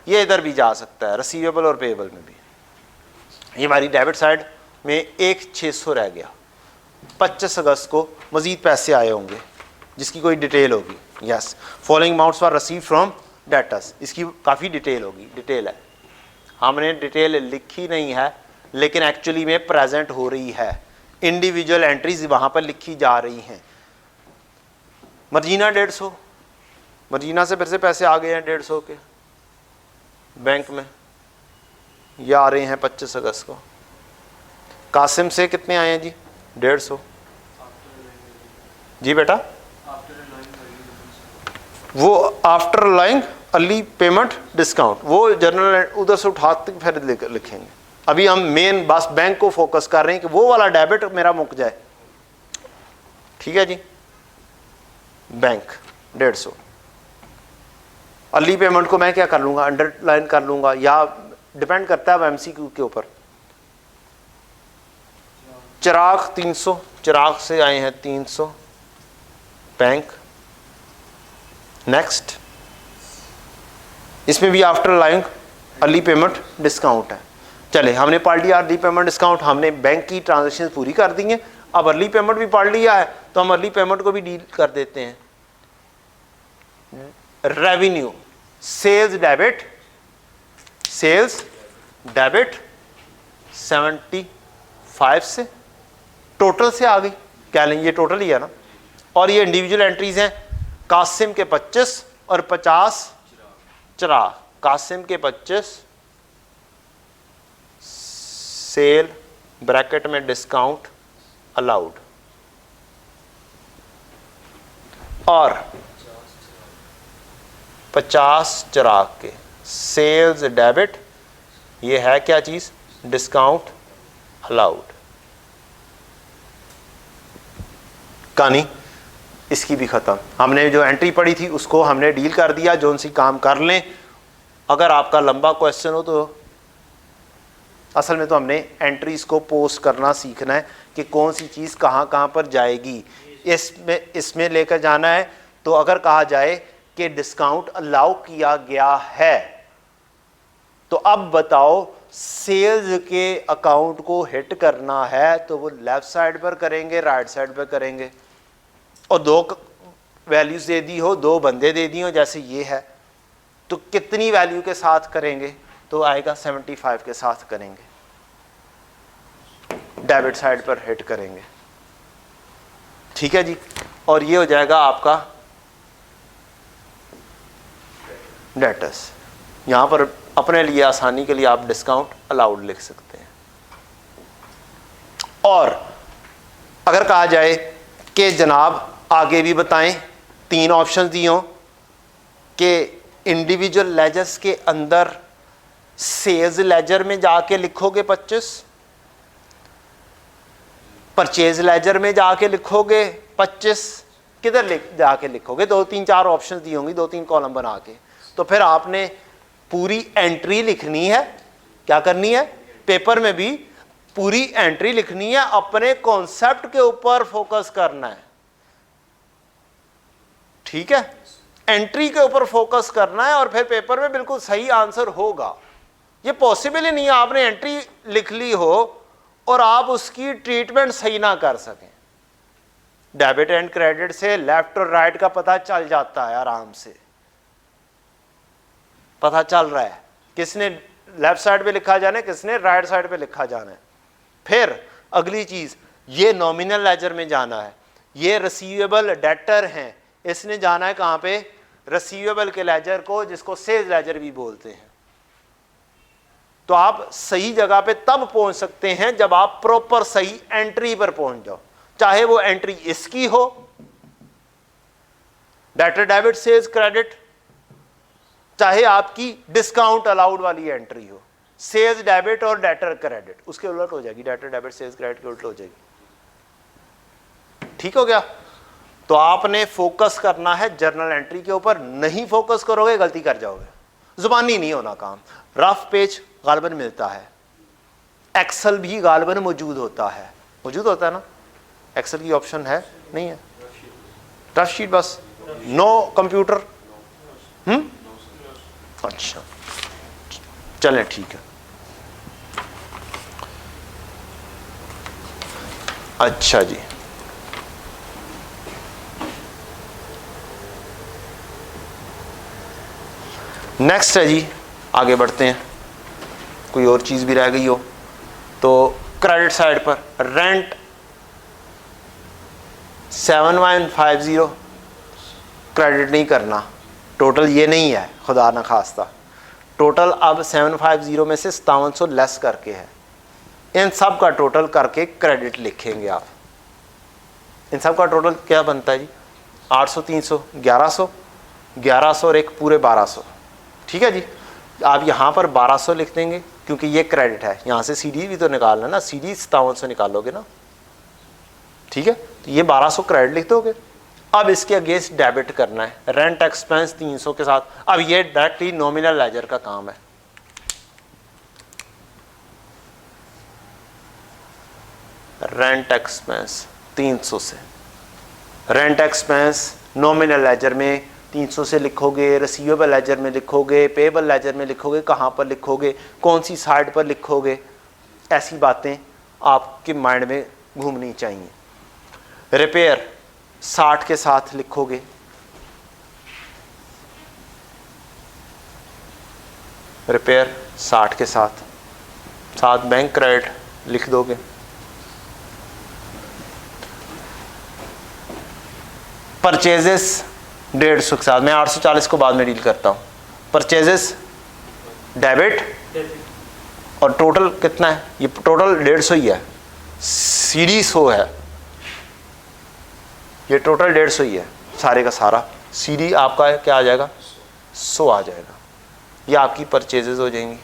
ये इधर भी जा सकता है, रिसीवेबल और पेएबल में भी। ये हमारी डेबिट साइड में एक 600 रह गया। 25 अगस्त को मजीद पैसे आए होंगे जिसकी कोई डिटेल होगी। Yes, following amounts were receive from debtors, इसकी काफ़ी डिटेल होगी, डिटेल है, हमने डिटेल लिखी नहीं है लेकिन एक्चुअली में प्रेजेंट हो रही है। इंडिविजुअल एंट्रीज वहाँ पर लिखी जा रही हैं। मर्जीना 150, मर्जीना से फिर से पैसे आ गए हैं 150 के बैंक में, ये आ रहे हैं 25 अगस्त को। कासिम से कितने आए हैं जी? 150 जी बेटा, वो आफ्टर अलाइंग अर्ली पेमेंट डिस्काउंट, वो जनरल उधर से उठाते फिर लिखेंगे। अभी हम मेन बस बैंक को फोकस कर रहे हैं कि वो वाला डेबिट मेरा मुक जाए। ठीक है जी, बैंक 150। अर्ली पेमेंट को मैं क्या कर लूंगा, अंडरलाइन कर लूंगा, या डिपेंड करता है एमसीक्यू के ऊपर। चिराग 300, चिराग से आए हैं 300 बैंक। नेक्स्ट, इसमें भी after allowing early payment discount है। चले, हमने पढ़ लिया अर्ली पेमेंट डिस्काउंट, हमने बैंक की ट्रांजेक्शन पूरी कर दी है। अब अर्ली पेमेंट भी पढ़ लिया है तो हम अर्ली पेमेंट को भी डील कर देते हैं। Revenue, sales debit, sales debit 75 से, टोटल से आ गई, क्या लेंगे, ये टोटल ही है ना। और ये इंडिविजुअल एंट्रीज हैं, कासिम के 25 और 50 चिराग। कासिम के 25 सेल ब्रैकेट में डिस्काउंट अलाउड, और 50 चिराग के सेल्स डेबिट, ये है क्या चीज, डिस्काउंट अलाउड। कहानी इसकी भी खत्म। हमने जो एंट्री पढ़ी थी उसको हमने डील कर दिया, जो सी काम कर लें। अगर आपका लंबा क्वेश्चन हो तो असल में तो हमने एंट्रीज को पोस्ट करना सीखना है कि कौन सी चीज़ कहाँ कहाँ पर जाएगी। इसमें लेकर जाना है। तो अगर कहा जाए कि डिस्काउंट अलाउ किया गया है, तो अब बताओ सेल्स के अकाउंट को हिट करना है तो वो लेफ्ट साइड पर करेंगे, राइट साइड पर करेंगे। और दो वैल्यूज दे दी हो, दो बंदे दे दी हो, जैसे ये है, तो कितनी वैल्यू के साथ करेंगे, तो आएगा 75 के साथ करेंगे, डेबिट साइड पर हिट करेंगे। ठीक है जी, और ये हो जाएगा आपका डेटर्स। यहां पर अपने लिए आसानी के लिए आप डिस्काउंट अलाउड लिख सकते हैं। और अगर कहा जाए कि जनाब आगे भी बताएं, 3 ऑप्शन दिए हों कि इंडिविजुअल लेजर्स के अंदर सेल्स लेजर में जाके लिखोगे 25, परचेज लेजर में जाके लिखोगे 25, किधर जाके लिखोगे, 2 3 4 ऑप्शन दी होंगी, 2 3 कॉलम बना के। तो फिर आपने पूरी एंट्री लिखनी है, क्या करनी है, पेपर में भी पूरी एंट्री लिखनी है, अपने कॉन्सेप्ट के ऊपर फोकस करना है। ठीक है, एंट्री के ऊपर फोकस करना है और फिर पेपर में बिल्कुल सही आंसर होगा। ये पॉसिबल ही नहीं है आपने एंट्री लिख ली हो और आप उसकी ट्रीटमेंट सही ना कर सकें। डेबिट एंड क्रेडिट से लेफ्ट और राइट का पता चल जाता है, आराम से पता चल रहा है किसने लेफ्ट साइड पे लिखा जाना है, किसने राइट साइड पे लिखा जाना है। फिर अगली चीज, ये नॉमिनल लेजर में जाना है, ये रिसीवेबल डेटर हैं, इसने जाना है कहां पे, रिसीवेबल के लेजर को, जिसको सेल्स लेजर भी बोलते हैं। तो आप सही जगह पे तब पहुंच सकते हैं जब आप प्रॉपर सही एंट्री पर पहुंच जाओ, चाहे वो एंट्री इसकी हो, डेटर डेबिट सेल्स क्रेडिट, चाहे आपकी डिस्काउंट अलाउड वाली एंट्री हो, सेल्स डेबिट और डेटर क्रेडिट, उसके उलट हो जाएगी, डेटर डेबिट सेल्स क्रेडिट के उलट हो जाएगी। ठीक हो गया। तो आपने फोकस करना है जर्नल एंट्री के ऊपर, नहीं फोकस करोगे गलती कर जाओगे। जुबानी नहीं होना काम। रफ पेज गालिबन मिलता है, एक्सेल भी गालिबन मौजूद होता है, ना, एक्सेल की ऑप्शन है नहीं है, रफ शीट बस, नो कंप्यूटर। अच्छा चलें ठीक है। अच्छा जी, नेक्स्ट है जी, आगे बढ़ते हैं। कोई और चीज भी रह गई हो तो क्रेडिट साइड पर रेंट 7150 क्रेडिट नहीं करना, टोटल ये नहीं है, खुदा ना खास्ता, टोटल अब 750 में से 5700 लेस करके है। इन सब का टोटल करके क्रेडिट लिखेंगे आप। इन सब का टोटल क्या बनता है जी, 800 300 1100, 1100 और एक पूरे 1200। ठीक है जी, आप यहाँ पर 1200 लिख देंगे क्योंकि ये क्रेडिट है, यहाँ से सीडी भी तो निकालना है ना, सीडी 5700 निकालोगे ना, ठीक है। तो ये 1200 क्रेडिट लिख दोगे। अब इसके अगेंस्ट डेबिट करना है, रेंट एक्सपेंस 300 के साथ। अब ये डायरेक्टली नॉमिनल लेजर का काम है। रेंट एक्सपेंस 300 से, रेंट एक्सपेंस नॉमिनल लेजर में 300 से लिखोगे, रिसीवेबल लेजर में लिखोगे, पेएबल लेजर में लिखोगे, कहाँ पर लिखोगे, कौन सी साइड पर लिखोगे, ऐसी बातें आपके माइंड में घूमनी चाहिए। रिपेयर 60 के साथ लिखोगे, रिपेयर 60 के साथ बैंक क्रेडिट लिख दोगे। परचेजेस 150 के साथ, मैं 840 को बाद में डील करता हूँ। परचेजेस डेबिट और टोटल कितना है, ये टोटल 150 ही है, सीडी 100 है, ये टोटल 150 ही है सारे का सारा। सीडी आपका है क्या आ जाएगा, 100 आ जाएगा। ये आपकी परचेजेस हो जाएंगी।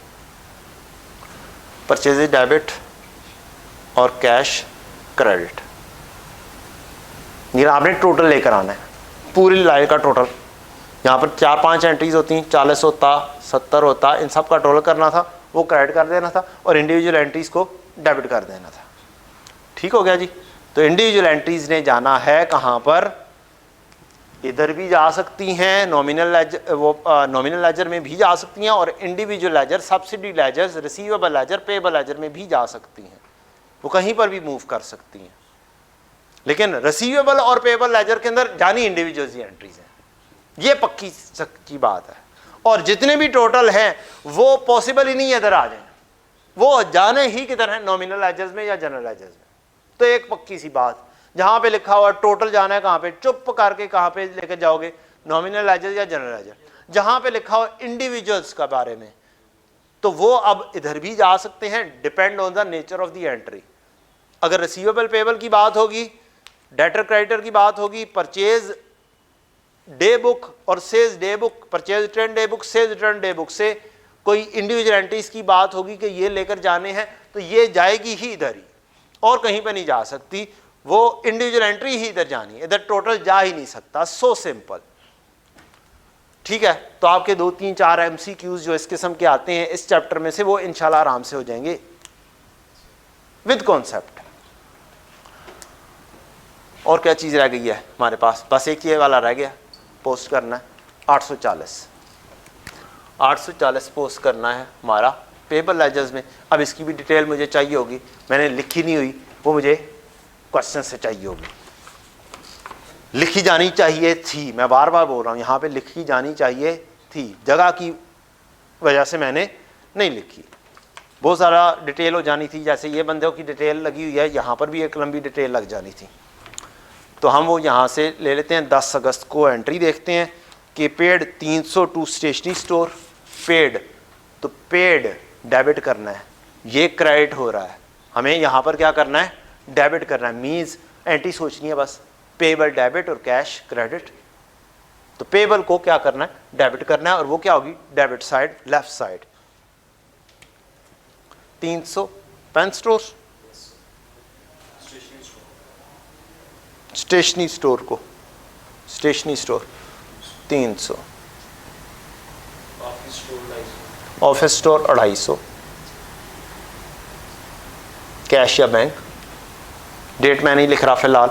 परचेजेस डेबिट और कैश क्रेडिट, ये आपने टोटल लेकर आना है, पूरी लाइन का टोटल। यहाँ पर 4-5 एंट्रीज होती हैं, 40 होता, 70 होता, इन सब का टोटल करना था, वो क्रेडिट कर देना था और इंडिविजुअल एंट्रीज को डेबिट कर देना था। ठीक हो गया जी। तो इंडिविजुअल एंट्रीज ने जाना है कहाँ पर, इधर भी जा सकती हैं, नॉमिनल लेजर, वो नॉमिनल लेजर में भी जा सकती हैं, और individual ledger, subsidy ledger, receivable ledger, payable ledger में भी जा सकती हैं, वो कहीं पर भी मूव कर सकती हैं। लेकिन रिसीवेबल और पेएबल लेजर के अंदर जानी इंडिविजुअल एंट्रीज हैं, ये पक्की सच्ची बात है। और जितने भी टोटल हैं वो पॉसिबल ही नहीं इधर आ जाए, वो जाने ही किधर है, नॉमिनल लेजर्स में या जनरल लेजर्स में। तो एक पक्की सी बात, जहां पे लिखा हुआ टोटल जाना है कहां पे, चुप करके कहां पे लेकर जाओगे, नॉमिनल लेजर या जनरल लेजर। जहां पे लिखा हुआ इंडिविजुअल्स का बारे में, तो वो अब इधर भी जा सकते हैं, depend on the nature of the entry. अगर रिसीवेबल पेएबल की बात होगी, डेटर क्रेडिटर की बात होगी, परचेज डे बुक और sales day book, purchase return day book, sales return day book से कोई इंडिविजुअल एंट्रीज की बात होगी कि ये लेकर जाने हैं, तो ये जाएगी ही इधर ही, और कहीं पे नहीं जा सकती, वो इंडिविजुअल एंट्री ही इधर जानी है, इधर टोटल जा ही नहीं सकता। So simple. ठीक है। तो आपके 2-3-4 MCQs जो इस किस्म के आते हैं इस चैप्टर में से, वो इंशाल्लाह आराम से हो जाएंगे विद कॉन्सेप्ट। और क्या चीज़ रह गई है हमारे पास, बस एक ये वाला रह गया, पोस्ट करना है 840 पोस्ट करना है हमारा पेएबल लेजर्स में। अब इसकी भी डिटेल मुझे चाहिए होगी, मैंने लिखी नहीं हुई, वो मुझे क्वेश्चन से चाहिए होगी, लिखी जानी चाहिए थी। मैं बार बार बोल रहा हूँ, यहाँ पे लिखी जानी चाहिए थी, जगह की वजह से मैंने नहीं लिखी। बहुत सारा डिटेल हो जानी थी, जैसे ये बंदों की डिटेल लगी हुई है, यहाँ पर भी एक लंबी डिटेल लग जानी थी। तो हम वो यहाँ से ले लेते हैं। 10 अगस्त को एंट्री देखते हैं कि paid 300 to stationery store, paid, तो पेड डेबिट करना है, ये क्रेडिट हो रहा है, हमें यहाँ पर क्या करना है, डेबिट करना है। मीन्स एंट्री सोचनी है बस, पेएबल डेबिट और कैश क्रेडिट। तो पेएबल को क्या करना है, डेबिट करना है, और वो क्या होगी, debit side, left side. 300 pen store, stationery store को, stationery store 300, office store 250, cash या बैंक, डेट मैं नहीं लिख रहा फिलहाल।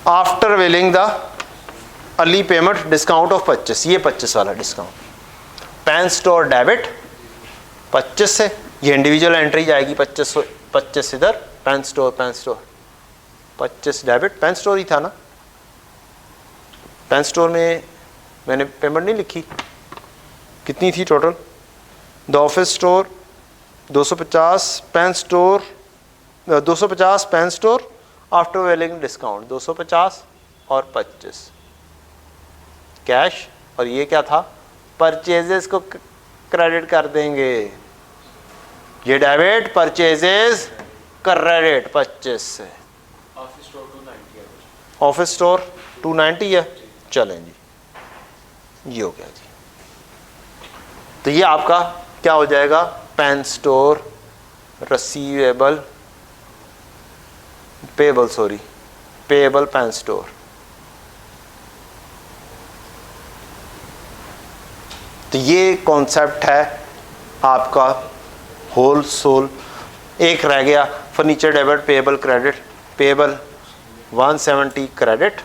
After availing the early payment discount of 25, ये 25 वाला डिस्काउंट। पेन स्टोर डेबिट 25 से, ये इंडिविजुअल एंट्री जाएगी 25 इधर, pen store 25 debit, pen store ही था ना, पेन स्टोर में मैंने पेमेंट नहीं लिखी, कितनी थी total. The office store 250, pen store 250, pen store after availing discount 250 और 25 कैश। और ये क्या था, परचेजेस को क्रेडिट कर देंगे, ये डेबिट, परचेजेस क्रेडिट 25 से। ऑफिस स्टोर 290 है, ऑफिस स्टोर 290 है, चलें जी, ये हो गया जी। तो ये आपका क्या हो जाएगा, pen store receivable payable, sorry payable pen store. तो ये कॉन्सेप्ट है आपका होल सोल। एक रह गया furniture debit payable credit, payable 170 credit.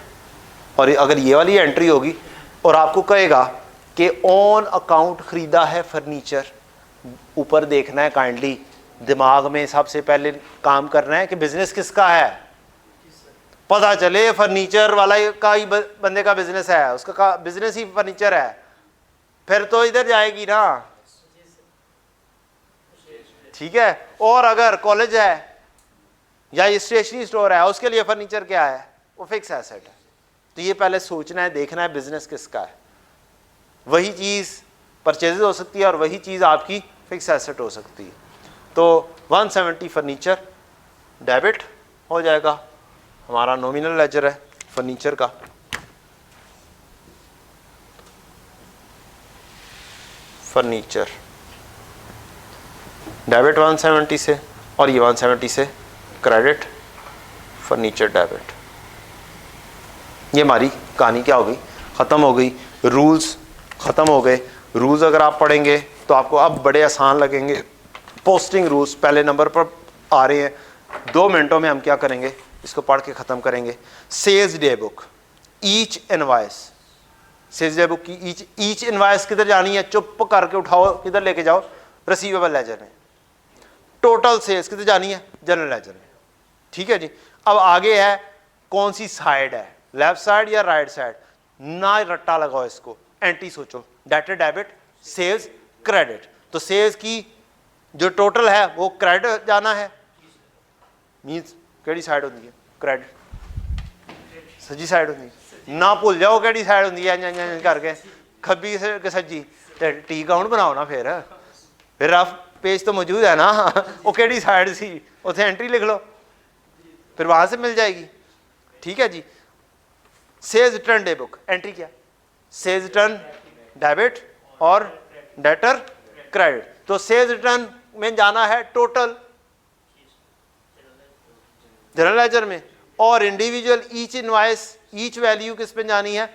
और अगर ये वाली एंट्री होगी और आपको कहेगा कि ऑन अकाउंट खरीदा है फर्नीचर, ऊपर देखना है काइंडली, दिमाग में सबसे पहले काम करना है कि बिजनेस किसका है, पता चले फर्नीचर वाला का ही बंदे का बिजनेस है, उसका बिजनेस ही फर्नीचर है, फिर तो इधर जाएगी ना, ठीक है। और अगर कॉलेज है या ये स्टेशनरी स्टोर है, उसके लिए फर्नीचर क्या है, वो फिक्स एसेट है। तो ये पहले सोचना है, देखना है बिजनेस किसका है, वही चीज़ परचेज हो सकती है और वही चीज़ आपकी फिक्स एसेट हो सकती है। तो 170 फर्नीचर डेबिट हो जाएगा, हमारा नॉमिनल लेजर है फर्नीचर का। फर्नीचर डेबिट 170 से और ये 170 से क्रेडिट, फर्नीचर डेबिट। ये हमारी कहानी क्या हो गई, ख़त्म हो गई। रूल्स ख़त्म हो गए। रूल्स अगर आप पढ़ेंगे तो आपको अब बड़े आसान लगेंगे। पोस्टिंग रूल्स पहले नंबर पर आ रहे हैं। 2 मिनटों में हम क्या करेंगे, इसको पढ़ के ख़त्म करेंगे। Sales day book, each invoice, sales day book की ईच इनवॉइस किधर जानी है, चुप करके उठाओ, किधर लेके जाओ, रिसीवेबल लेजर में। टोटल सेल्स किधर जानी है, जनरल लेजर में, ठीक है जी। अब आगे है कौन सी साइड है, लेफ्ट साइड या राइट साइड, ना रट्टा लगाओ इसको, एंटी सोचो, डेबिट डेबिट सेल्स क्रेडिट। तो सेल्स की जो टोटल है वो क्रेडिट जाना है, मीन्स केड़ी साइड होती है, क्रेडिट सज्जी साइड होती है। ना भूल जाओ केड़ी साइड होती है, करके खब्बी से सज्जी, टी काउंट बनाओ ना, फिर रफ पेज तो मौजूद है ना, वो केड़ी साइड सी, उसे एंट्री लिख लो, फिर वहां से मिल जाएगी, ठीक है जी। Sales return day book, entry क्या, सेल्स रिटर्न डेबिट और डेटर क्रेडिट। तो सेल्स रिटर्न में जाना है टोटल जनरल लेजर में, और individual each invoice each value किस पे जानी है,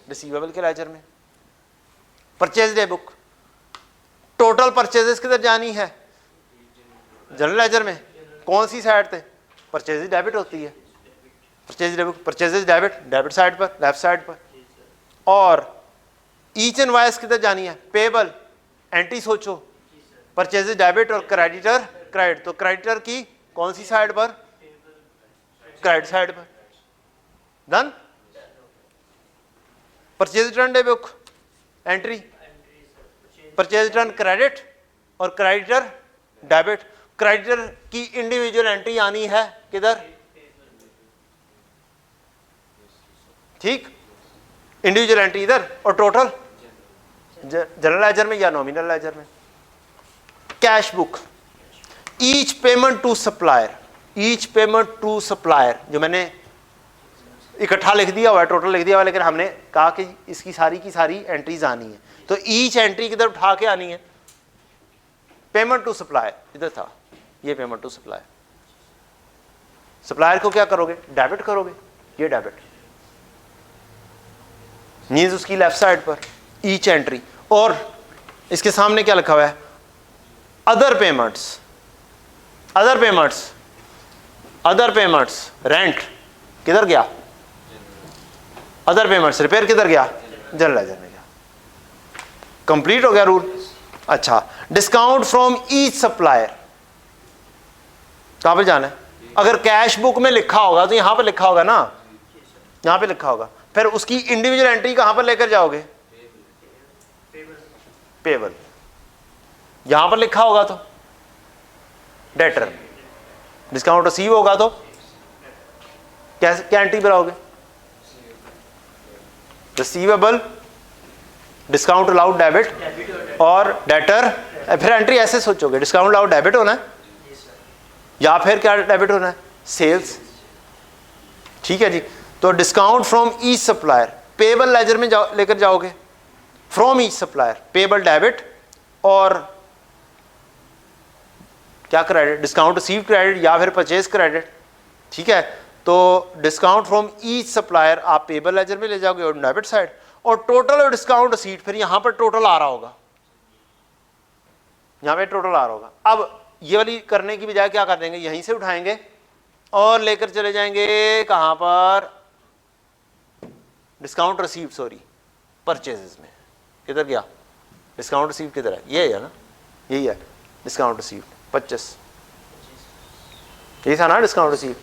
रिसीवेबल के लेजर में। Purchase day book, total purchases किधर जानी है, जनरल लेजर में। कौन सी साइड पे, परचेज डेबिट होती है, purchase debit, purchases debit, debit side पर, लेफ्ट साइड पर। और ईच इनवॉइस किधर जानी है, पेबल, एंटी सोचो, परचेजेस डेबिट और क्रेडिटर क्रेडिट। तो क्रेडिटर की कौन सी साइड पर, क्रेडिट साइड पर, done. Purchase return day book, entry purchase return credit और क्रेडिटर डेबिट। क्रेडिटर की इंडिविजुअल एंट्री आनी है किधर, ठीक, इंडिविजुअल एंट्री इधर, और टोटल जनरल लेजर में या नॉमिनल लेजर में। Cash book, each payment to supplier, each payment to supplier, जो मैंने इकट्ठा लिख दिया हुआ है, टोटल लिख दिया हुआ है, लेकिन हमने कहा कि इसकी सारी की सारी एंट्रीज आनी है। तो ईच एंट्री किधर उठा के आनी है, पेमेंट टू सप्लायर इधर था, ये पेमेंट टू सप्लायर। सप्लायर को क्या करोगे, डेबिट करोगे, ये डेबिट मीन्स उसकी लेफ्ट साइड पर ईच एंट्री। और इसके सामने क्या लिखा हुआ है, other payments, other payments, other payments, rent किधर गया, अदर पेमेंट्स, रिपेयर किधर गया, जनरल लेजर में गया। कंप्लीट हो गया रूल। अच्छा, डिस्काउंट फ्रॉम ईच सप्लायर कहां पे जाना है, अगर कैश बुक में लिखा होगा तो यहां पर लिखा होगा ना, यहां पे लिखा होगा, फिर उसकी इंडिविजुअल एंट्री कहां पर लेकर जाओगे, पेबल, यहां पर लिखा होगा तो डेटर, डिस्काउंट रिसीव होगा तो कैसे क्या एंट्री बनाओगे, रिसीवेबल, डिस्काउंट अलाउड डेबिट और डेटर। फिर एंट्री ऐसे सोचोगे, डिस्काउंट अलाउड डेबिट होना है या फिर क्या डेबिट होना है, सेल्स, ठीक है जी। तो discount from each supplier, payable laser में लेकर जाओगे, from each supplier, payable debit और क्या क्रेडिट, डिस्काउंट रिसीव क्रेडिट या फिर परचेज क्रेडिट, ठीक है। तो डिस्काउंट फ्रॉम ईच सप्लायर आप पेबल लेजर में ले जाओगे और डेबिट साइड, और टोटल और डिस्काउंट रिसीट फिर यहां पर टोटल आ रहा होगा, यहां पे टोटल आ रहा होगा। अब ये वाली करने की बजाय क्या कर देंगे, यहीं से उठाएंगे और लेकर चले जाएंगे कहां पर, डिस्काउंट रिसीव, सॉरी परचेजेस में। किधर गया डिस्काउंट रिसीव, किधर है, ये है ना, यही है डिस्काउंट रिसीव 25, यही था ना डिस्काउंट रिसीव।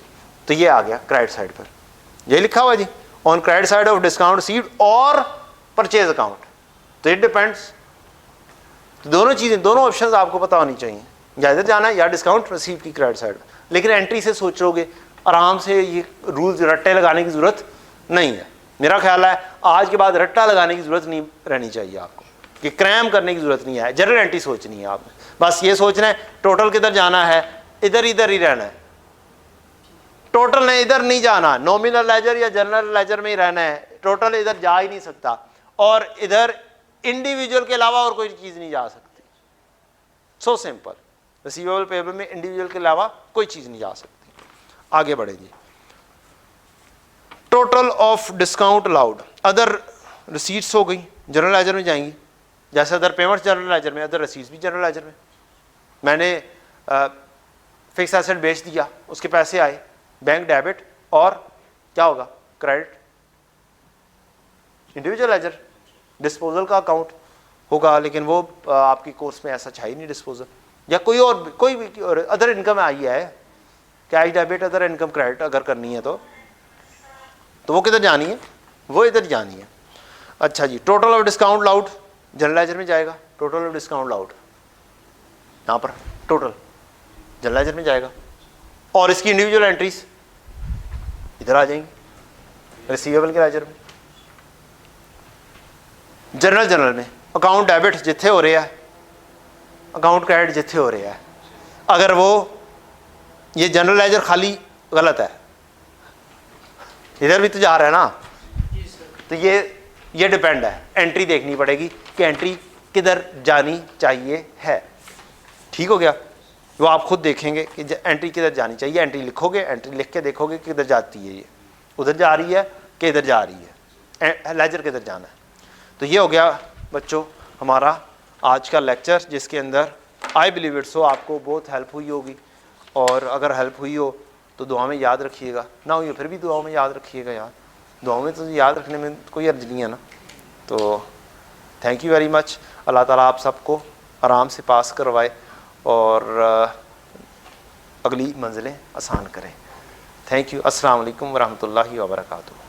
तो ये आ गया क्रेडिट साइड पर, ये लिखा हुआ जी on credit side of discount received और परचेज अकाउंट। तो इट डिपेंड्स, दोनों चीजें, दोनों ऑप्शंस आपको पता होनी चाहिए, या इधर जाना है या डिस्काउंट रिसीव की क्रेडिट साइड। लेकिन एंट्री से सोचोगे आराम से, ये रूल्स रट्टे लगाने की जरूरत नहीं है। मेरा ख्याल है आज के बाद रट्टा लगाने की जरूरत नहीं रहनी चाहिए आपको, कि क्रैम करने की जरूरत नहीं है। जनरल एंट्री सोचनी है आपने, बस ये सोचना है टोटल किधर जाना है, इधर इधर ही रहना है, टोटल ने इधर नहीं जाना, नॉमिनल लेजर या जनरल लेजर में ही रहना है, टोटल इधर जा ही नहीं सकता, और इधर इंडिविजुअल के अलावा और कोई चीज नहीं जा सकती। सो सिंपल, रिसीवेबल पेबल में इंडिविजुअल के अलावा कोई चीज नहीं जा सकती। आगे बढ़ेंगे, total of discount allowed, other receipts हो गई जनरल लेजर में जाएंगी, जैसे अदर पेमेंट्स जनरल लेजर में, अदर रिसीट्स भी जनरल लेजर में। मैंने फिक्स एसेट बेच दिया, उसके पैसे आए, बैंक डेबिट और क्या होगा क्रेडिट, इंडिविजुअल लेजर, डिस्पोजल का अकाउंट होगा, लेकिन वो आपकी कोर्स में ऐसा चाहिए नहीं डिस्पोजल, या कोई और कोई भी अदर इनकम आई है, cash debit other income credit अगर करनी है तो वो किधर जानी है, वो इधर जानी है। अच्छा जी, total of discount allowed general ledger में जाएगा, टोटल ऑफ डिस्काउंट अलाउड यहाँ पर टोटल जनरल लेजर में जाएगा, और इसकी इंडिविजुअल एंट्रीज इधर आ जाएंगी रिसीवेबल के लेजर में। जनरल में अकाउंट डेबिट जिथे हो रहा है, अकाउंट क्रेडिट जिथे हो रहा है, अगर वो ये जनरल लेजर खाली गलत है, इधर भी तो जा रहा है ना, तो ये डिपेंड है, एंट्री देखनी पड़ेगी कि एंट्री किधर जानी चाहिए है। ठीक हो गया, वो आप खुद देखेंगे कि एंट्री किधर जानी चाहिए, एंट्री लिखोगे, एंट्री लिख के देखोगे कि किधर जाती है, ये उधर जा रही है कि इधर जा रही है, लेजर किधर जाना है। तो ये हो गया बच्चों हमारा आज का लेक्चर, जिसके अंदर आई बिलीव इट सो आपको बहुत हेल्प हुई होगी, और अगर हेल्प हुई हो तो दुआ में याद रखिएगा, ना हुई फिर भी दुआ में याद रखिएगा यार, दुआ में तो याद रखने में कोई अर्ज नहीं है ना। तो थैंक यू वेरी मच, अल्लाह ताला आप सबको आराम से पास करवाए और अगली मंजिलें आसान करें। थैंक यू, अस्सलाम वालेकुम वरहमतुल्लाहि वबरकातुहू।